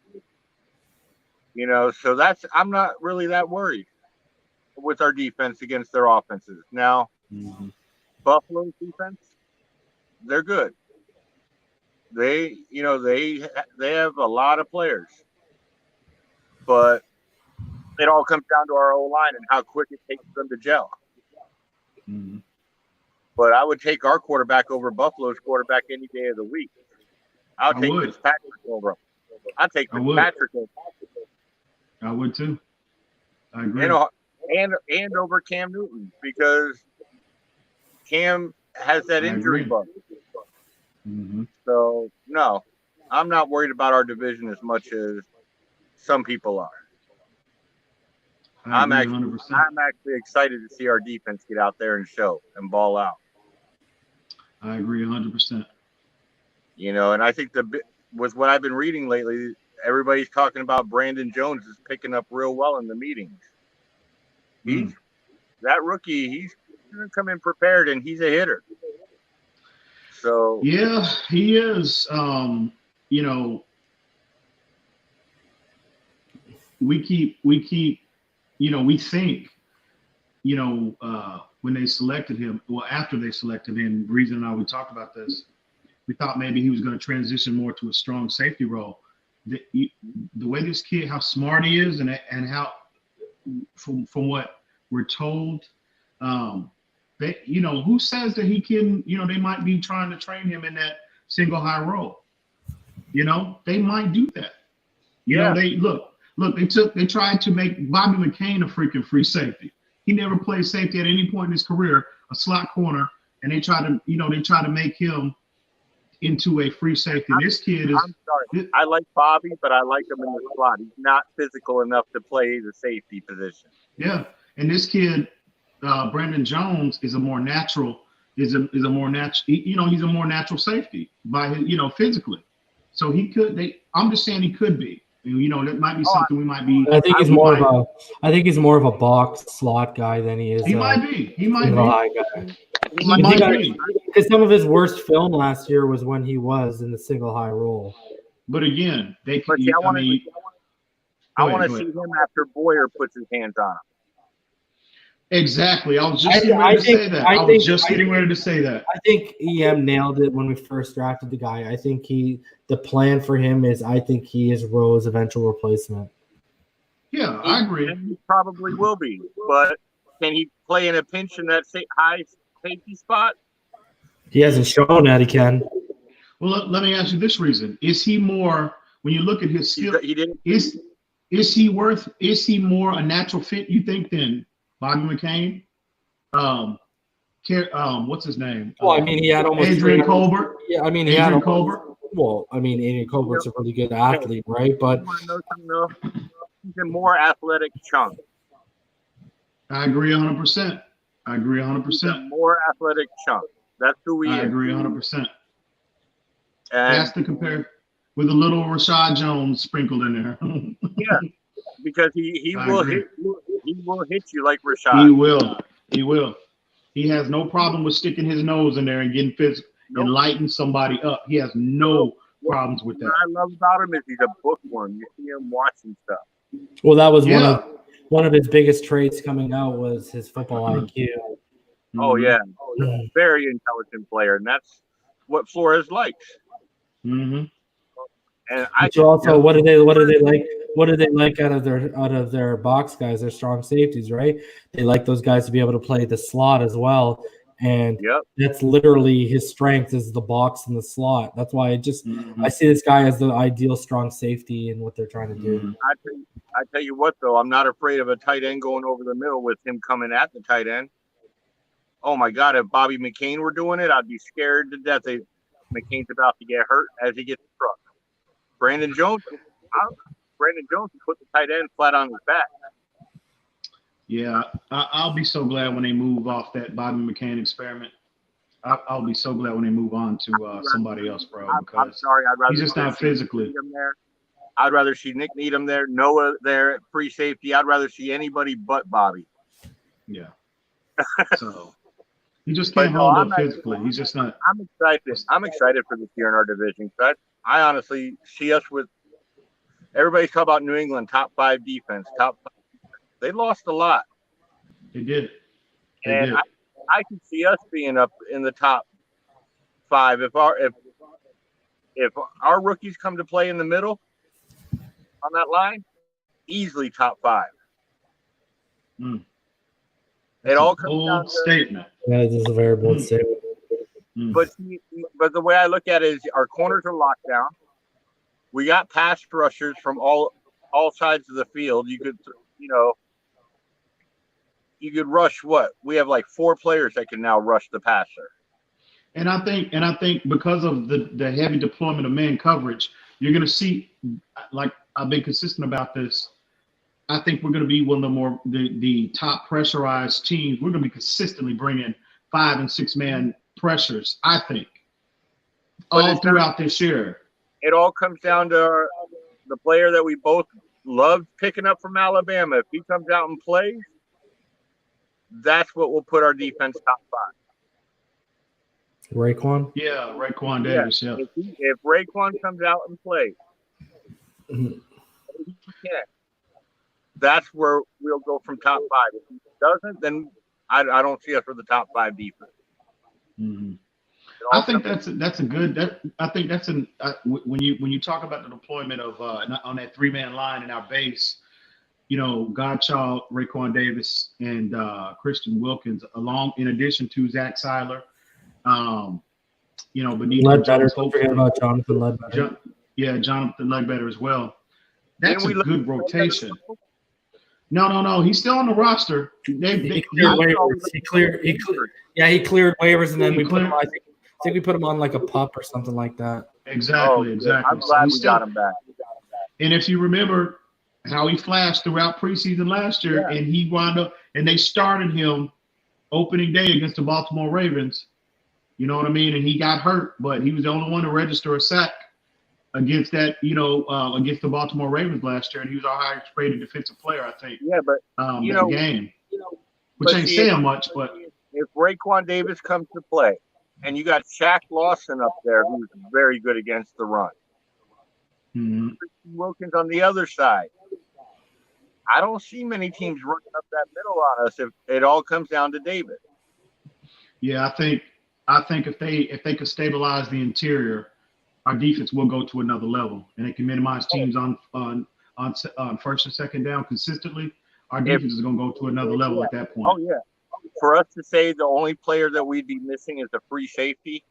So I'm not really that worried with our defense against their offenses. Now, Buffalo's defense, they're good. They have a lot of players. But it all comes down to our O-line and how quick it takes them to gel. Mm-hmm. But I would take our quarterback over Buffalo's quarterback any day of the week. I'll take Fitzpatrick over him. I'll take Fitzpatrick over him. I would too. I agree. And over Cam Newton, because Cam has that injury bug. Mm-hmm. So, no, I'm not worried about our division as much as some people are. I'm actually excited to see our defense get out there and show and ball out. I agree 100%. And I think with what I've been reading lately, everybody's talking about Brandon Jones is picking up real well in the meetings. That rookie, he's going to come in prepared, and he's a hitter. So yeah, he is. We think, when they selected him, well, after they selected him, Reason and I, we talked about this, we thought maybe he was going to transition more to a strong safety role. The way this kid, how smart he is, and how, from what we're told, who says that he can, they might be trying to train him in that single high role. They might do that. They tried to make Bobby McCain a freaking free safety. He never played safety at any point in his career, a slot corner, and they try to make him into a free safety. This kid is. I'm sorry. I like Bobby, but I like him in the slot. He's not physical enough to play the safety position. Yeah, and this kid, Brandon Jones, is a more natural. He's a more natural safety by his, physically. So he could. I'm just saying he could be. That might be something we might be. I think he's more of a box slot guy than he is. He might be. He might be. Because some of his worst film last year was when he was in the single high role. But again, they could. I want to see him after Boyer puts his hands on him. Exactly. I was just getting ready to say that. I was just getting ready to say that. I think EM nailed it when we first drafted the guy. I think the plan for him is, I think he is Rowe's eventual replacement. Yeah, I agree. And he probably will be. But can he play in a pinch in that high safety spot? He hasn't shown that he can. Well, let me ask you this reason: is he more when you look at his skill? He didn't. Is he more a natural fit? You think than Bobby McCain? What's his name? Well, I mean, he had almost Adrian Colbert. Yeah, I mean, he Adrian had Colbert. Well, I mean, Adrian Colbert's a really good athlete, right? But He's a more athletic chunk. I agree 100%. He's a more athletic chunk. That's who he is. I agree 100%. And has to compare with a little Rashad Jones sprinkled in there. Yeah, because he will hit you like Rashad. He will. He has no problem with sticking his nose in there and getting physical and lighting somebody up. He has no problems with that. What I love about him is he's a bookworm. You see him watching stuff. Well, that was one of his biggest traits coming out was his football IQ. Oh yeah, very intelligent player, and that's what Flores likes. Mm-hmm. And what do they like? What do they like out of their box guys? Their strong safeties, right? They like those guys to be able to play the slot as well, and that's literally his strength is the box and the slot. That's why I see this guy as the ideal strong safety and what they're trying to do. I tell you what, though, I'm not afraid of a tight end going over the middle with him coming at the tight end. Oh my God! If Bobby McCain were doing it, I'd be scared to death. McCain's about to get hurt as he gets struck. Brandon Jones will put the tight end flat on his back. Yeah, I'll be so glad when they move off that Bobby McCain experiment. I'll be so glad when they move on to somebody else, bro. Because I'm sorry, I'd rather he's just not physically. I'd rather see Nick Needham there, Noah there, free safety. I'd rather see anybody but Bobby. Yeah. So he just can't hold up physically. He's just not. I'm excited. I'm excited for this year in our division. I honestly see us with everybody's talking about New England top 5 defense. They lost a lot. They did. I can see us being up in the top 5 if our rookies come to play in the middle on that line, easily top 5. It all comes down to statement. Yeah, this is a very bold statement. But the way I look at it is our corners are locked down. We got pass rushers from all sides of the field. You could rush what? We have like 4 players that can now rush the passer. And I think because of the heavy deployment of man coverage, you're going to see, like I've been consistent about this. I think we're going to be one of the top pressurized teams. We're going to be consistently bringing 5 and 6 man pressures. I think all throughout this year. It all comes down to the player that we both loved picking up from Alabama. If he comes out and plays, that's what will put our defense top 5. Raekwon? Yeah, Raekwon Davis, yeah. If Raekwon comes out and plays, that's where we'll go from top 5. If he doesn't, then I don't see us for the top 5 defense. Mm-hmm. I think that's a good. I think that's when you talk about the deployment of on that 3-man line in our base, Godchild, Raekwon Davis, and Christian Wilkins, in addition to Zach Seiler, Benito Ledbetter. Don't forget about Jonathan Ledbetter. Jonathan Ledbetter as well. That's a good rotation. No. He's still on the roster. He cleared waivers. He cleared waivers, and then we put him. I think we put him on like a pup or something like that. Exactly. I'm glad we got him back. And if you remember how he flashed throughout preseason last year, and he wound up, and they started him opening day against the Baltimore Ravens. You know what I mean? And he got hurt, but he was the only one to register a sack against that, against the Baltimore Ravens last year, and he was our highest rated defensive player, I think. Yeah, but that game, which ain't saying much, but if Raekwon Davis comes to play, and you got Shaq Lawson up there, who's very good against the run, Christian Wilkins on the other side, I don't see many teams running up that middle on us if it all comes down to Davis. Yeah, I think if they could stabilize the interior, our defense will go to another level, and it can minimize teams on first and second down consistently. Our defense is going to go to another level at that point. Oh yeah. for us to say the only player that we'd be missing is a free safety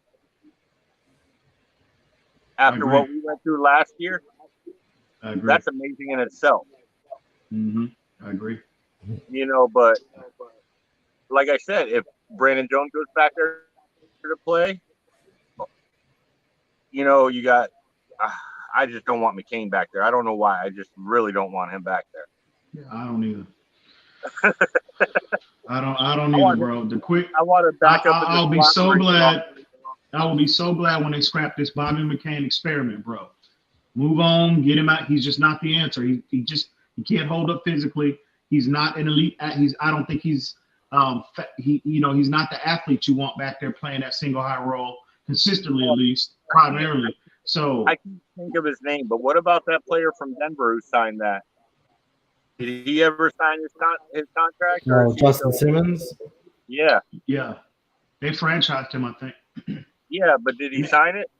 after what we went through last year, I agree. that's amazing in itself. I agree. You know, but like I said, if Brandon Jones goes back there to play, you know, you got. I just don't want McCain back there. I don't know why. I just really don't want him back there. Yeah, I don't either. I don't either, bro. I want to back up. I'll be so glad. I will be so glad when they scrap this Bobby McCain experiment, bro. Move on, get him out. He's just not the answer. He can't hold up physically. He's not an elite. I don't think he's he's not the athlete you want back there playing that single high role consistently, at least primarily. So I can't think of his name, but what about that player from Denver who signed that? Did he ever sign his contract? No, Justin Simmons. Yeah. Yeah, they franchised him, I think. Yeah, but did he sign it?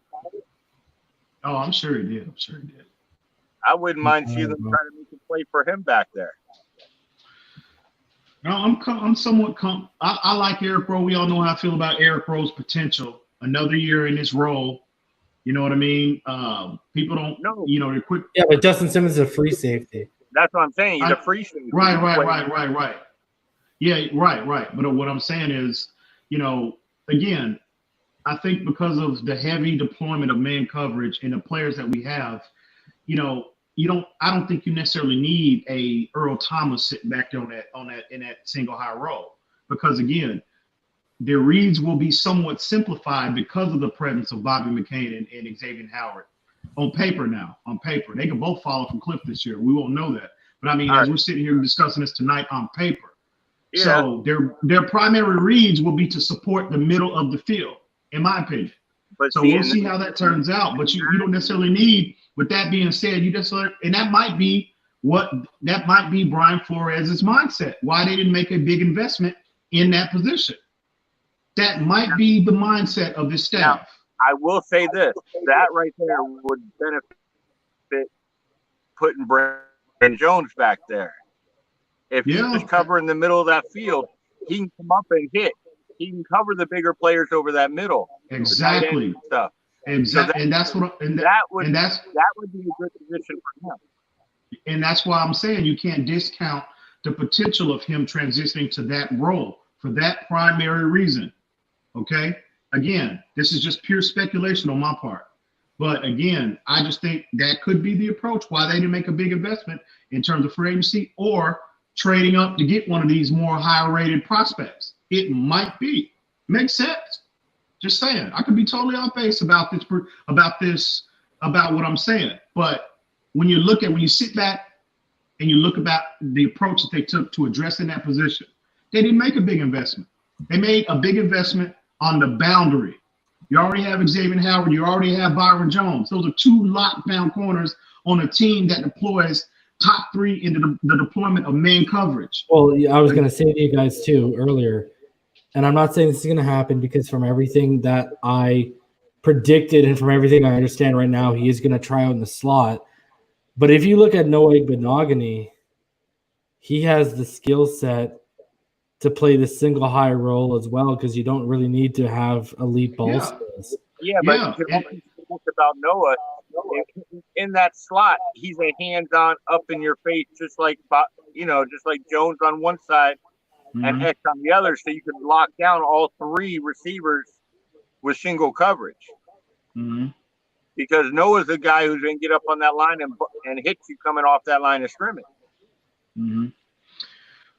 Oh, I'm sure he did. I wouldn't mind seeing them try to make a play for him back there. No, I'm somewhat. I like Eric Rowe. We all know how I feel about Eric Rowe's potential. Another year in this role. You know what I mean? People don't know. You know, they're quick. Yeah, but Justin Simmons is a free safety. That's what I'm saying. He's a free safety. Right. Yeah, right. But what I'm saying is, you know, again, I think because of the heavy deployment of man coverage and the players that we have, you know, I don't think you necessarily need a Earl Thomas sitting back there in that single high role, because again, their reads will be somewhat simplified because of the presence of Bobby McCain and Xavier Howard. On paper, they could both fall off a cliff this year. We won't know that, but I mean, as we're sitting here discussing this tonight on paper, so their primary reads will be to support the middle of the field, in my opinion. But so we'll see how that turns out. But you don't necessarily need. With that being said, and that might be Brian Flores' mindset. Why they didn't make a big investment in that position. That might be the mindset of this staff. Now, I will say this: that right there would benefit putting Brandon Jones back there. If he's just covering the middle of that field, he can come up and hit. He can cover the bigger players over that middle. Exactly. Stuff. Exactly. And that's what. That would be a good position for him. And that's why I'm saying you can't discount the potential of him transitioning to that role for that primary reason. Okay. Again, this is just pure speculation on my part. But again, I just think that could be the approach why they didn't make a big investment in terms of free agency or trading up to get one of these more higher rated prospects. It might be. Makes sense. Just saying. I could be totally off base about what I'm saying. But when you sit back and you look about the approach that they took to addressing that position, they didn't make a big investment. They made a big investment on the boundary. You already have Xavier Howard. You already have Byron Jones. Those are two lockdown corners on a team that deploys top three into the deployment of man coverage. Well, I was going to say to you guys too earlier, and I'm not saying this is going to happen because from everything that I predicted and from everything I understand right now, he is going to try out in the slot. But if you look at Noah Igbenogany, he has the skill set to play the single high role as well, because you don't really need to have elite ball skills. Yeah, but you can always talk about Noah. In that slot, he's a hands-on, up-in-your-face, just like Jones on one side and X on the other, so you can lock down all three receivers with single coverage. Because Noah's a guy who's going to get up on that line and hit you coming off that line of scrimmage.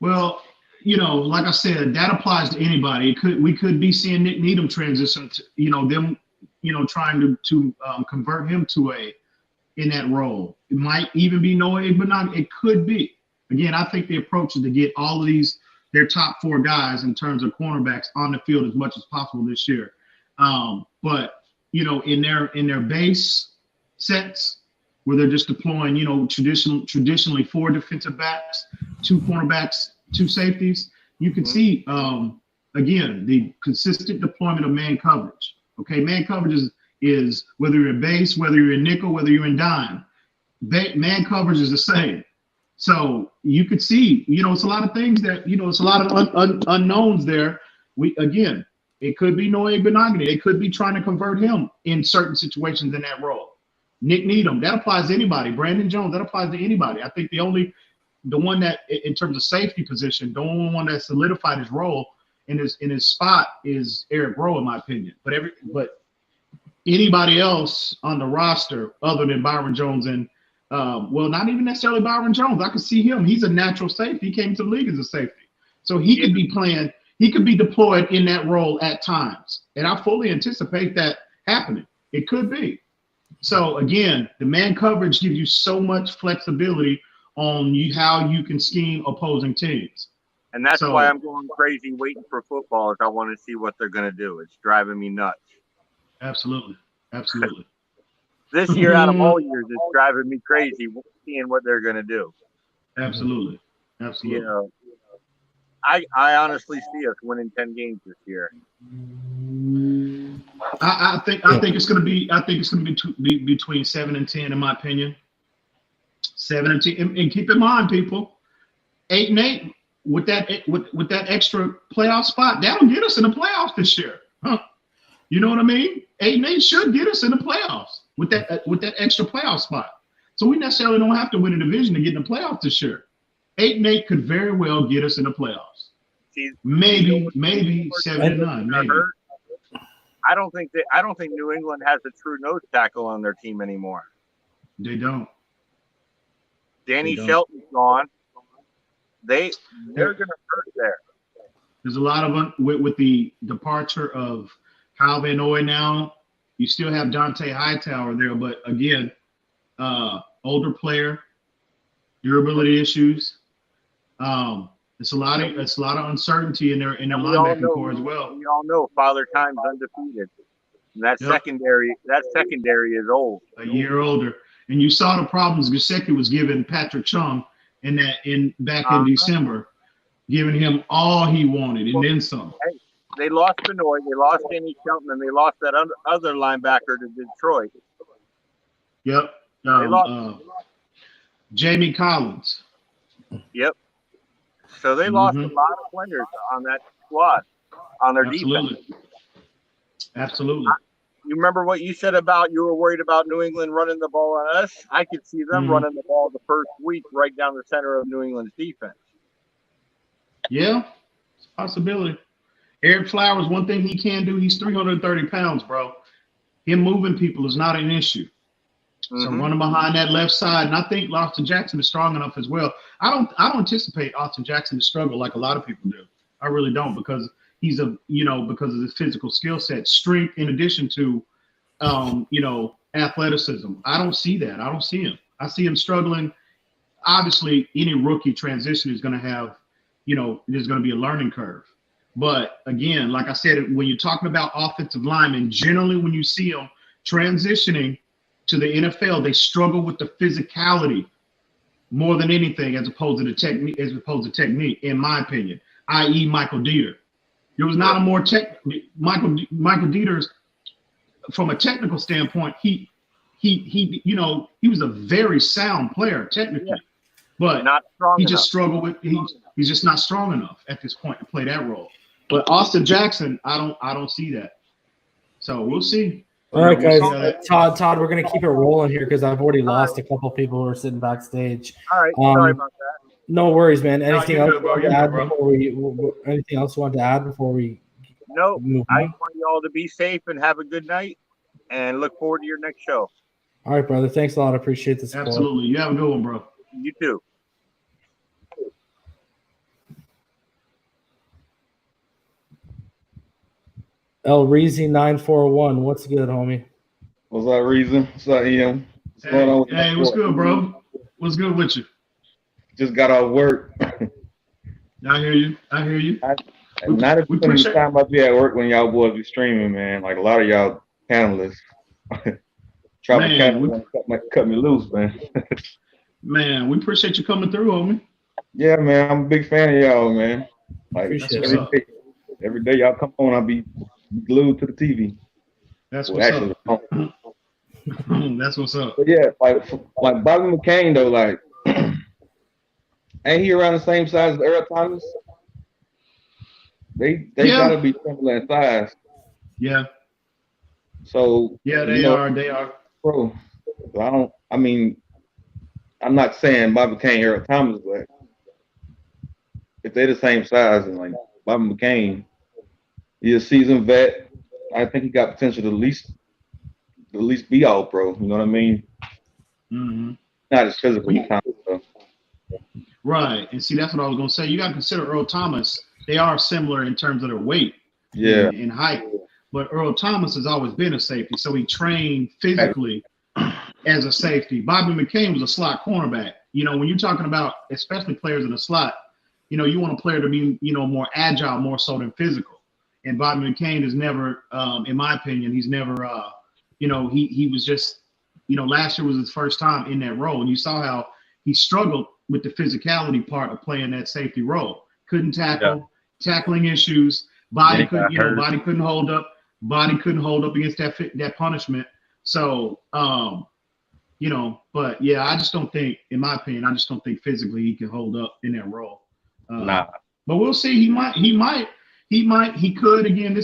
Well, like I said, that applies to anybody. We could be seeing Nick Needham transition to, them, trying to convert him in that role. It might even be Noah Igbenogany. It could be. Again, I think the approach is to get all of their top four guys in terms of cornerbacks on the field as much as possible this year. But in their base sets where they're just deploying, traditionally 4 defensive backs, 2 cornerbacks, 2 safeties, you can see, again, the consistent deployment of man coverage. Okay, man coverage is whether you're in base, whether you're in nickel, whether you're in dime. Man coverage is the same. So you could see, it's a lot of things that, it's a lot of unknowns there. It could be Noah Benogany. It could be trying to convert him in certain situations in that role. Nick Needham, that applies to anybody. Brandon Jones, that applies to anybody. I think the one that, in terms of safety position, the only one that solidified his role in his spot is Eric Rowe, in my opinion. But anybody else on the roster other than Byron Jones and not even necessarily Byron Jones. I could see him. He's a natural safety. He came to the league as a safety. So he could be playing, he could be deployed in that role at times. And I fully anticipate that happening. It could be. So again, the man coverage gives you so much flexibility on how you can scheme opposing teams. And that's why I'm going crazy waiting for football, is I want to see what they're going to do. It's driving me nuts. Absolutely. Absolutely. This year out of all years, it's driving me crazy seeing what they're going to do. Absolutely. I honestly see us winning 10 games this year. I think it's going to be between 7 and 10 in my opinion. 7 and 10, and keep in mind, people, 8-8 with that extra playoff spot, that'll get us in the playoffs this year. Huh? You know what I mean? 8-8 should get us in the playoffs with that extra playoff spot. So we necessarily don't have to win a division to get in the playoffs this year. 8-8 could very well get us in the playoffs. Maybe 7-9. Maybe. I don't think New England has a true nose tackle on their team anymore. They don't. Danny Shelton's gone. They're going to hurt there. There's a lot of with the departure of Kyle Van Noy now. You still have Dante Hightower there, but again, older player, durability issues. It's a lot of uncertainty in their linebacking core as well. We all know Father Time's undefeated. And that secondary is old. A year older. And you saw the problems Gesicki was giving Patrick Chung back in December, giving him all he wanted and then some. Hey, they lost Benoit, they lost Danny Shelton, and they lost that other linebacker to Detroit. Yep. They lost Jamie Collins. Yep. So they lost a lot of players on that squad, on their defense. Absolutely. You remember what you said about you were worried about New England running the ball on us? I could see them running the ball the first week right down the center of New England's defense. Yeah, it's a possibility. Eric Flowers, one thing he can do, he's 330 pounds, bro. Him moving people is not an issue. So running behind that left side, and I think Austin Jackson is strong enough as well. I don't anticipate Austin Jackson to struggle like a lot of people do. I really don't, because he's because of his physical skill set, strength in addition to athleticism. I don't see that. I don't see him. I see him struggling. Obviously, any rookie transition is going to have, there's going to be a learning curve. But again, like I said, when you're talking about offensive linemen, generally when you see them transitioning to the NFL, they struggle with the physicality more than anything, as opposed to technique, in my opinion, i.e. Michael Dieter. There was not a more Michael Dieter's, from a technical standpoint, he was a very sound player technically, but he just struggled with he's just not strong enough at this point to play that role. But Austin Jackson, I don't see that. So we'll see. All right, guys. Todd, we're gonna keep it rolling here because I've already lost a couple people who are sitting backstage. All right, sorry about that. No worries, man. Anything else you want to add before we? No, I want you all to be safe and have a good night, and look forward to your next show. All right, brother. Thanks a lot. I appreciate the support. Absolutely. You have a good one, bro. You too. El Reezy 941. What's good, homie? What's up, Reason? What's up, Ian? What's going on with Hey, what's good, bro? What's good with you? Just got out of work. I hear you. 90% of the time I be at work when y'all boys be streaming, man. Like a lot of y'all panelists. Travel panelists cut me loose, man. Man, we appreciate you coming through, homie. Yeah, man. I'm a big fan of y'all, man. Like every day y'all come on, I'll be glued to the TV. That's what's up. That's what's up. But yeah, like Bobby McCain though, like Ain't he around the same size as Earl Thomas? They gotta be similar in size. Yeah. So yeah, they are. They are. Bro, I'm not saying Bobby McCain, Earl Thomas, but if they're the same size and like Bobby McCain, he's a seasoned vet. I think he got potential to at least be all pro. You know what I mean? Mm-hmm. Not as physical as Thomas, though. Right. And see, that's what I was gonna say. You gotta consider Earl Thomas. They are similar in terms of their weight and height. But Earl Thomas has always been a safety, so he trained physically as a safety. Bobby McCain was a slot cornerback. You know, when you're talking about especially players in the slot, you know, you want a player to be, you know, more agile, more so than physical. And Bobby McCain is never, in my opinion, he's never, you know, he was just, you know, last year was his first time in that role. And you saw how he struggled with the physicality part of playing that safety role. Couldn't tackle, tackling issues. Body couldn't, you know, body couldn't hold up. Body couldn't hold up against that punishment. So, you know, but yeah, I just don't think, in my opinion, I just don't think physically he can hold up in that role. But we'll see. He could. Again,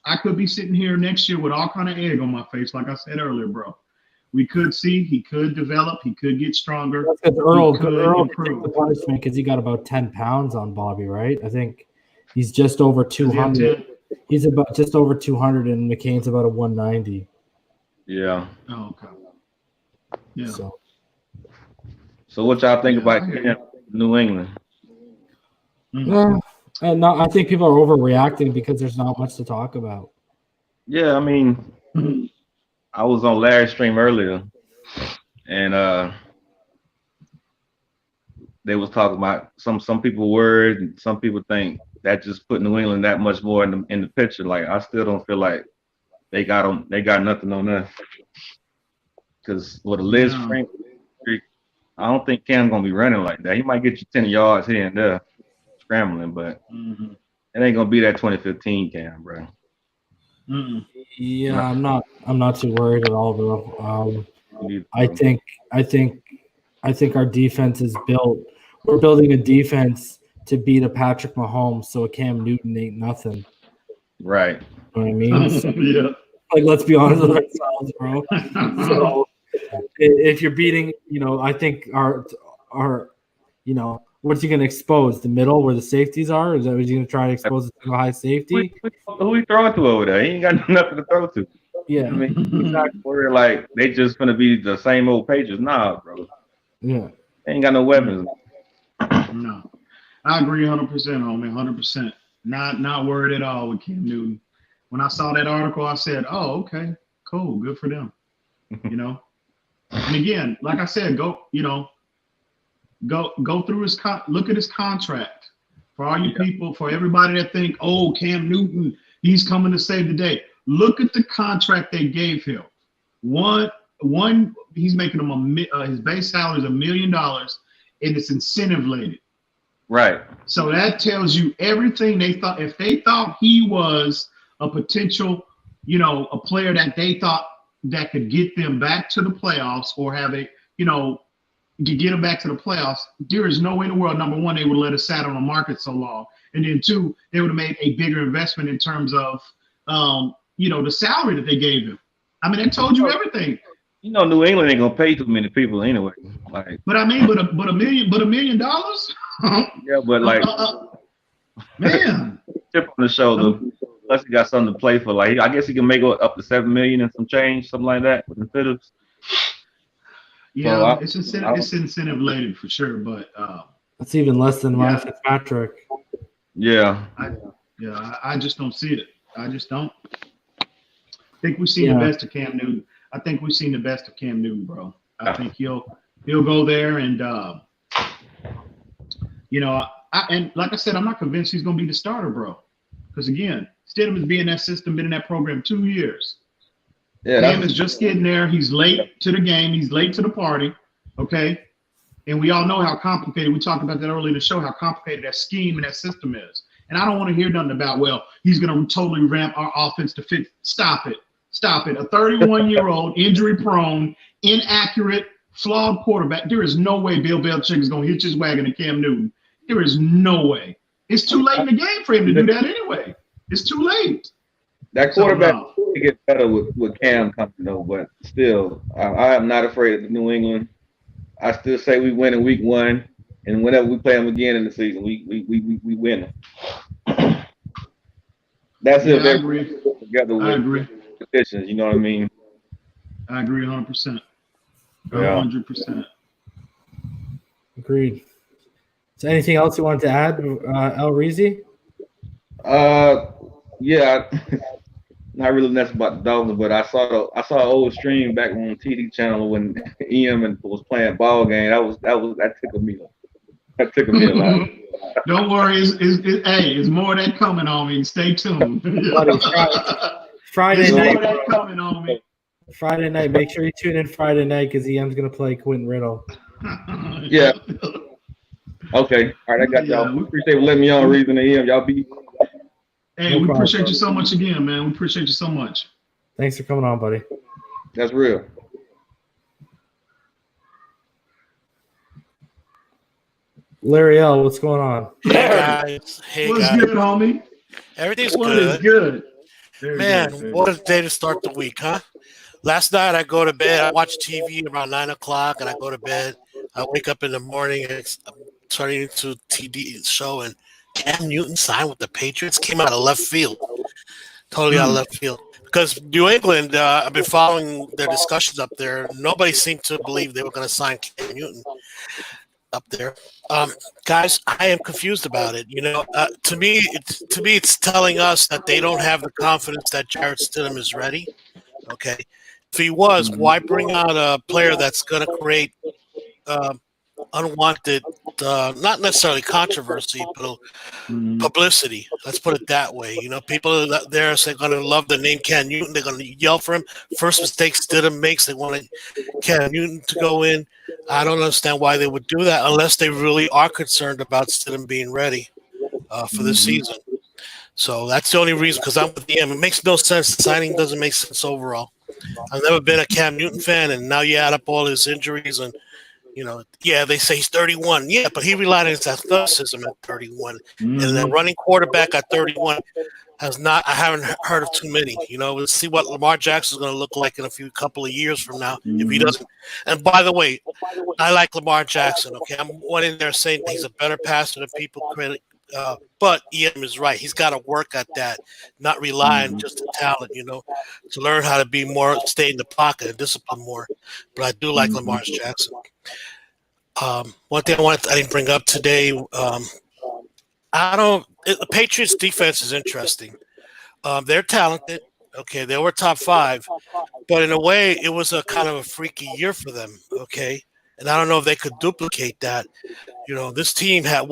I could be sitting here next year with all kind of egg on my face, like I said earlier, bro. We could see he could develop. He could get stronger. Earl could take the punishment because he got about 10 pounds on Bobby, right? I think he's just over 200. He's about just over 200, and McCain's about a 190. Yeah. Oh, okay. Yeah. So what y'all think about New England? No, I think people are overreacting because there's not much to talk about. Yeah, I mean, I was on Larry's stream earlier, and they was talking about some people worried, and some people think that just put New England that much more in the picture. Like, I still don't feel like they got nothing on us. Because with a Liz Frank, I don't think Cam's gonna be running like that. He might get you 10 yards here and there, scrambling, but it ain't gonna be that 2015 Cam, bro. Yeah, I'm not too worried at all, bro. I think our defense is built. We're building a defense to beat a Patrick Mahomes, so a Cam Newton ain't nothing. Right. You know what I mean? So, yeah. Like, let's be honest with ourselves, bro. So if you're beating, you know, I think our, you know, what's he going to expose? The middle where the safeties are? Is that what he's going to try to expose the high safety? Who he throwing to over there? He ain't got nothing to throw to. Yeah. I mean, he's not worried like they just going to be the same old Patriots. Nah, bro. Yeah. They ain't got no weapons. No. I agree 100%, homie, 100%. Not worried at all with Cam Newton. When I saw that article, I said, "Oh, okay, cool, good for them." You know. And again, like I said, go through look at his contract. For all you people, for everybody that think, "Oh, Cam Newton, he's coming to save the day." Look at the contract they gave him. One, he's making him his base salary is $1 million, and it's incentive laden. Right. So that tells you everything they thought. If they thought he was a potential, you know, a player that they thought that could get them back to the playoffs or have a, you know, to get them back to the playoffs, there is no way in the world, number one, they would let us sat on the market so long. And then two, they would have made a bigger investment in terms of, you know, the salary that they gave him. I mean, they told you everything. You know, New England ain't gonna pay too many people anyway. Like, but I mean, but $1 million. Yeah, but like, man, chip on the shoulder. Plus, he got something to play for. Like, I guess he can make up to $7 million and some change, something like that, with incentives. Yeah, so it's incentive laden for sure, but that's even less than Ryan Fitzpatrick. Yeah. I just don't see it. I just don't. I think we've seen the best of Cam Newton. I think we've seen the best of Cam Newton, bro. I think he'll go there and you know, and like I said, I'm not convinced he's gonna be the starter, bro. Because again, Stidham has been in that system, been in that program 2 years. Yeah, Cam is just getting there. He's late to the game. He's late to the party. Okay. And we all know how complicated, we talked about that earlier in the show, how complicated that scheme and that system is. And I don't want to hear nothing about, well, he's going to totally ramp our offense to fit. Stop it. A 31-year-old, injury-prone, inaccurate flawed quarterback. There is no way Bill Belichick is going to hitch his wagon to Cam Newton. There is no way. It's too late in the game for him to do that anyway. It's too late. That quarterback will get better with Cam coming though, but still, I am not afraid of New England. I still say we win in week 1, and whenever we play them again in the season, we win them. That's it. I agree. Together with competitions, you know what I mean? I agree 100%. Yeah. 100%. Agreed. Is there anything else you wanted to add, El Reezy? Yeah, not really nuts about the Dolphins, but I saw an old stream back on TD channel when EM was playing ball game. That tickled me. That tickled me a lot. Don't worry, it's more of that coming on me. Stay tuned. Friday night. More of that coming on me. Friday night. Make sure you tune in Friday night because EM's gonna play Quentin Riddle. Yeah. Okay. All right, I got y'all. We appreciate you letting me on, Reason and EM. Y'all be. Hey, we appreciate you so much again, man. We appreciate you so much. Thanks for coming on, buddy. That's real. Larry L, what's going on? Hey guys. What's good, homie? Everything's What good. is good? Man, what a day to start the week, huh? Last night I go to bed. I watch TV around 9 o'clock, and I go to bed. I wake up in the morning, and I'm turning into TD show, and Cam Newton signed with the Patriots. Came out of left field, totally out of left field. Because New England, I've been following their discussions up there. Nobody seemed to believe they were going to sign Cam Newton up there. Guys, I am confused about it. You know, to me, it's telling us that they don't have the confidence that Jarrett Stidham is ready. Okay, if he was, why bring out a player that's going to create unwanted, not necessarily controversy, but publicity. Let's put it that way. You know, people there are going to love the name Cam Newton. They're going to yell for him. First mistake Stidham makes, they want Cam Newton to go in. I don't understand why they would do that unless they really are concerned about Stidham being ready for this season. So that's the only reason, because I'm with them. It makes no sense. The signing doesn't make sense overall. I've never been a Cam Newton fan, and now you add up all his injuries and, you know, yeah, they say he's 31. Yeah, but he relied on his athleticism at 31. And the running quarterback at 31 I haven't heard of too many. You know, we'll see what Lamar Jackson is going to look like in a couple of years from now if he doesn't. And by the way, I like Lamar Jackson. Okay, I'm one in there saying he's a better passer than people credit. But EM is right. He's got to work at that, not rely on just the talent, you know, to learn how to be more, stay in the pocket and discipline more. But I do like Lamar Jackson. One thing I didn't bring up today, the Patriots defense is interesting. They're talented. Okay, they were top 5, but in a way, it was a kind of a freaky year for them. Okay, and I don't know if they could duplicate that. You know, this team had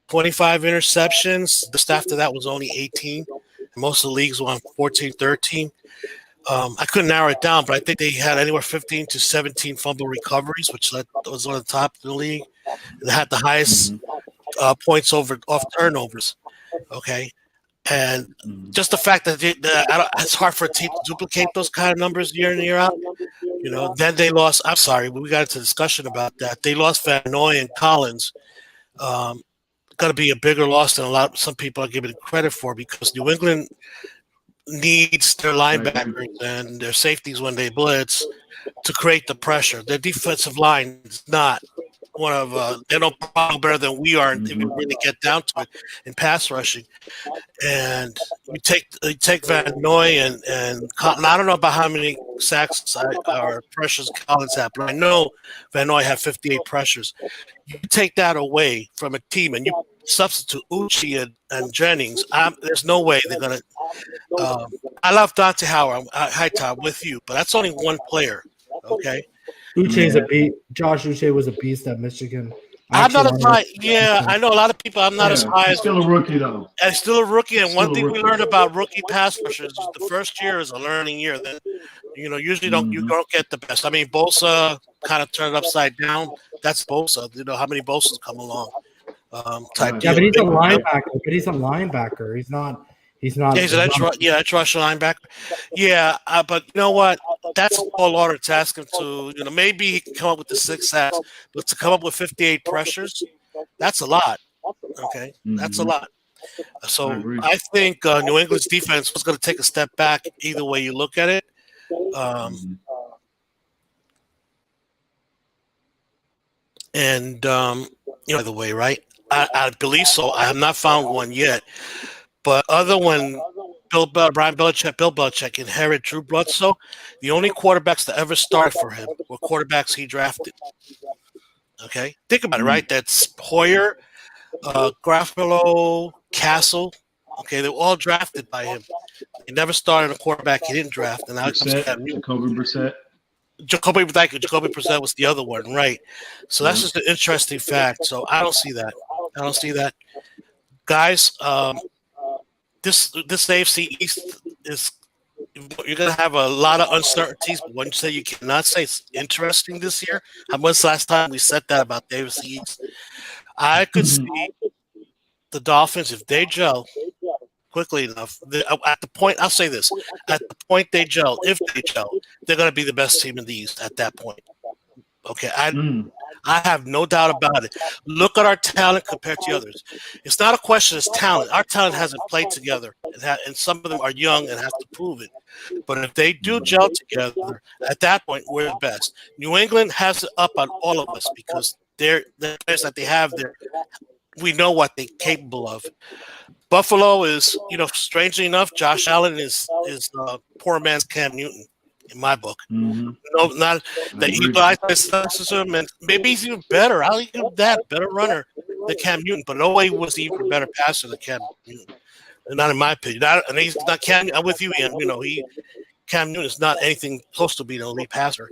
25 interceptions. Just after that was only 18. Most of the leagues were on 14, 13. I couldn't narrow it down, but I think they had anywhere 15 to 17 fumble recoveries, which was one of the top in the league. And they had the highest points off turnovers. Okay, and just the fact that it's hard for a team to duplicate those kind of numbers year in and year out. You know, then they lost. I'm sorry, we got into a discussion about that. They lost Van Noy and Collins. Got to be a bigger loss than some people are giving it credit for, because New England needs their linebackers and their safeties when they blitz to create the pressure. Their defensive line is not one of they don't perform better than we are if we really get down to it in pass rushing. And you take Van Noy and I don't know about how many sacks or pressures Collins had, but I know Van Noy had 58 pressures. You take that away from a team and you substitute Uchi and Jennings. There's no way they're gonna. I love Dante Howard. I'm with you, but that's only one player. Okay. Uche's a beast. Josh Uche was a beast at Michigan. I'm not as high. Yeah, I know a lot of people. I'm not as high as. Still a rookie though. And still a rookie. And one thing we learned about rookie pass rushers is the first year is a learning year. Then, you know, usually you don't get the best. I mean, Bosa kind of turned it upside down. That's Bosa. You know how many Bosas come along. Type yeah, but he's a linebacker. He's not. Yeah, that's rush linebacker. Yeah, but you know what? that's a tall order to ask him to, maybe he can come up with the 6 sacks, but to come up with 58 pressures, that's a lot. Okay, that's a lot. So I think New England's defense was going to take a step back either way you look at it. By the way, right? I believe so. I have not found one yet. But other when Bill Belichick inherited Drew Bledsoe, the only quarterbacks that ever started for him were quarterbacks he drafted. Okay? Think about it, right? That's Hoyer, Garoppolo, Castle. Okay, they were all drafted by him. He never started a quarterback he didn't draft. And Jacoby Brissett. Jacoby Brissett was the other one, right? So that's just an interesting fact. So I don't see that. Guys, this AFC East is you're gonna have a lot of uncertainties, but when you say you cannot say it's interesting this year, how much last time we said that about the AFC East? I could see the Dolphins, if they gel quickly enough, at the point, I'll say this, at the point they gel, if they gel, they're going to be the best team in the East at that point. Okay, I have no doubt about it. Look at our talent compared to others. It's not a question of talent. Our talent hasn't played together, and some of them are young and have to prove it. But if they do gel together, at that point, we're the best. New England has it up on all of us because the players that they have there, we know what they're capable of. Buffalo is, strangely enough, Josh Allen is poor man's Cam Newton in my book. No, not that he lies athleticism, and maybe he's even better. I'll give him that better runner than Cam Newton, but no way was he even a better passer than Cam Newton. Not in my opinion. And he's not Cam. I'm with you, Ian. Cam Newton is not anything close to being an elite passer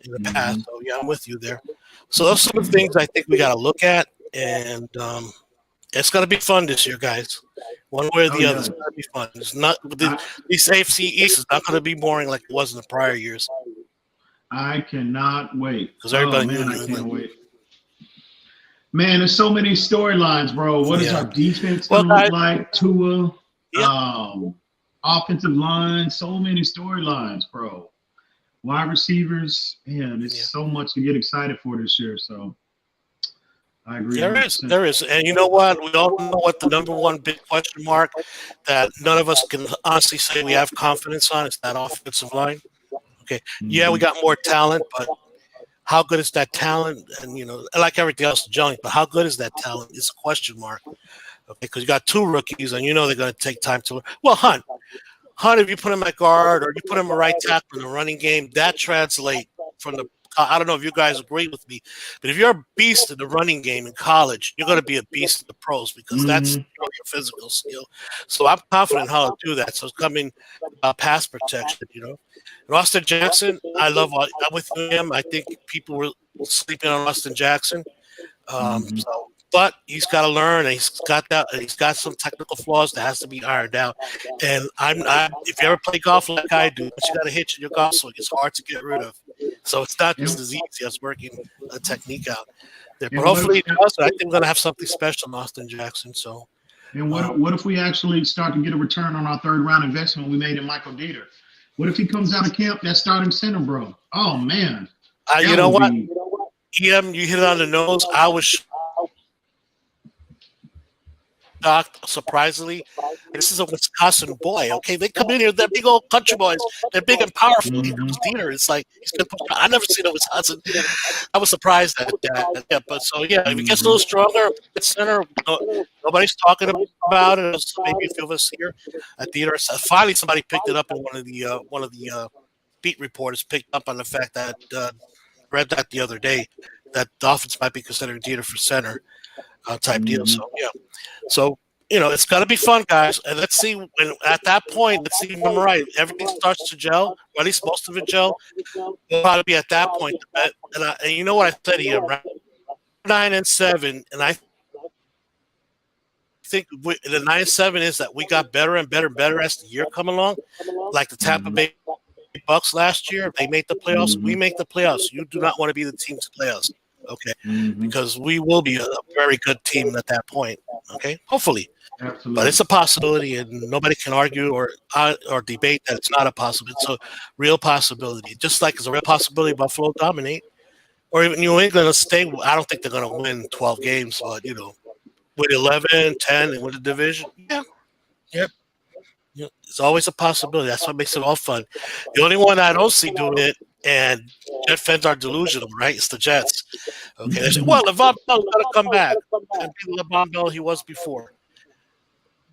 in the past. So yeah, I'm with you there. So those are some of the things I think we got to look at, and it's going to be fun this year, guys. One way or the other, it's going to be fun. It's not this AFC East is not going to be boring like it was in the prior years. I cannot wait. Because everybody I can't wait. Man, there's so many storylines, bro. What is our defense going to look like? Tua, offensive line, so many storylines, bro. Wide receivers, man, there's so much to get excited for this year. So I agree. There is. And you know what? We all know what the number one big question mark that none of us can honestly say we have confidence on is that offensive line. Okay. Yeah, we got more talent, but how good is that talent? And, like everything else, gelling, but how good is that talent is a question mark. Okay, because you got 2 rookies, and they're going to take time to – well, Hunt, if you put him at guard or you put him at right tackle in the running game, that translates from the – I don't know if you guys agree with me, but if you're a beast in the running game in college, you're going to be a beast in the pros because that's your physical skill. So I'm confident how to do that. So it's coming pass protection, And Austin Jackson, I'm with him. I think people were sleeping on Austin Jackson. But he's got to learn, and he's got that. And he's got some technical flaws that has to be ironed out. And if you ever play golf like I do, you got a hitch in your golf swing. It's hard to get rid of. So it's not just as easy as working a technique out there. But hopefully it does. I think we're going to have something special in Austin Jackson. So, and what if we actually start to get a return on our 3rd round investment we made in Michael Dieter? What if he comes out of camp that starting center, bro? Oh man, you know what? EM, you hit it on the nose. I was shocked, surprisingly. This is a Wisconsin boy, okay? They come in here, they're big old country boys. They're big and powerful. Dieter, it's like he's going to push. I never seen a Wisconsin. I was surprised at that. Yeah, but so yeah, if he gets a little stronger at center, nobody's talking about it. So maybe a few of us here at Dieter. So finally, somebody picked it up, and one of the beat reporters picked up on the fact that read that the other day that Dolphins might be considering Dieter for center. Type deal. So yeah, so it's got to be fun, guys. And let's see. And at that point, let's see if I'm right. Everything starts to gel, or at least most of it gel. We'll probably be at that point. And you know what I said here, right? 9-7, and I think the 9-7 is that we got better and better and better as the year come along. Like the Tampa Bay Bucks last year, they made the playoffs. We make the playoffs. You do not want to be the team to play us. Okay, because we will be a very good team at that point. Okay, hopefully. Absolutely. But it's a possibility, and nobody can argue or debate that it's not a possibility. It's a real possibility. Just like it's a real possibility Buffalo dominate, or even New England will stay. I don't think they're going to win 12 games, but with 11, 10, and win the division, yeah. It's always a possibility. That's what makes it all fun. The only one I don't see doing it, and Jet fans are delusional, right? It's the Jets. Okay, they say, well, Le'Veon Bell's got to come back and be the Le'Veon Bell he was before.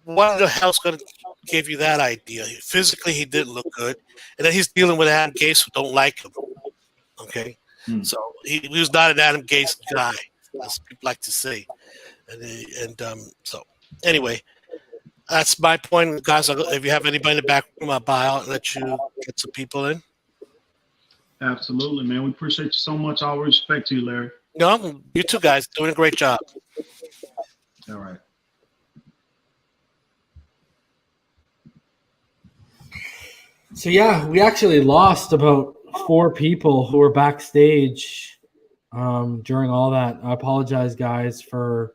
What the hell's going to give you that idea? Physically, he didn't look good, and then he's dealing with Adam Gase who don't like him. Okay, so he was not an Adam Gase guy, as people like to say, so anyway. That's my point, guys. If you have anybody in the back room, I'll I'll let you get some people in. Absolutely, man. We appreciate you so much. All respect to you, Larry. No, you two guys doing a great job. All right. So yeah, we actually lost about 4 people who were backstage during all that. I apologize, guys, for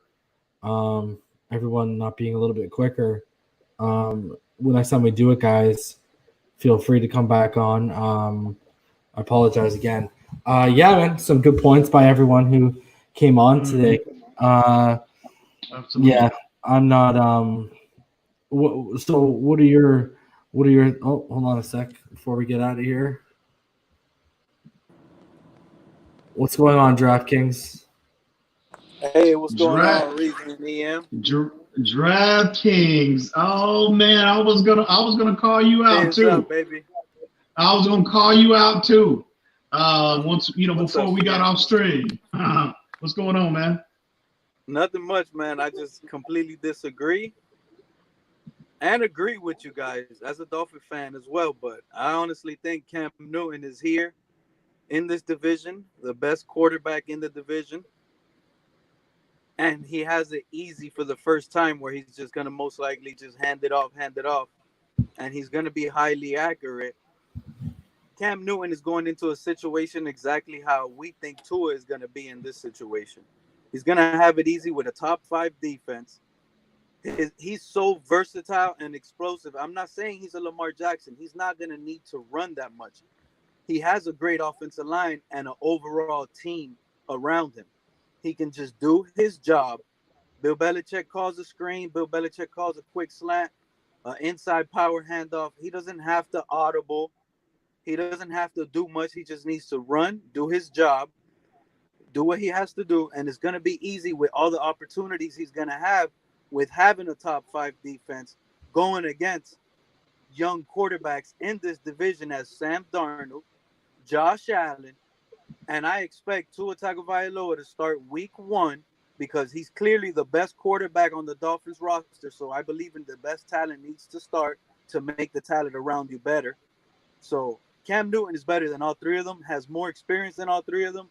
everyone not being a little bit quicker. Next time we do it, guys, feel free to come back on. I apologize again. Yeah, man, some good points by everyone who came on today. Absolutely. Yeah, I'm not. So what are your? Oh, hold on a sec before we get out of here. What's going on, DraftKings? Hey, what's going on, Reason and EM? DraftKings. Oh man, I was gonna call you out Hands too, up, baby. I was gonna call you out too. Before we got off stream. What's going on, man? Nothing much, man. I just completely disagree and agree with you guys as a Dolphin fan as well. But I honestly think Cam Newton is here in this division, the best quarterback in the division. And he has it easy for the first time where he's just going to most likely just hand it off. And he's going to be highly accurate. Cam Newton is going into a situation exactly how we think Tua is going to be in this situation. He's going to have it easy with a top 5 defense. He's so versatile and explosive. I'm not saying he's a Lamar Jackson. He's not going to need to run that much. He has a great offensive line and an overall team around him. He can just do his job. Bill Belichick calls a screen. Bill Belichick calls a quick slant, inside power handoff. He doesn't have to audible. He doesn't have to do much. He just needs to run, do his job, do what he has to do, and it's going to be easy with all the opportunities he's going to have with having a top 5 defense going against young quarterbacks in this division as Sam Darnold, Josh Allen, and I expect Tua Tagovailoa to start week 1 because he's clearly the best quarterback on the Dolphins roster. So I believe in the best talent needs to start to make the talent around you better. So Cam Newton is better than all 3 of them, has more experience than all 3 of them.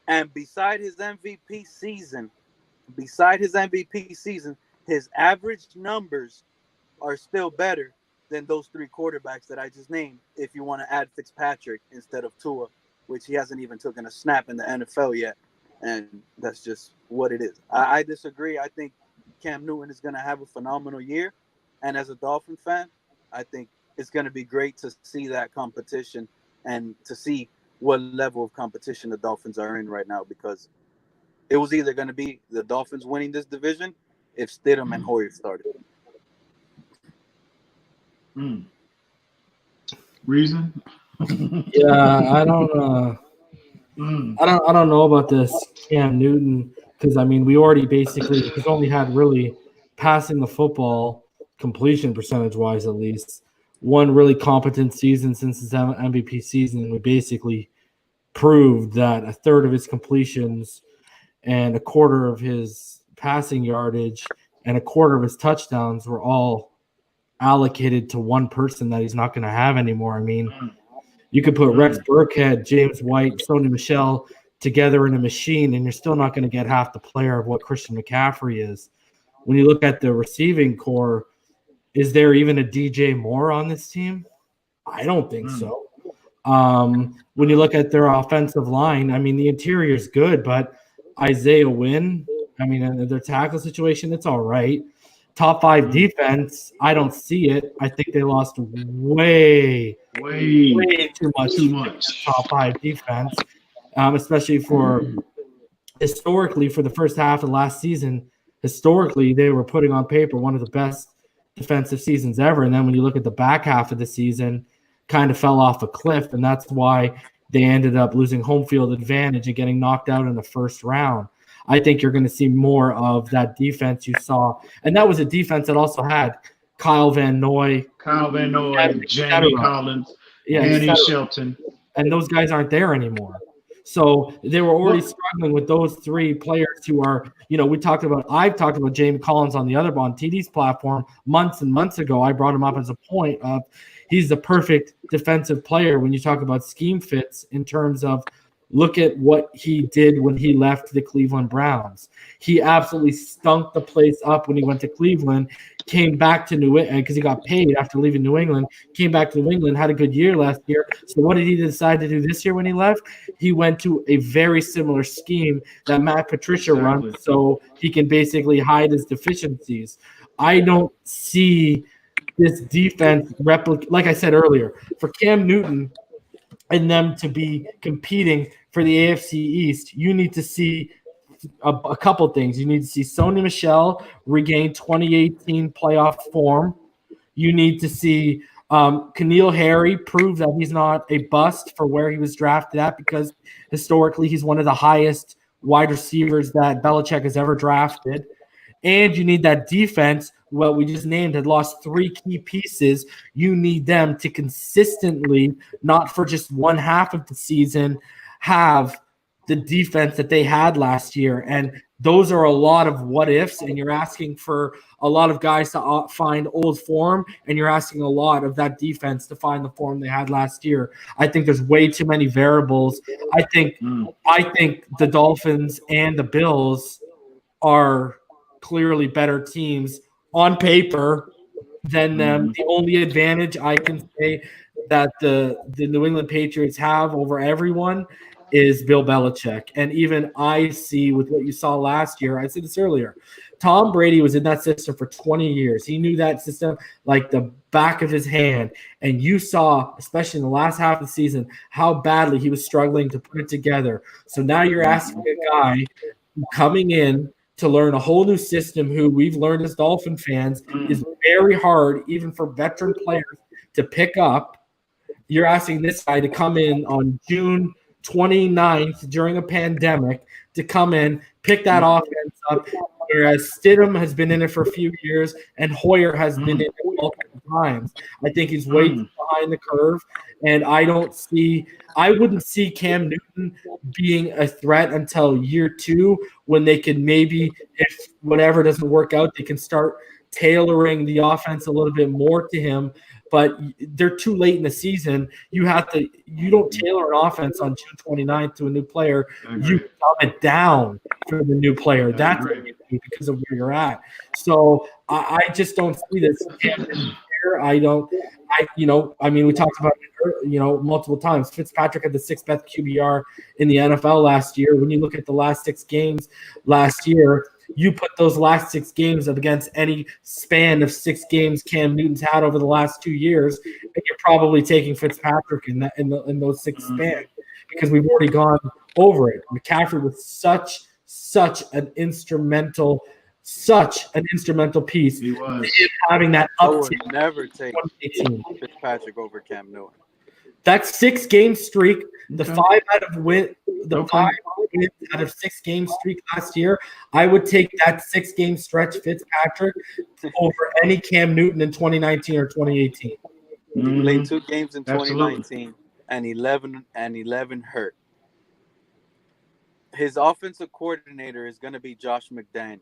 And beside his MVP season, his average numbers are still better than those 3 quarterbacks that I just named, if you want to add Fitzpatrick instead of Tua, which he hasn't even taken a snap in the NFL yet. And that's just what it is. I disagree. I think Cam Newton is going to have a phenomenal year. And as a Dolphin fan, I think it's going to be great to see that competition and to see what level of competition the Dolphins are in right now, because it was either going to be the Dolphins winning this division if Stidham and Hoyer started. Reason? Yeah, I don't know about this Cam Newton, because I mean he's only had really passing the football completion percentage wise at least one really competent season since his MVP season. We basically proved that a third of his completions and a quarter of his passing yardage and a quarter of his touchdowns were all allocated to one person that he's not going to have anymore. I mean, you could put Rex Burkhead, James White, Sony Michel together in a machine, and you're still not going to get half the player of what Christian McCaffrey is. When you look at the receiving core, is there even a DJ Moore on this team? I don't think so. When you look at their offensive line, I mean, the interior is good, but Isaiah Wynn, I mean, in their tackle situation, it's all right. Top 5 defense, I don't see it. I think they lost way too much top 5 defense, especially for historically for the first half of last season. Historically, they were putting on paper one of the best defensive seasons ever. And then when you look at the back half of the season, kind of fell off a cliff. And that's why they ended up losing home field advantage and getting knocked out in the first round. I think you're going to see more of that defense you saw. And that was a defense that also had Kyle Van Noy, Jamie Collins, Danny Shelton. And those guys aren't there anymore. So they were already struggling with those 3 players who are, I've talked about Jamie Collins on TD's platform months and months ago. I brought him up as a point of he's the perfect defensive player when you talk about scheme fits in terms of look at what he did when he left the Cleveland Browns. He absolutely stunk the place up when he went to Cleveland, came back to New England because he got paid after leaving New England, came back to New England, had a good year last year. So what did he decide to do this year when he left? He went to a very similar scheme that Matt Patricia runs so he can basically hide his deficiencies. I don't see this defense like I said earlier, for Cam Newton and them to be competing for the AFC East, you need to see a couple things. You need to see Sony Michel regain 2018 playoff form. You need to see N'Keal Harry prove that he's not a bust for where he was drafted at, because historically he's one of the highest wide receivers that Belichick has ever drafted. And you need that defense, what we just named, had lost 3 key pieces. You need them to consistently, not for just one half of the season, have the defense that they had last year. And those are a lot of what ifs, and you're asking for a lot of guys to find old form, and you're asking a lot of that defense to find the form they had last year. I think there's way too many variables. I think the Dolphins and the Bills are clearly better teams on paper than them. The only advantage I can say that the New England Patriots have over everyone is Bill Belichick. And even I see with what you saw last year, I said this earlier, Tom Brady was in that system for 20 years. He knew that system like the back of his hand. And you saw, especially in the last half of the season, how badly he was struggling to put it together. So now you're asking a guy coming in to learn a whole new system, who we've learned as Dolphin fans is very hard, even for veteran players, to pick up. You're asking this guy to come in on June 29th during a pandemic to come in, pick that offense up, whereas Stidham has been in it for a few years and Hoyer has been in it multiple times. I think he's way too behind the curve, and I wouldn't see Cam Newton being a threat until year 2, when they could maybe, if whatever doesn't work out, they can start tailoring the offense a little bit more to him. But they're too late in the season. You don't tailor an offense on June 29th to a new player. You dumb it down for the new player. That's what you do because of where you're at. So I just don't see this. We talked about it, multiple times. Fitzpatrick had the 6th best QBR in the NFL last year. When you look at the last 6 games last year, you put those last 6 games up against any span of 6 games Cam Newton's had over the last 2 years, and you're probably taking Fitzpatrick in those 6 spans, because we've already gone over it. McCaffrey was such an instrumental piece. He was having that I uptick. would never take Fitzpatrick over Cam Newton. That 6-game streak, the 5 wins out of 6 game streak last year, I would take that 6-game stretch Fitzpatrick over any Cam Newton in 2019 or 2018. He played 2 games in 2019 and 11 hurt. His offensive coordinator is going to be Josh McDaniels.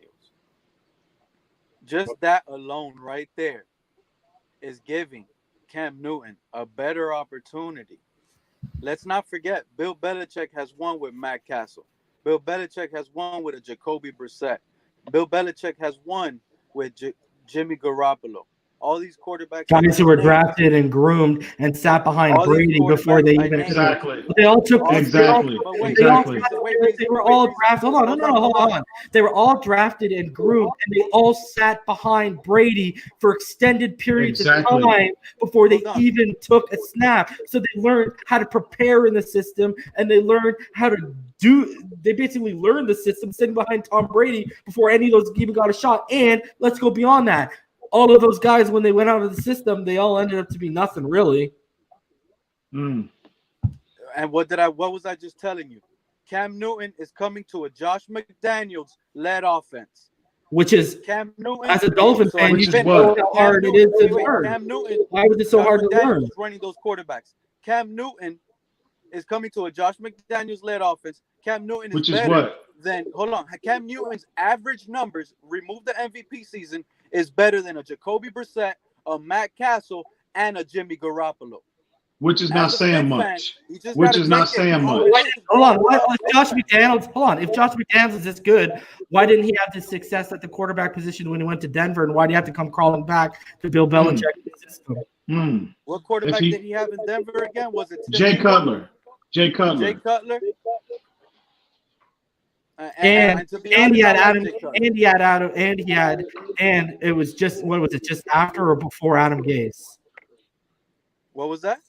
Just that alone right there is giving Cam Newton a better opportunity. Let's not forget, Bill Belichick has won with Matt Castle. Bill Belichick has won with a Jacoby Brissett. Bill Belichick has won with Jimmy Garoppolo. All these quarterbacks, guys who were drafted and groomed and sat behind all these Brady before they quarterbacks, even. Exactly. They all took Exactly. But wait, Exactly. They were all drafted. Hold on, hold on. They were all drafted and groomed, and they all sat behind Brady for extended periods Exactly. of time before they Hold on. even took a snap. So they learned how to prepare in the system, and they learned how to do. They basically learned the system sitting behind Tom Brady before any of those even got a shot. And let's go beyond that. All of those guys, when they went out of the system, they all ended up to be nothing, really. Mm. And what was I just telling you? Cam Newton is coming to a Josh McDaniels led offense. Which is, Cam Newton, as a Dolphins fan, Which you is should what? know how hard it is to learn. Cam Newton. Why was it so Josh hard to McDaniels learn? was running those quarterbacks. Cam Newton is coming to a Josh McDaniels led offense. Cam Newton is Which is better what? than Cam Newton's average numbers, remove the MVP season, is better than a Jacoby Brissett, a Matt Castle, and a Jimmy Garoppolo. Which is not As a saying Fin much. fan, you just Which gotta is not take it. saying much. Hold on. If Josh McDaniels is this good, why didn't he have this success at the quarterback position when he went to Denver? And why do you have to come crawling back to Bill Belichick's system? Mm. What quarterback did he have in Denver again? Was it Jay Cutler? Jay Cutler. Jay Cutler? And to be he honest, had I like Adam, Jay Cutler. and it was just, what was it, just after or before Adam Gase? What was that?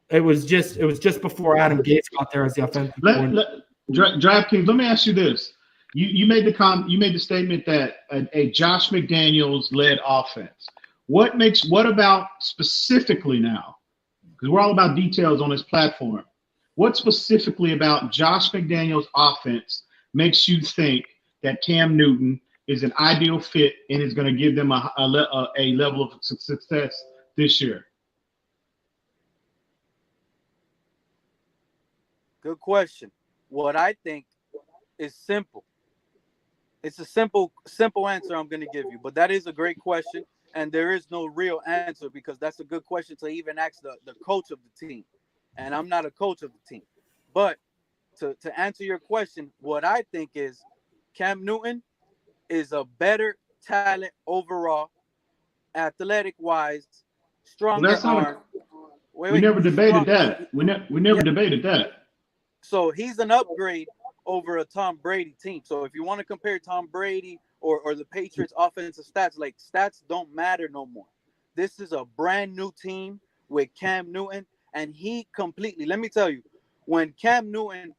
It was just before Adam Gase got there as the offensive coordinator. DraftKings, let me ask you this. You made the statement that a Josh McDaniels led offense. What about specifically now? Because we're all about details on this platform. What specifically about Josh McDaniels' offense makes you think that Cam Newton is an ideal fit and is going to give them a level of success this year? Good question. What I think is simple. It's a simple answer I'm going to give you, but that is a great question, and there is no real answer because that's a good question to even ask the coach of the team, and I'm not a coach of the team. But to answer your question, what I think is Cam Newton is a better talent overall, athletic-wise, stronger arm. We never debated that. We never debated that. So he's an upgrade over a Tom Brady team. So if you want to compare Tom Brady or the Patriots offensive stats, like stats don't matter no more. This is a brand new team with Cam Newton, and he completely, let me tell you, when Cam Newton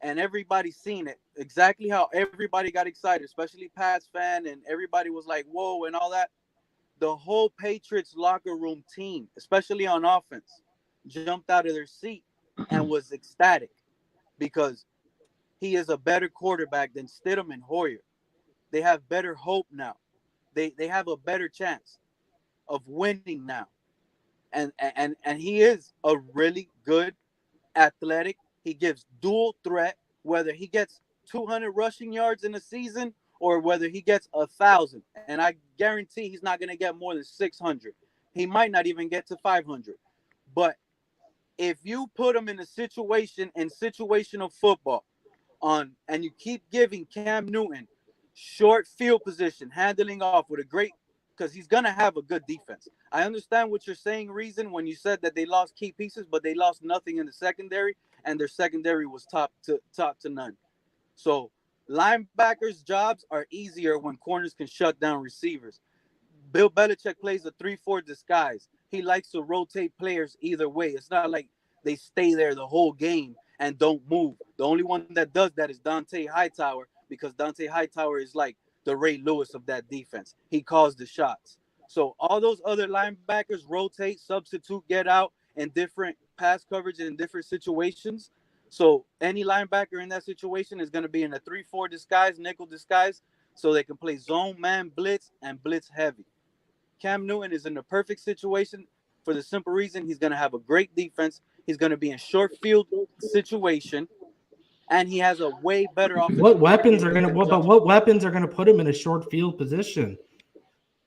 and everybody seen it, exactly how everybody got excited, especially Pats fan, and everybody was like, whoa, and all that. The whole Patriots locker room team, especially on offense, jumped out of their seat and was ecstatic because he is a better quarterback than Stidham and Hoyer. They have better hope now. They have a better chance of winning now. And he is a really good athletic. He gives dual threat, whether he gets 200 rushing yards in a season or whether he gets 1,000. And I guarantee he's not going to get more than 600. He might not even get to 500. But if you put him in a situation in situational football and you keep giving Cam Newton short field position, handling off with a great, because he's going to have a good defense. I understand what you're saying, Reason, when you said that they lost key pieces, but they lost nothing in the secondary, and their secondary was top to none. So linebackers' jobs are easier when corners can shut down receivers. Bill Belichick plays a 3-4 disguise. He likes to rotate players either way. It's not like they stay there the whole game and don't move. The only one that does that is Dante Hightower, because Dante Hightower is like the Ray Lewis of that defense. He calls the shots. So all those other linebackers rotate, substitute, get out in different pass coverage and in different situations. So any linebacker in that situation is going to be in a 3-4 disguise, nickel disguise, so they can play zone, man, blitz, and blitz heavy. Cam Newton is in the perfect situation for the simple reason he's going to have a great defense. He's going to be in short field situation, and he has a way better offense. What weapons are going to put him in a short field position?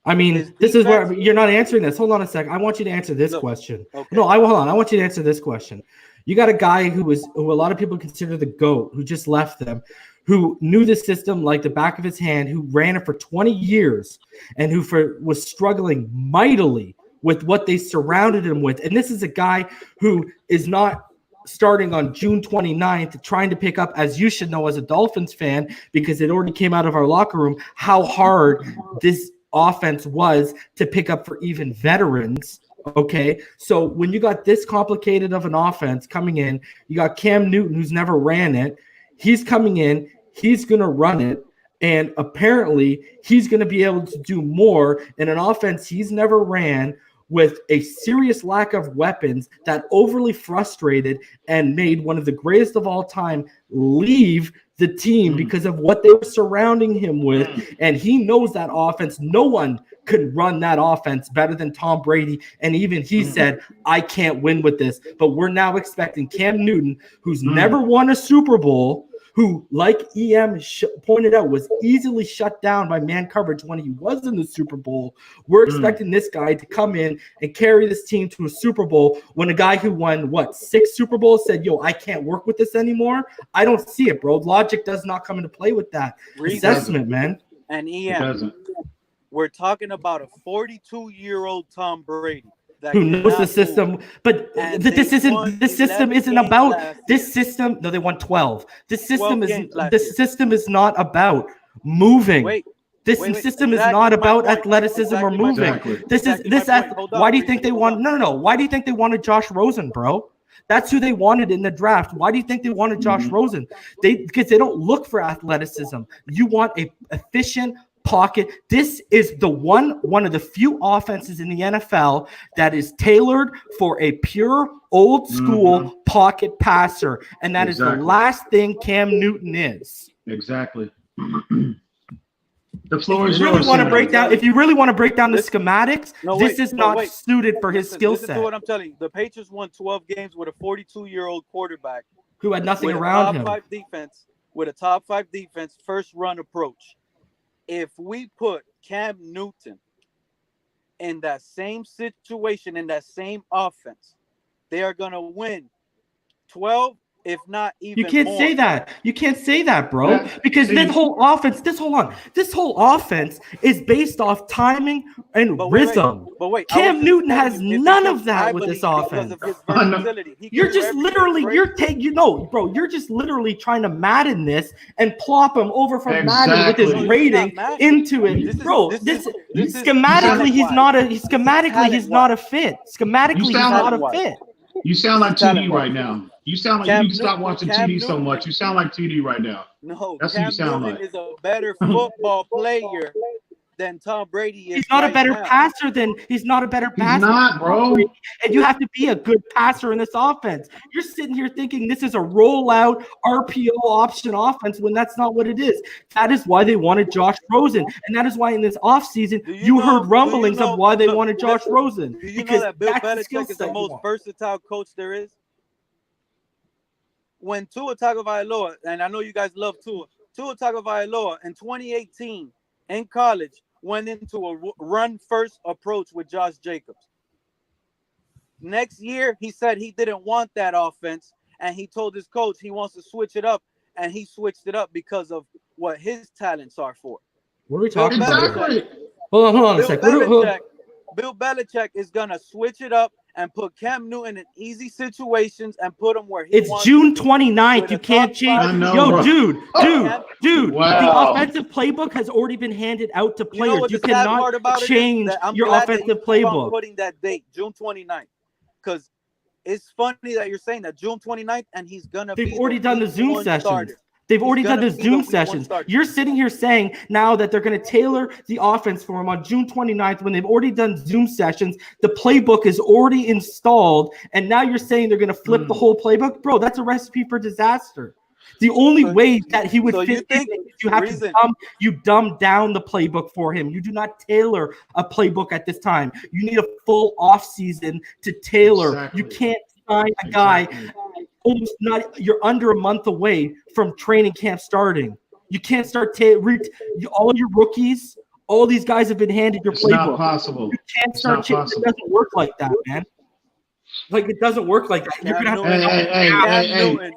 I mean, this is where you're not answering this. Hold on a second. I want you to answer this question. Okay. No, hold on. I want you to answer this question. You got a guy who a lot of people consider the GOAT, who just left them, who knew the system like the back of his hand, who ran it for 20 years, and who was struggling mightily with what they surrounded him with. And this is a guy who is not starting on June 29th, trying to pick up, as you should know as a Dolphins fan, because it already came out of our locker room, how hard this offense was to pick up for even veterans. Okay, so when you got this complicated of an offense coming in, you got Cam Newton, who's never ran it. He's coming in, he's going to run it, and apparently he's going to be able to do more in an offense he's never ran, with a serious lack of weapons that overly frustrated and made one of the greatest of all time leave the team because of what they were surrounding him with. And he knows that offense. No one could run that offense better than Tom Brady. And even he said, I can't win with this. But we're now expecting Cam Newton, who's never won a Super Bowl, who, like EM pointed out, was easily shut down by man coverage when he was in the Super Bowl. We're expecting this guy to come in and carry this team to a Super Bowl when a guy who won, 6 Super Bowls said, yo, I can't work with this anymore. I don't see it, bro. Logic does not come into play with that assessment, man. And EM, we're talking about a 42-year-old Tom Brady who knows the system, but this system isn't about this system. No, they won 12. This system is not about moving. This system is not about athleticism or moving. Why do you think they want? No. Why do you think they wanted Josh Rosen, bro? That's who they wanted in the draft. Why do you think they wanted Josh Rosen? Because they don't look for athleticism. You want a efficient pocket. This is the one of the few offenses in the NFL that is tailored for a pure old school pocket passer, and that is the last thing Cam Newton is. Exactly. The floor is yours. If you really want to break down the schematics, this is not suited for his skill set. This is what I'm telling you. The Patriots won 12 games with a 42-year-old quarterback who had nothing around him. With a top 5 defense, first run approach. If we put Cam Newton in that same situation, in that same offense, they are going to win 12, if not even more. You can't say that. You can't say that, bro. Because this whole offense is based off timing and rhythm. Cam Newton has none of that with this offense. You're just literally, you're just literally trying to Madden this and plop him over from Madden with his rating into it. Bro, schematically, he's not a fit. Schematically, he's not a fit. You sound like TD right now. You sound like you need to stop watching TD so much. You sound like TD right now. No, that's what you sound like. Is a better football player than Tom Brady is. He's not a better passer than he's not, bro. And you have to be a good passer in this offense. You're sitting here thinking this is a rollout RPO option offense when that's not what it is. That is why they wanted Josh Rosen, and that is why in this offseason you heard rumblings of why they wanted Josh Rosen. Do you know that Bill Belichick is the most versatile coach there is? When Tua Tagovailoa, and I know you guys love Tua Tagovailoa in 2018 in college went into a run-first approach with Josh Jacobs. Next year, he said he didn't want that offense, and he told his coach he wants to switch it up, and he switched it up because of what his talents are for. What are we talking about? Hold on a second. Bill Belichick is going to switch it up and put Cam Newton in easy situations and put him where he wants. It's June 29th. You can't change. Dude. Wow. The offensive playbook has already been handed out to players. You cannot change your offensive playbook. I'm putting that date, June 29th, because it's funny that you're saying that June 29th, and he's going to be. They've already done the Zoom sessions. They've already done the Zoom sessions. You're sitting here saying now that they're going to tailor the offense for him on June 29th when they've already done Zoom sessions. The playbook is already installed, and now you're saying they're going to flip the whole playbook? Bro, that's a recipe for disaster. The only way that he would fit in is you have to dumb down the playbook for him. You do not tailor a playbook at this time. You need a full offseason to tailor. Exactly. You can't sign a guy you're under a month away from training camp starting. You can't start all your rookies. All these guys have been handed your playbook. It's not possible. You can't start changing. It doesn't work like that, man. Like, it doesn't work like that. You're gonna have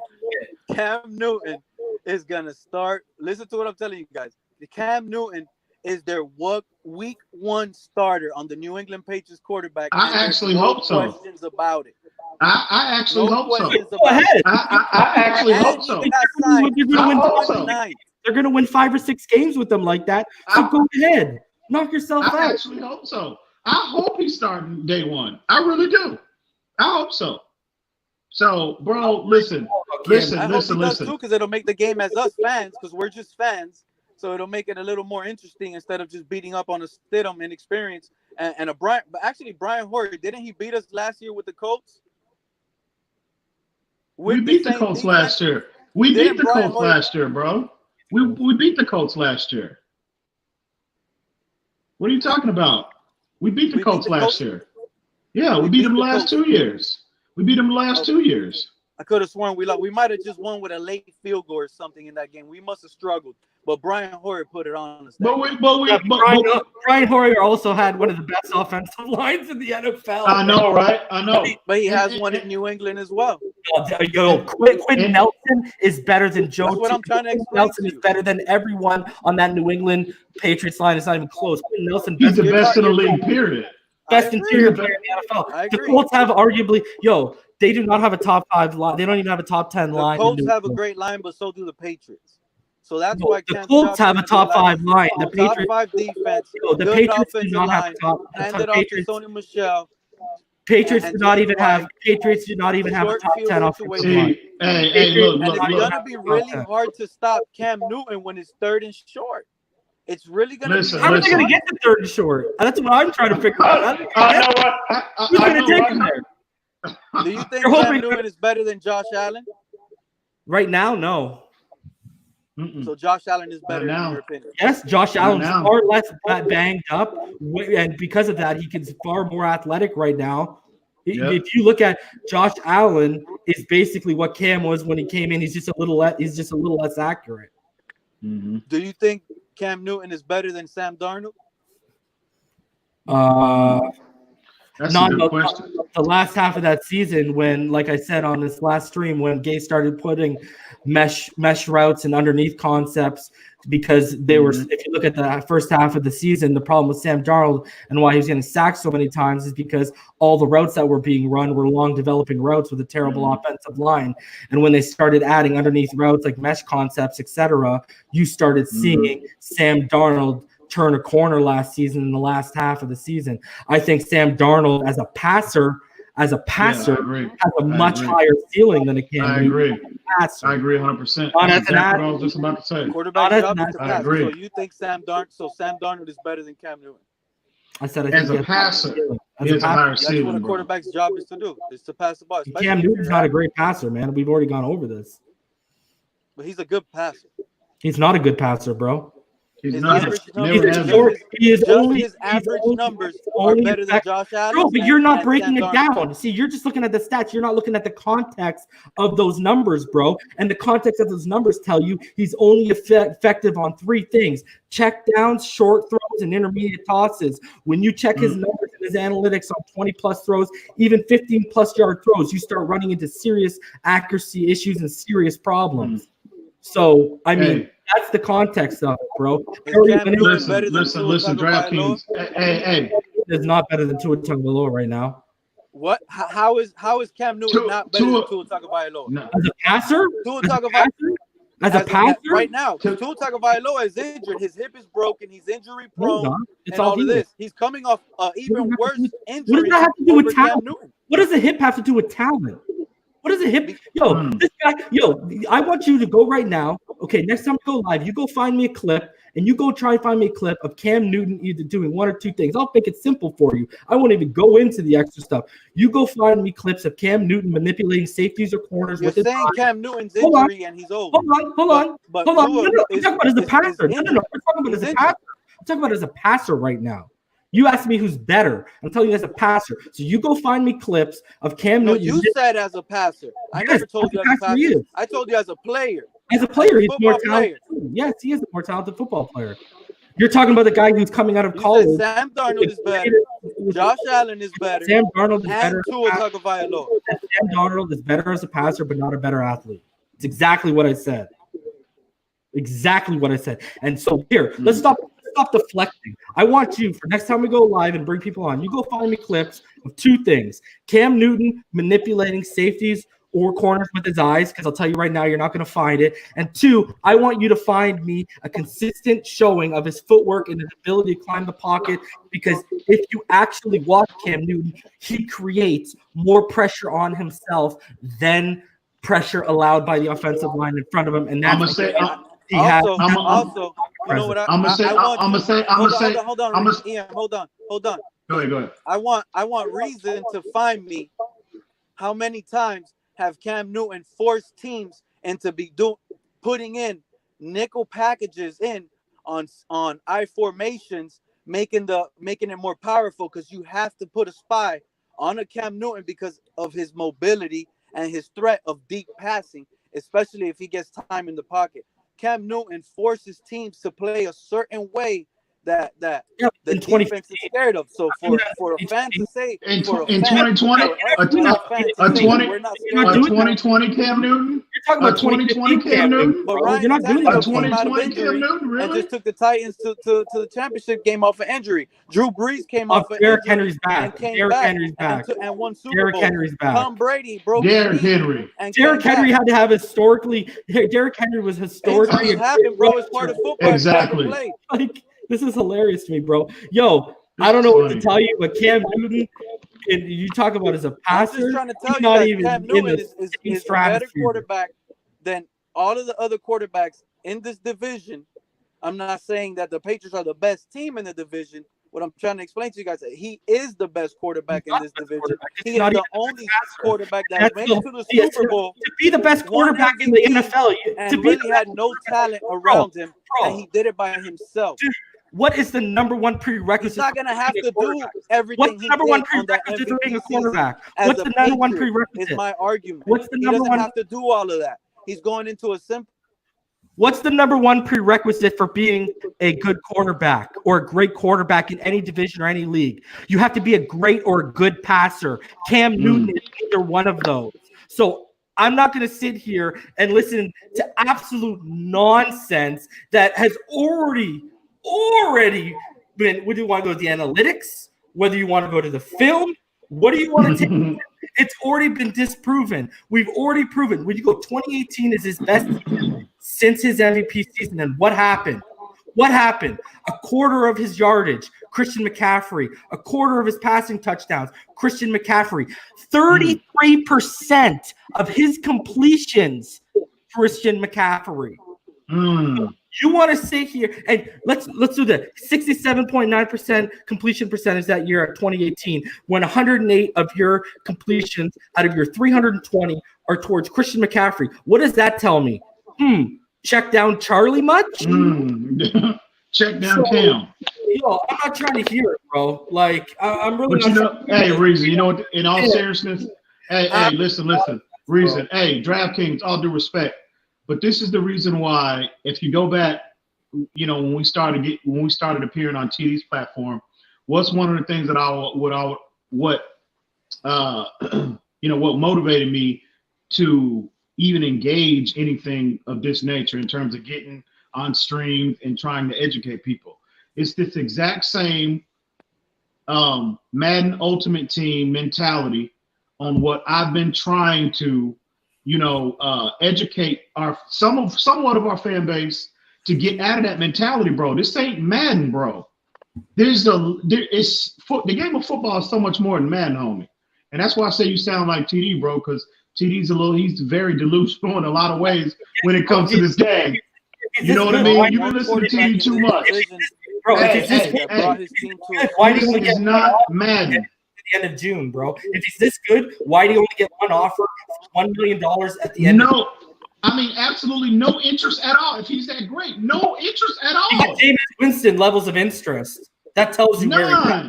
Cam Newton is gonna start. Listen to what I'm telling you guys. The Cam Newton is their week 1 starter on the New England Patriots quarterback. I actually hope so. Questions about it. I actually hope so. Go ahead. I actually hope so. They're going to win 5 or 6 games with them like that. So go ahead. Knock yourself out. I actually hope so. I hope he's starting day 1. I really do. I hope so. So, bro, listen. I hope he does too, because it'll make the game as us fans, because we're just fans. So it'll make it a little more interesting instead of just beating up on a Stidham inexperience and a Brian. But actually, Brian Hoyer, didn't he beat us last year with the Colts? We beat the Colts last year. We beat the Colts last year, bro. We beat the Colts last year. What are you talking about? We beat the Colts last year. Yeah, we beat them the last 2 years. We beat them the last 2 years. I could have sworn we might have just won with a late field goal or something in that game. We must have struggled, but Brian Hoyer put it on us. Brian Hoyer also had one of the best offensive lines in the NFL. I know, right? I know. But he has one in New England as well. Quentin Nelson is better than Joe. That's what I'm trying to explain. Nelson is better than everyone on that New England Patriots line. It's not even close. Quentin Nelson, he's the best in the league, period. Best interior player in the NFL. The Colts have arguably, they do not have a top 5 line. They don't even have a top 10 line. The Colts have a great line, but so do the Patriots. So that's why the Colts have a top 5 line. The Patriots, top 5 defense. The Patriots do not have a top. Handed off to Sony Michel. Patriots do not even have a top 10 offensive line. Hey, look. It's gonna be really hard to stop Cam Newton when it's 3rd and short. It's really gonna be. How are they gonna get to 3rd and short? That's what I'm trying to figure out. Who's gonna take him there? Do you think Cam Newton is better than Josh Allen? Right now, no. So Josh Allen is better in your opinion? Yes, Josh Allen's far less banged up, and because of that, he's far more athletic right now. Yep. If you look at Josh Allen, is basically what Cam was when he came in. He's just a little less accurate. Mm-hmm. Do you think Cam Newton is better than Sam Darnold? That's a good question. The last half of that season, when, like I said on this last stream, when Gay started putting mesh routes and underneath concepts, because they were, if you look at the first half of the season, the problem with Sam Darnold and why he was getting sacked so many times is because all the routes that were being run were long developing routes with a terrible offensive line. And when they started adding underneath routes like mesh concepts, etc., you started seeing Sam Darnold turn a corner last season in the last half of the season. I think Sam Darnold as a passer has a much higher ceiling than a Cam Newton. I agree 100%. That's exactly what I was just about to say. Quarterback job is to pass. So you think Sam Darnold is better than Cam Newton? I said as a passer, he has a higher ceiling. That's what a quarterback's job is to do, is to pass the ball. Cam Newton's not a great passer, man. We've already gone over this. But he's a good passer. He's not a good passer, bro. His average numbers are better than Josh Allen. Bro, but you're not breaking it down. See, you're just looking at the stats. You're not looking at the context of those numbers, bro. And the context of those numbers tell you he's only effective on 3 things: check downs, short throws, and intermediate tosses. When you check his numbers and his analytics on 20-plus throws, even 15-plus yard throws, you start running into serious accuracy issues and serious problems. So, I mean, that's the context of it, bro. Listen, DraftKings. Hey. Is not better than Tua Tagovailoa right now. What? How is Cam Newton not better than Tua Tagovailoa? No. As a passer? As a passer? Right now, Tua Tagovailoa is injured. His hip is broken. He's injury prone. It's all of this. He's coming off even worse injury. What does that have to do with talent? What does the hip have to do with talent? What is a hip? This guy, I want you to go right now. Okay, next time we go live, you go find me a clip and you go try and find me a clip of Cam Newton either doing 1 or 2 things. I'll make it simple for you. I won't even go into the extra stuff. You go find me clips of Cam Newton manipulating safeties or corners. You're saying Cam Newton's injury and he's old. Hold on. No, I'm talking about as a passer. No, we're talking about as a passer. I'm talking about as a passer right now. You asked me who's better. I'm telling you as a passer. So you go find me clips of Cam Newton. You said as a passer. I never told you as a passer. I told you as a player. As a player, he's more talented. Yes, he is a more talented football player. You're talking about the guy who's coming out of college. Sam Darnold is better. Josh Allen is better. Sam Darnold is better. Sam Darnold is better as a passer, but not a better athlete. It's exactly what I said. Exactly what I said. And so here, let's stop deflecting. I want you, for next time we go live and bring people on, you go find me clips of two things. Cam Newton manipulating safeties or corners with his eyes, because I'll tell you right now, you're not going to find it. And two, I want you to find me a consistent showing of his footwork and his ability to climb the pocket, because if you actually watch Cam Newton, he creates more pressure on himself than pressure allowed by the offensive line in front of him. And that's I'm gonna say. You know what? I'm gonna say. Hold on. Ian, hold on. Go ahead. I want reason to find me how many times have Cam Newton forced teams into putting in nickel packages in on I formations, making it more powerful, because you have to put a spy on a Cam Newton because of his mobility and his threat of deep passing, especially if he gets time in the pocket. Cam Newton forces teams to play a certain way that the defense is scared of. So for a fan to say in 2020, a 2020 Cam Newton, you're talking about 2020 Cam Newton, but Ryan you're not doing that. 2020 Cam Newton, really? And just took the Titans to the championship game off an injury. Drew Brees came off an Derrick injury Henry's back. and came Derrick back Henry's back. and won Super Derrick Bowl. Henry's back. Tom Brady broke Derrick Henry. Derrick Henry had to have Derrick Henry was historically happened, bro. It's part of football. Exactly. Like, this is hilarious to me, bro. Yo, I don't know what to tell you, but Cam Newton, you talk about as a passer, I'm just trying to tell you not that even Cam in Newton the is a better quarterback than all of the other quarterbacks in this division. I'm not saying that the Patriots are the best team in the division. What I'm trying to explain to you guys is he is the best quarterback in this division. He is the only quarterback that made it to the Super Bowl to be the best quarterback in the NFL. And really had no talent around him, and he did it by himself. Dude, what is the number one prerequisite? He's not going to have to do everything. What's the number one prerequisite for being a quarterback? What's the number one prerequisite? Is my argument. What's the number one? He doesn't have to do all of that. He's going into a simple. What's the number one prerequisite for being a good quarterback or a great quarterback in any division or any league? You have to be a great or a good passer. Cam Newton is either one of those. So I'm not going to sit here and listen to absolute nonsense that has already been. Whether you want to go to the analytics, whether you want to go to the film, what do you want to take? It's already been disproven. We've already proven. When you go 2018 is his best season since his MVP season. And what happened? What happened? A quarter of his yardage, Christian McCaffrey. A quarter of his passing touchdowns, Christian McCaffrey. 33% of his completions, Christian McCaffrey. You want to sit here and let's do that. 67.9% completion percentage that year at 2018, when 108 of your completions out of your 320 are towards Christian McCaffrey. What does that tell me? Check down Charlie much? Check down Cam. Yo, I'm not trying to hear it, bro. Like, I'm really. But hey, Reason, you know what? In all seriousness, hey, listen, Reason, hey, DraftKings, all due respect. But this is the reason why, if you go back, you know, when we started appearing on TD's platform, what's one of the things that what motivated me to even engage anything of this nature in terms of getting on streams and trying to educate people. It's this exact same Madden Ultimate Team mentality on what I've been trying to educate somewhat of our fan base to get out of that mentality, bro. This ain't Madden, bro. The game of football is so much more than Madden, homie. And that's why I say you sound like TD, bro, because TD's he's very delusional in a lot of ways when it comes to this game. You know what I mean? You've been listening to TD too much. Bro, Why do you only get not Madden? The end of June, bro. If he's this good, why do you only get one offer, $1 million at the end? No, I mean absolutely no interest at all. If he's that great, no interest at all. James Winston levels of interest. That tells you where he's at.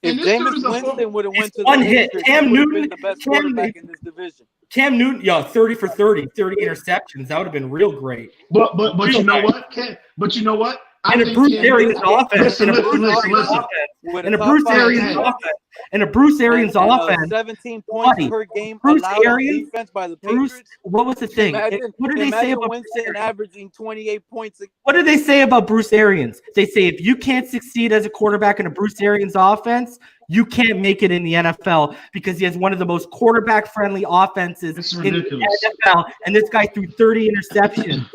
If James Winston would have went to one the hit, Patriots, Cam he would have Newton, been the best quarterback in this division. Cam Newton, 30 for 30 interceptions. That would have been real great. But you know what? But you know what? in a Bruce Arians offense, Listen. in a Bruce Arians offense, 17 points per game Bruce allowed Arians, on defense by the Bruce, Patriots. what was the thing? What did they say about Winston averaging 28 points? What did they say about Bruce Arians? They say if you can't succeed as a quarterback in a Bruce Arians offense, you can't make it in the NFL because he has one of the most quarterback-friendly offenses in the NFL, and this guy threw 30 interceptions.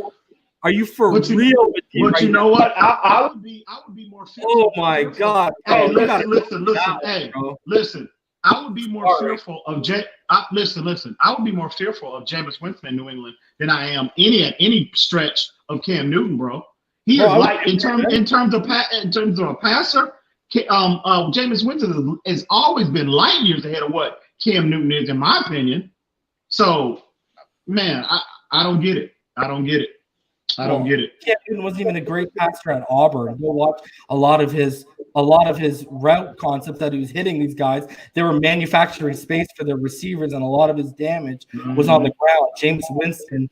Are you for real with me? But you know what? I would be more fearful. Oh my God! Hey, listen. Hey, listen. I would be more fearful of Listen. I would be more fearful of Jameis Winston in New England than I am any stretch of Cam Newton, bro. He is like in terms of a passer. Jameis Winston has always been light years ahead of what Cam Newton is, in my opinion. So, man, I don't get it. I don't get it. Cam Newton wasn't even a great passer at Auburn. Go watch a lot of his route concepts that he was hitting these guys. They were manufacturing space for their receivers, and a lot of his damage was on the ground. Jameis Winston,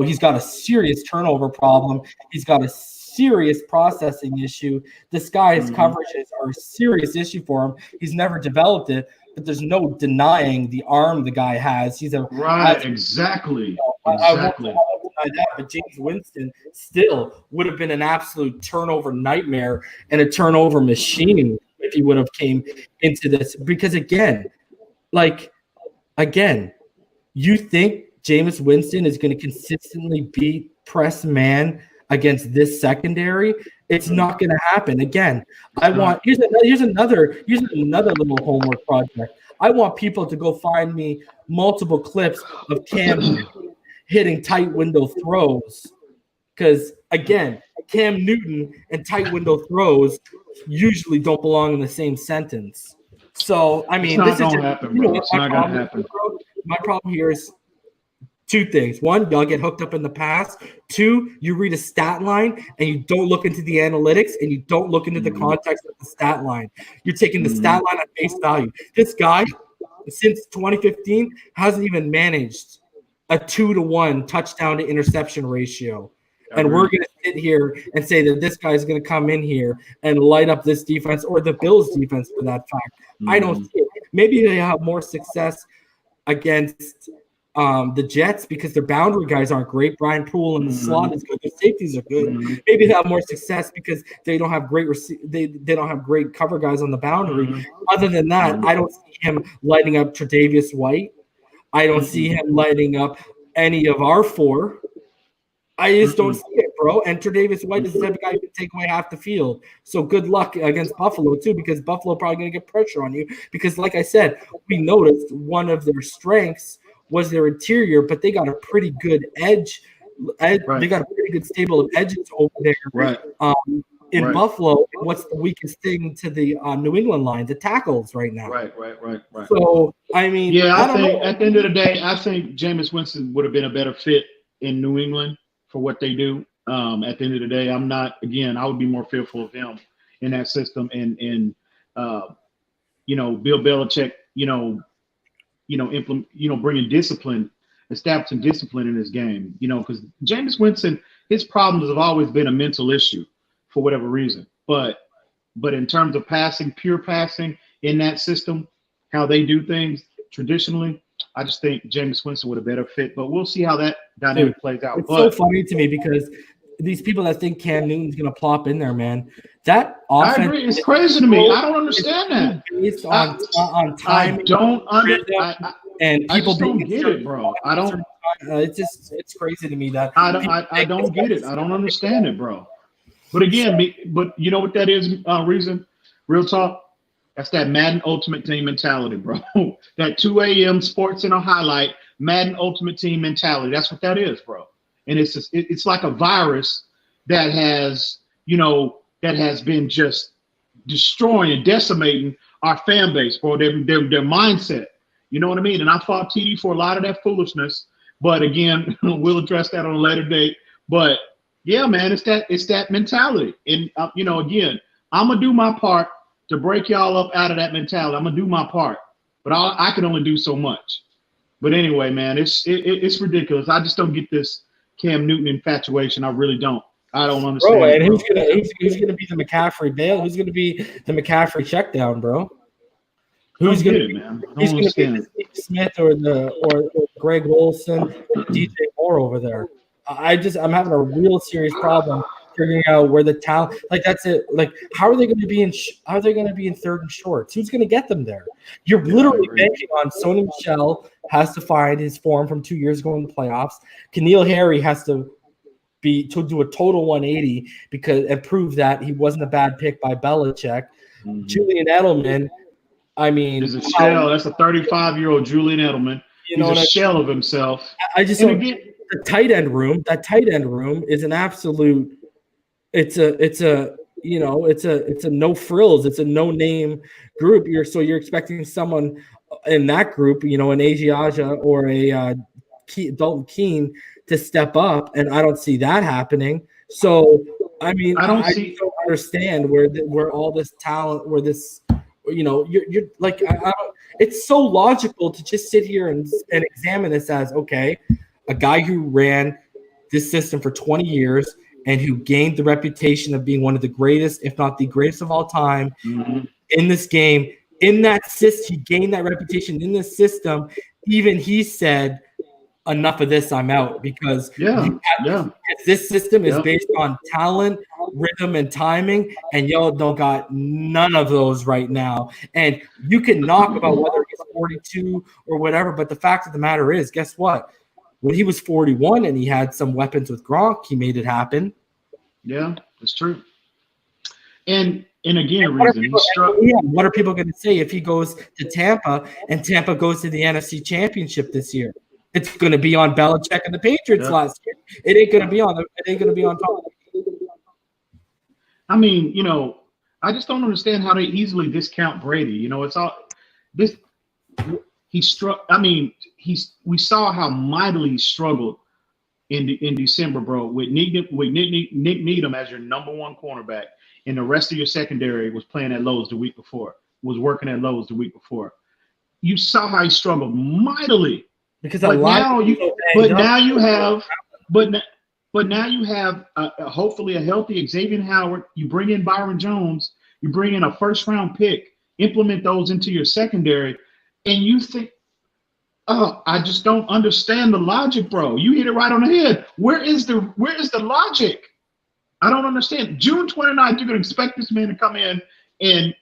he's got a serious turnover problem. He's got a serious processing issue. This guy's coverages are a serious issue for him. He's never developed it, but there's no denying the arm the guy has. He's exactly. I won't deny that, but James Winston still would have been an absolute turnover nightmare and a turnover machine if he would have came into this. Because again, you think Jameis Winston is going to consistently beat press man against this secondary? It's not going to happen. Again, here's another little homework project. I want people to go find me multiple clips of Cam Newton hitting tight window throws, because again, Cam Newton and tight window throws usually don't belong in the same sentence. So I mean, this is not going to happen. My problem here is two things. One, y'all get hooked up in the past. Two, you read a stat line and you don't look into the analytics and you don't look into the context of the stat line. You're taking the stat line at face value. This guy, since 2015, hasn't even managed a 2-to-1 touchdown to interception ratio. And we're going to sit here and say that this guy is going to come in here and light up this defense, or the Bills defense for that fact. I don't see it. Maybe they have more success against the Jets because their boundary guys aren't great. Brian Poole in the slot is good. The safeties are good. Maybe they have more success because they don't have great they don't have great cover guys on the boundary. Other than that, I don't see him lighting up Tre'Davious White. I don't see him lighting up any of our four. I just don't see it, bro. And Tre'Davious White is the type of guy who can take away half the field. So good luck against Buffalo, too, because Buffalo probably going to get pressure on you. Because, like I said, we noticed one of their strengths was their interior, but they got a pretty good edge. They got a pretty good stable of edges over there. In Buffalo, what's the weakest thing to the New England line? The tackles right now. Right. So, I mean, I think at the end of the day, I think Jameis Winston would have been a better fit in New England for what they do. At the end of the day, I would be more fearful of him in that system and Bill Belichick, bringing discipline, establishing discipline in this game, because Jameis Winston, his problems have always been a mental issue for whatever reason. But in terms of pure passing in that system, how they do things traditionally, I just think Jameis Winston would have better fit. But we'll see how that dynamic plays out. It's so funny to me because these people that think Cam Newton's going to plop in there, man, that offense. I agree. It's crazy to me. I don't understand that. Based on time. I don't understand. And people don't get it, bro. I don't. It's crazy to me that I don't get it. I don't understand it, bro. But again, you know what that is? Reason, real talk. That's that Madden Ultimate Team mentality, bro. That 2 a.m. Sports Center highlight, Madden Ultimate Team mentality. That's what that is, bro. And it's like a virus that has been just destroying and decimating our fan base, bro. Their mindset. You know what I mean? And I fought TD for a lot of that foolishness. But again, we'll address that on a later date. But yeah, man, it's that mentality. And again, I'm gonna do my part to break y'all up out of that mentality. I'm gonna do my part, but I can only do so much. But anyway, man, it's ridiculous. I just don't get this Cam Newton infatuation. I really don't. I don't understand. Bro, and who's gonna be the McCaffrey bail? Who's gonna be the McCaffrey check down, bro? Who's Don't gonna get be, it, man. I who's don't gonna be understand. the Steve Smith or Greg Olson or DJ Moore over there? I'm having a real serious problem figuring out where the talent, like, that's it. Like, how are they going to be in third and shorts? Who's going to get them there? You're literally banking on Sony Michel has to find his form from 2 years ago in the playoffs. Keneal Harry has to do a total 180 and prove that he wasn't a bad pick by Belichick. Mm-hmm. Julian Edelman, I mean, is a shell. That's a 35-year-old Julian Edelman. He's a shell of himself. I just don't get the tight end room. That tight end room is an absolute. It's a no frills. It's a no name group. You're expecting someone in that group, an Asia or a Dalton Keene to step up, and I don't see that happening. So I mean, I don't understand where all this talent, where this. You're like, it's so logical to just sit here and examine this as, okay, a guy who ran this system for 20 years and who gained the reputation of being one of the greatest, if not the greatest of all time, in this game, in that system, he gained that reputation in this system. Even he said, enough of this, I'm out, because this system is based on talent, rhythm, and timing, and y'all don't got none of those right now. And you can knock about whether he's 42 or whatever, but the fact of the matter is, guess what? When he was 41 and he had some weapons with Gronk, he made it happen. Yeah, that's true. And again, what are people going to say if he goes to Tampa and Tampa goes to the NFC Championship this year? It's going to be on Belichick and the Patriots last year. It ain't going to be on top. I mean, I just don't understand how they easily discount Brady. It's all this. He struck. I mean, we saw how mightily he struggled in December, bro, with Nick Needham as your number one cornerback, and the rest of your secondary was playing at Lowe's the week before, was working at Lowe's the week before. You saw how he struggled mightily. Because now you have hopefully a healthy Xavier Howard. You bring in Byron Jones. You bring in a first-round pick. Implement those into your secondary, and you think, oh, I just don't understand the logic, bro. You hit it right on the head. Where is the logic? I don't understand. June 29th, you're going to expect this man to come in and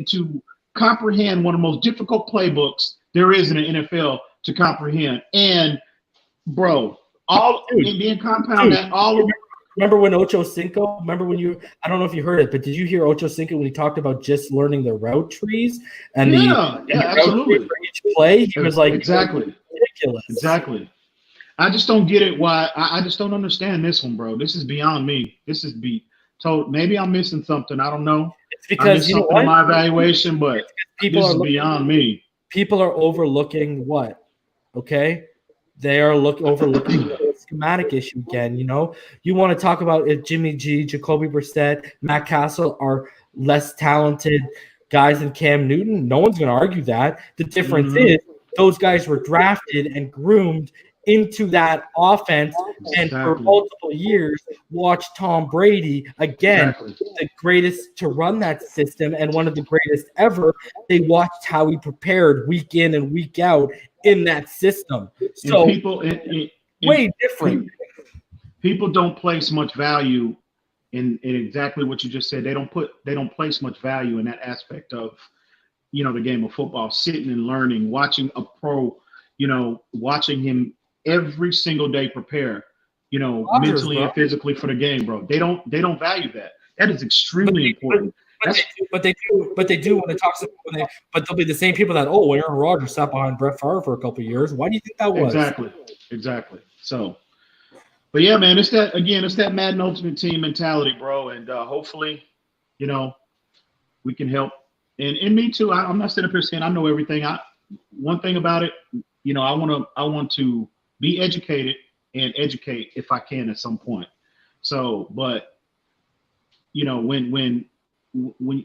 to comprehend one of the most difficult playbooks there is in the NFL to comprehend. And, bro, remember when Ocho Cinco? I don't know if you heard it, but did you hear Ocho Cinco when he talked about just learning the route trees and the absolutely for each play? He was like, exactly ridiculous. Exactly. I just don't get it. Why? I just don't understand this one, bro. This is beyond me. This is maybe I'm missing something. I don't know. It's because in my evaluation, but this is beyond me. People are overlooking what? Okay, they are overlooking the schematic issue again. You want to talk about if Jimmy G, Jacoby Brissett, Matt Castle are less talented guys than Cam Newton. No one's going to argue that. The difference is those guys were drafted and groomed into that offense, and for multiple years watched Tom Brady, again, the greatest to run that system and one of the greatest ever. They watched how he prepared week in and week out in that system. So way different. People don't place much value in exactly what you just said. They don't place much value in that aspect of the game of football, sitting and learning, watching a pro, watching him every single day prepare, mentally and physically for the game, bro. They don't value that. That is extremely important. But they do when they talk. But they'll be the same people that, Aaron Rodgers sat behind Brett Favre for a couple of years. Why do you think that was? Exactly. So, but yeah, man, it's that Madden Ultimate Team mentality, bro. And hopefully, we can help. And me too. I'm not sitting up here saying I know everything. One thing about it, I want to be educated and educate if I can at some point. So, but when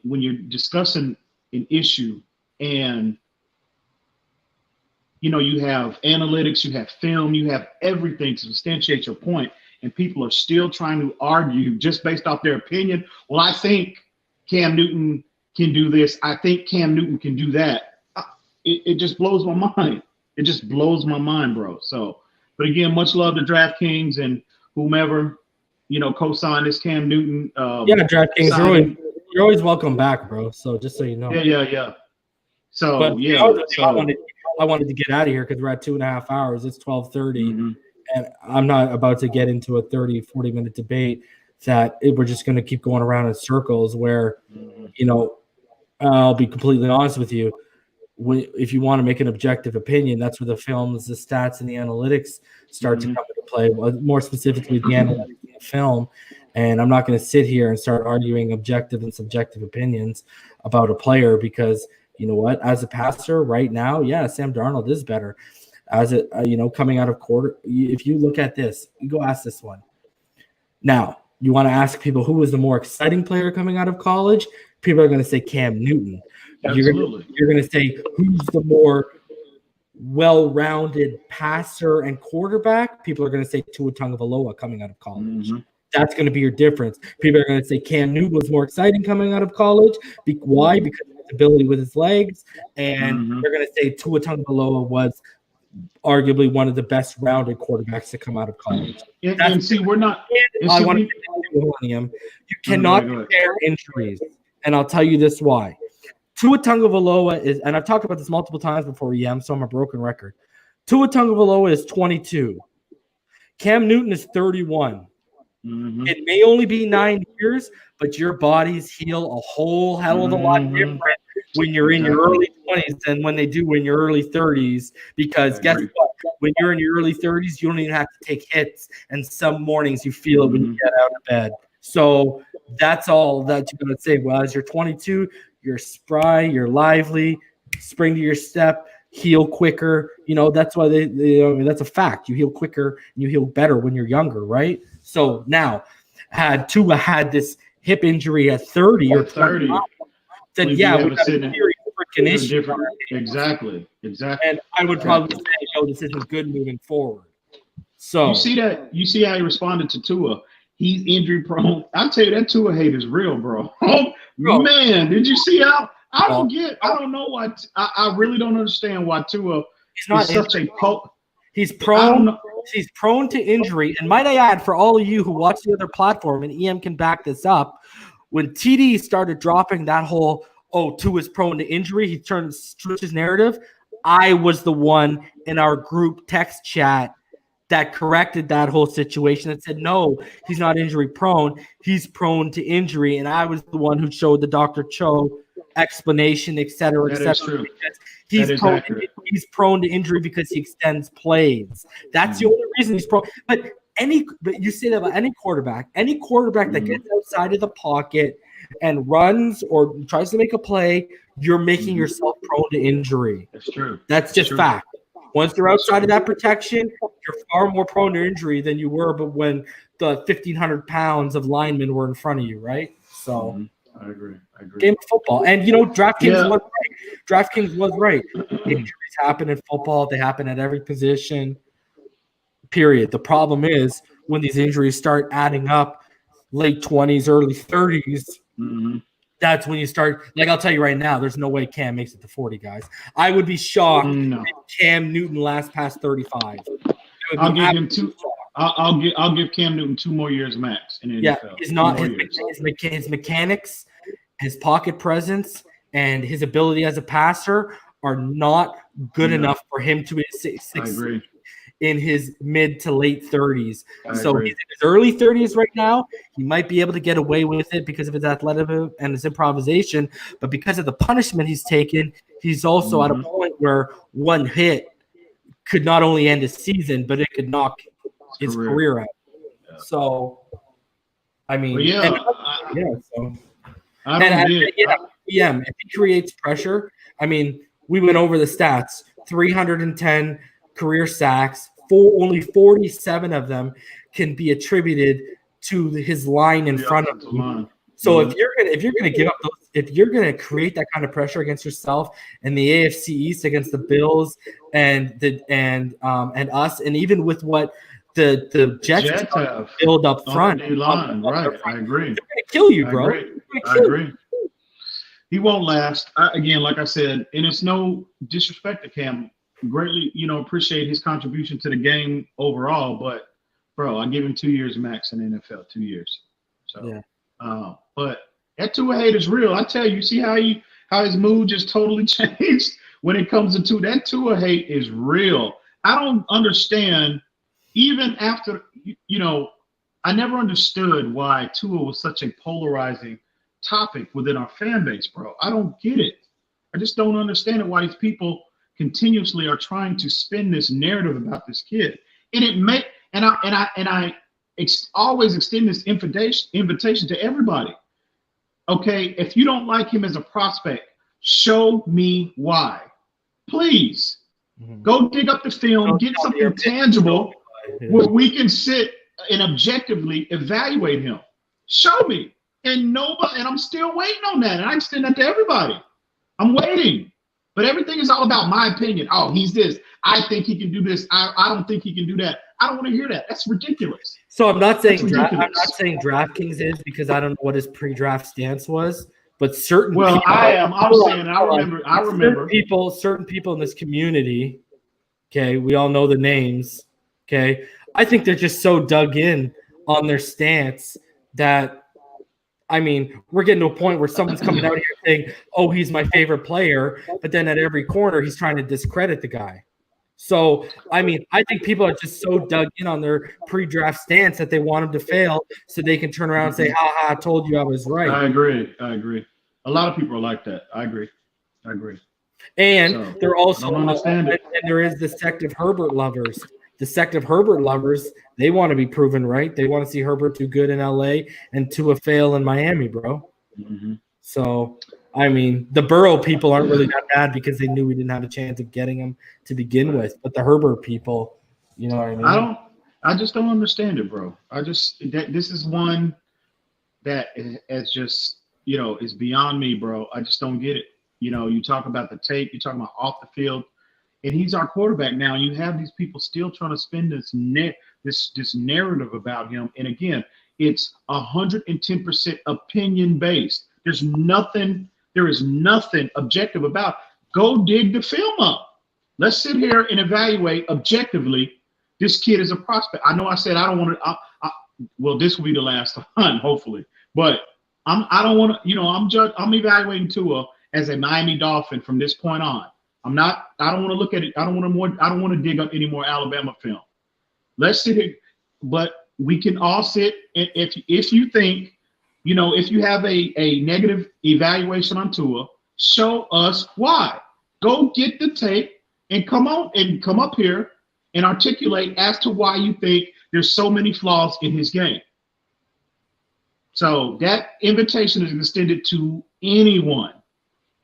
you're discussing an issue and you have analytics, you have film, you have everything to substantiate your point, and people are still trying to argue just based off their opinion. Well, I think Cam Newton can do this. I think Cam Newton can do that. It just blows my mind. It just blows my mind, bro. So, but again, much love to DraftKings and whomever, co-signed this Cam Newton. DraftKings, you're always welcome back, bro. So just so you know. Yeah. So, but yeah. I wanted to get out of here because we're at 2.5 hours. It's 12:30, Mm-hmm. and I'm not about to get into a 30, 40-minute debate that we're just going to keep going around in circles where, I'll be completely honest with you. If you want to make an objective opinion, that's where the films, the stats, and the analytics start to come into play. More specifically, the analytics and the film. And I'm not going to sit here and start arguing objective and subjective opinions about a player because you know what? As a passer right now, yeah, Sam Darnold is better. As a coming out of quarter, if you look at this, you go ask this one. Now, you want to ask people who was the more exciting player coming out of college? People are going to say Cam Newton. Absolutely. You're going to say who's the more well-rounded passer and quarterback? People are going to say Tua Tagovailoa coming out of college. Mm-hmm. That's going to be your difference. People are going to say Cam Newton was more exciting coming out of college. Why? Because of his ability with his legs. And they're going to say Tua Tagovailoa was arguably one of the best rounded quarterbacks to come out of college. And see, we're not. I want to you cannot compare injuries. And I'll tell you this why. Tua Tagovailoa is, and I've talked about this multiple times before, so I'm a broken record. Tua Tagovailoa is 22. Cam Newton is 31. Mm-hmm. It may only be 9 years, but your bodies heal a whole hell of a lot different when you're in your early 20s than when they do in your early 30s. Because guess what? When you're in your early 30s, you don't even have to take hits. And some mornings you feel it when you get out of bed. So that's all that you're going to say. Well, as you're 22, you're spry, you're lively, spring to your step, heal quicker. That's why that's a fact. You heal quicker and you heal better when you're younger, right? So now, had Tua had this hip injury at 30 or 30, then we got a serious freaking issue. Exactly. And I would probably say, this isn't good moving forward. So you see how he responded to Tua. He's injury prone. I'll tell you that Tua hate is real, bro. Oh man, did you see how? I don't know why. I really don't understand why Tua is such a He's prone. He's prone to injury. And might I add, for all of you who watch the other platform, and EM can back this up, when TD started dropping that whole, Tua's prone to injury, he switched his narrative. I was the one in our group text chat that corrected that whole situation and said, no, he's not injury prone. He's prone to injury. And I was the one who showed the Dr. Cho explanation, et cetera, et cetera. He's prone to injury because he extends plays. That's the only reason he's prone. But you say that about any quarterback that gets outside of the pocket and runs or tries to make a play, you're making yourself prone to injury. That's true. That's just fact. Once you're outside of that protection, you're far more prone to injury than you were but when the 1,500 pounds of linemen were in front of you, right? So I agree. Game of football. And, DraftKings was right. DraftKings was right. Injuries happen in football. They happen at every position, period. The problem is when these injuries start adding up, late 20s, early 30s, that's when you start. Like, I'll tell you right now, there's no way Cam makes it to 40, guys. I would be shocked if Cam Newton lasts past 35. I'll give him two. I'll give Cam Newton 2 more years max in the NFL. He's not his mechanics, his pocket presence, and his ability as a passer are not good enough for him to succeed in his mid to late 30s. So he's in his early 30s right now. He might be able to get away with it because of his athleticism and his improvisation, but because of the punishment he's taken, he's also at a point where one hit could not only end his season, but it could knock his career out. Yeah. So, I mean, if he creates pressure, I mean, we went over the stats: 310 career sacks. Only 47 of them can be attributed to his line in front of him. So if you're gonna give up those, if you're gonna create that kind of pressure against yourself and the AFC East against the Bills and us, and even with what the Jets have build up on front. the D-line, right? I agree. They're gonna kill you, bro. I agree. He won't last. Again, like I said, and it's no disrespect to Cam. Greatly, appreciate his contribution to the game overall. But, bro, I give him 2 years max in the NFL, 2 years. So, yeah. But that Tua hate is real. I tell you, see how his mood just totally changed when it comes to Tua. That Tua hate is real. I don't understand. Even after, I never understood why Tua was such a polarizing topic within our fan base, bro. I don't get it. I just don't understand it, why these people continuously are trying to spin this narrative about this kid. And I always extend this invitation to everybody. Okay, if you don't like him as a prospect, show me why. Please. Go dig up the film, get something tangible where we can sit and objectively evaluate him. Show me. And I'm still waiting on that. And I extend that to everybody. I'm waiting. But everything is all about my opinion. Oh, he's this. I think he can do this. I don't think he can do that. I don't want to hear that. That's ridiculous. So I'm not saying DraftKings is, because I don't know what his pre-draft stance was. But certain people, I remember certain people in this community, okay, we all know the names, okay. I think they're just so dug in on their stance that, I mean, we're getting to a point where someone's coming out here saying, oh, he's my favorite player, but then at every corner he's trying to discredit the guy. So, I mean, I think people are just so dug in on their pre-draft stance that they want him to fail so they can turn around and say, ha ha, I told you I was right. I agree. A lot of people are like that. I agree. And they're also, and there is the sect of Herbert lovers. The sect of Herbert lovers, they want to be proven right. They want to see Herbert do good in LA and Tua fail in Miami, bro. Mm-hmm. So, I mean, the Burrow people aren't really that bad because they knew we didn't have a chance of getting him to begin with. But the Herbert people, you know what I mean? I just don't understand it, bro. This is one that is just, is beyond me, bro. I just don't get it. You talk about the tape, you talk about off the field, and he's our quarterback now. And you have these people still trying to spin this narrative about him. And again, it's 110% opinion based. There is nothing objective about it. Go dig the film up. Let's sit here and evaluate objectively. This kid is a prospect. I know I said I don't want to. Well, this will be the last time, hopefully. But I don't want to. I'm evaluating Tua as a Miami Dolphin from this point on. I don't want to look at it. I don't want to dig up any more Alabama film. Let's sit here, but we can all sit. And if you think, if you have a negative evaluation on Tua, show us why. Go get the tape and come up here and articulate as to why you think there's so many flaws in his game. So that invitation is extended to anyone.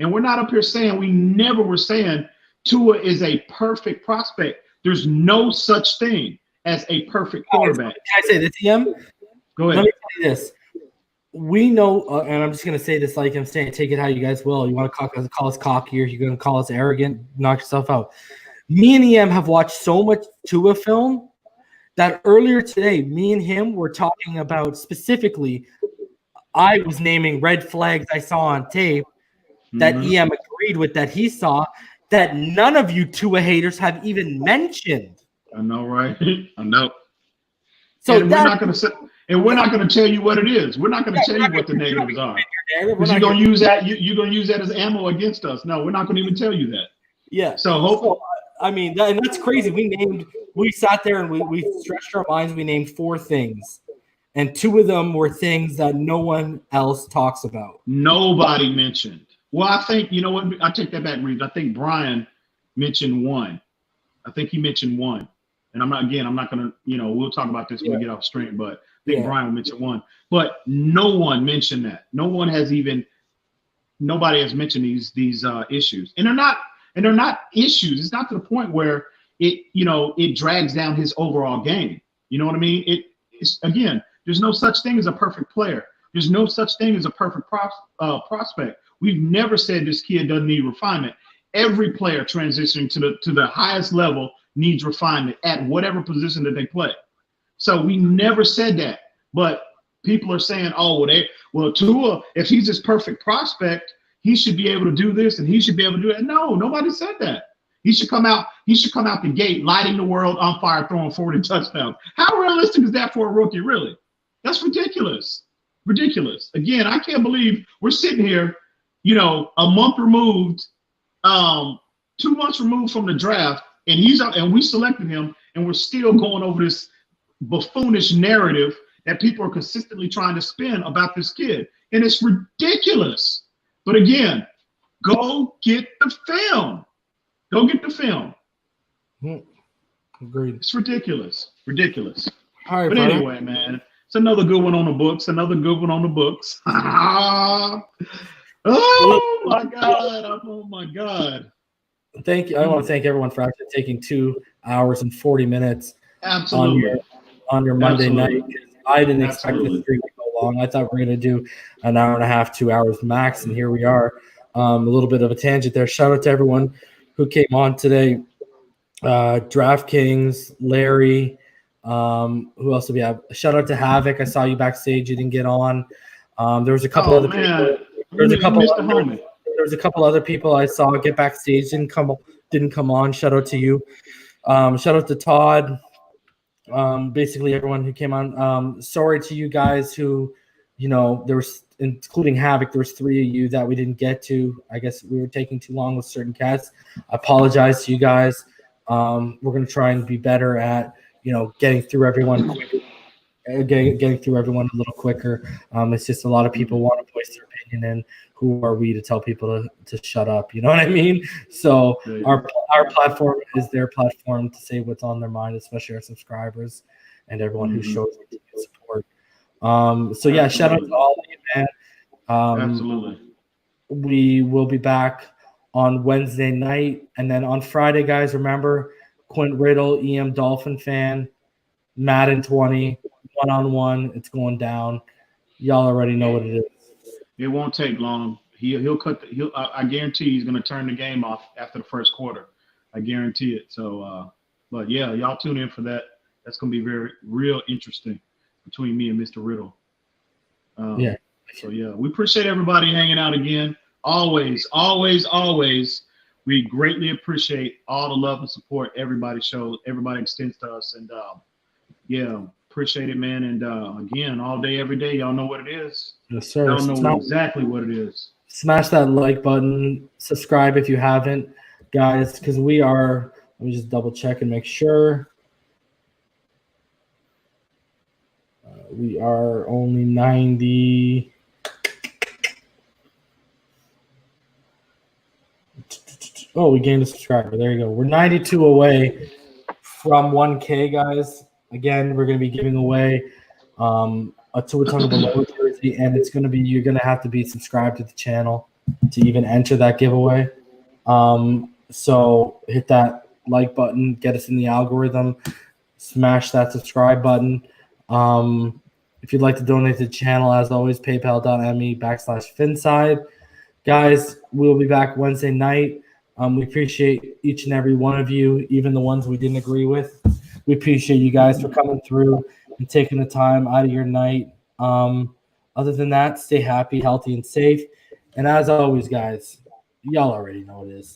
And we're not up here saying, we never were saying Tua is a perfect prospect. There's no such thing as a perfect quarterback. Can I say this, EM? Go ahead. Let me tell you this. We know, and I'm just going to say this like I'm saying, take it how you guys will. You want to call us cocky, or you're going to call us arrogant, knock yourself out. Me and EM have watched so much Tua film that earlier today, me and him were talking about specifically, I was naming red flags I saw on tape that EM agreed with, that he saw, that none of you Tua haters have even mentioned. I know, right? I know. So we're not going to tell you what it is. We're not going to tell you what the negatives are. Because you're going to use that. You're going to use that as ammo against us. No, we're not going to even tell you that. Yeah. So hopefully, I mean, and that's crazy. We sat there and we stretched our minds. We named 4 things, and 2 of them were things that no one else talks about. Nobody mentioned. Well, I think, you know what? I take that back, Reeves. I think Brian mentioned 1. I think he mentioned 1. And I'm not going to, we'll talk about this when we get off stream, but I think Brian mentioned 1. But no one mentioned that. Nobody has mentioned these issues. And they're not issues. It's not to the point where it drags down his overall game. You know what I mean? It's again, there's no such thing as a perfect player. There's no such thing as a perfect prospect. We've never said this kid doesn't need refinement. Every player transitioning to the highest level needs refinement at whatever position that they play. So we never said that. But people are saying, oh, well, Tua, if he's this perfect prospect, he should be able to do this and he should be able to do that. No, nobody said that. He should come out the gate, lighting the world on fire, throwing 40 touchdowns. How realistic is that for a rookie, really? That's ridiculous. Ridiculous. Again, I can't believe we're sitting here, a month removed, 2 months removed from the draft, and we selected him, and we're still going over this buffoonish narrative that people are consistently trying to spin about this kid. And it's ridiculous. But again, go get the film. Go get the film. Agreed. It's ridiculous. Ridiculous. All right, but brother. Anyway, man, it's another good one on the books. Another good one on the books. Oh my God. Oh my God. Thank you. I want to thank everyone for actually taking 2 hours and 40 minutes Absolutely. on your Monday Absolutely. night. I didn't expect Absolutely. this stream to go long. I thought we were going to do an hour and a half, 2 hours max, and here we are. A little bit of a tangent there. Shout out to everyone who came on today. DraftKings, Larry. Who else do we have? Shout out to Havoc. I saw you backstage. You didn't get on. There was a couple other people. There was a couple other people I saw get backstage. Didn't come on. Shout out to you. Shout out to Todd. Basically everyone who came on. Sorry to you guys who, there was, including Havoc, there was 3 of you that we didn't get to. I guess we were taking too long with certain cats. I apologize to you guys. We're going to try and be better at, getting through everyone quicker, getting through everyone a little quicker. It's just a lot of people want to voice their opinion, and who are we to tell people to shut up? You know what I mean? So our platform is their platform to say what's on their mind, especially our subscribers and everyone who shows support. So yeah, shout out to all of you, man. Absolutely. We will be back on Wednesday night, and then on Friday, guys, remember Quint Riddle, EMdolphinfan, Madden 20, 1-on-1. It's going down. Y'all already know what it is. It won't take long. He'll cut. I guarantee he's going to turn the game off after the first quarter. I guarantee it. So, but yeah, y'all tune in for that. That's going to be real interesting between me and Mr. Riddle. Yeah. So yeah, we appreciate everybody hanging out again. Always, always, always. We greatly appreciate all the love and support everybody shows, everybody extends to us, and yeah, appreciate it, man. And again, all day, every day, y'all know what it is. Yes, sir. Y'all know exactly what it is. Smash that like button. Subscribe if you haven't, guys, because we are. Let me just double check and make sure. We are only 90. Oh, we gained a subscriber. There you go. We're 92 away from 1K, guys. Again, we're going to be giving away a Tua Tagovailoa jersey, and it's going to be, you're going to have to be subscribed to the channel to even enter that giveaway. So hit that like button, get us in the algorithm, smash that subscribe button. If you'd like to donate to the channel, as always, paypal.me/Phinside. Guys, we'll be back Wednesday night. We appreciate each and every one of you, even the ones we didn't agree with. We appreciate you guys for coming through and taking the time out of your night. Other than that, stay happy, healthy, and safe. And as always, guys, y'all already know what it is.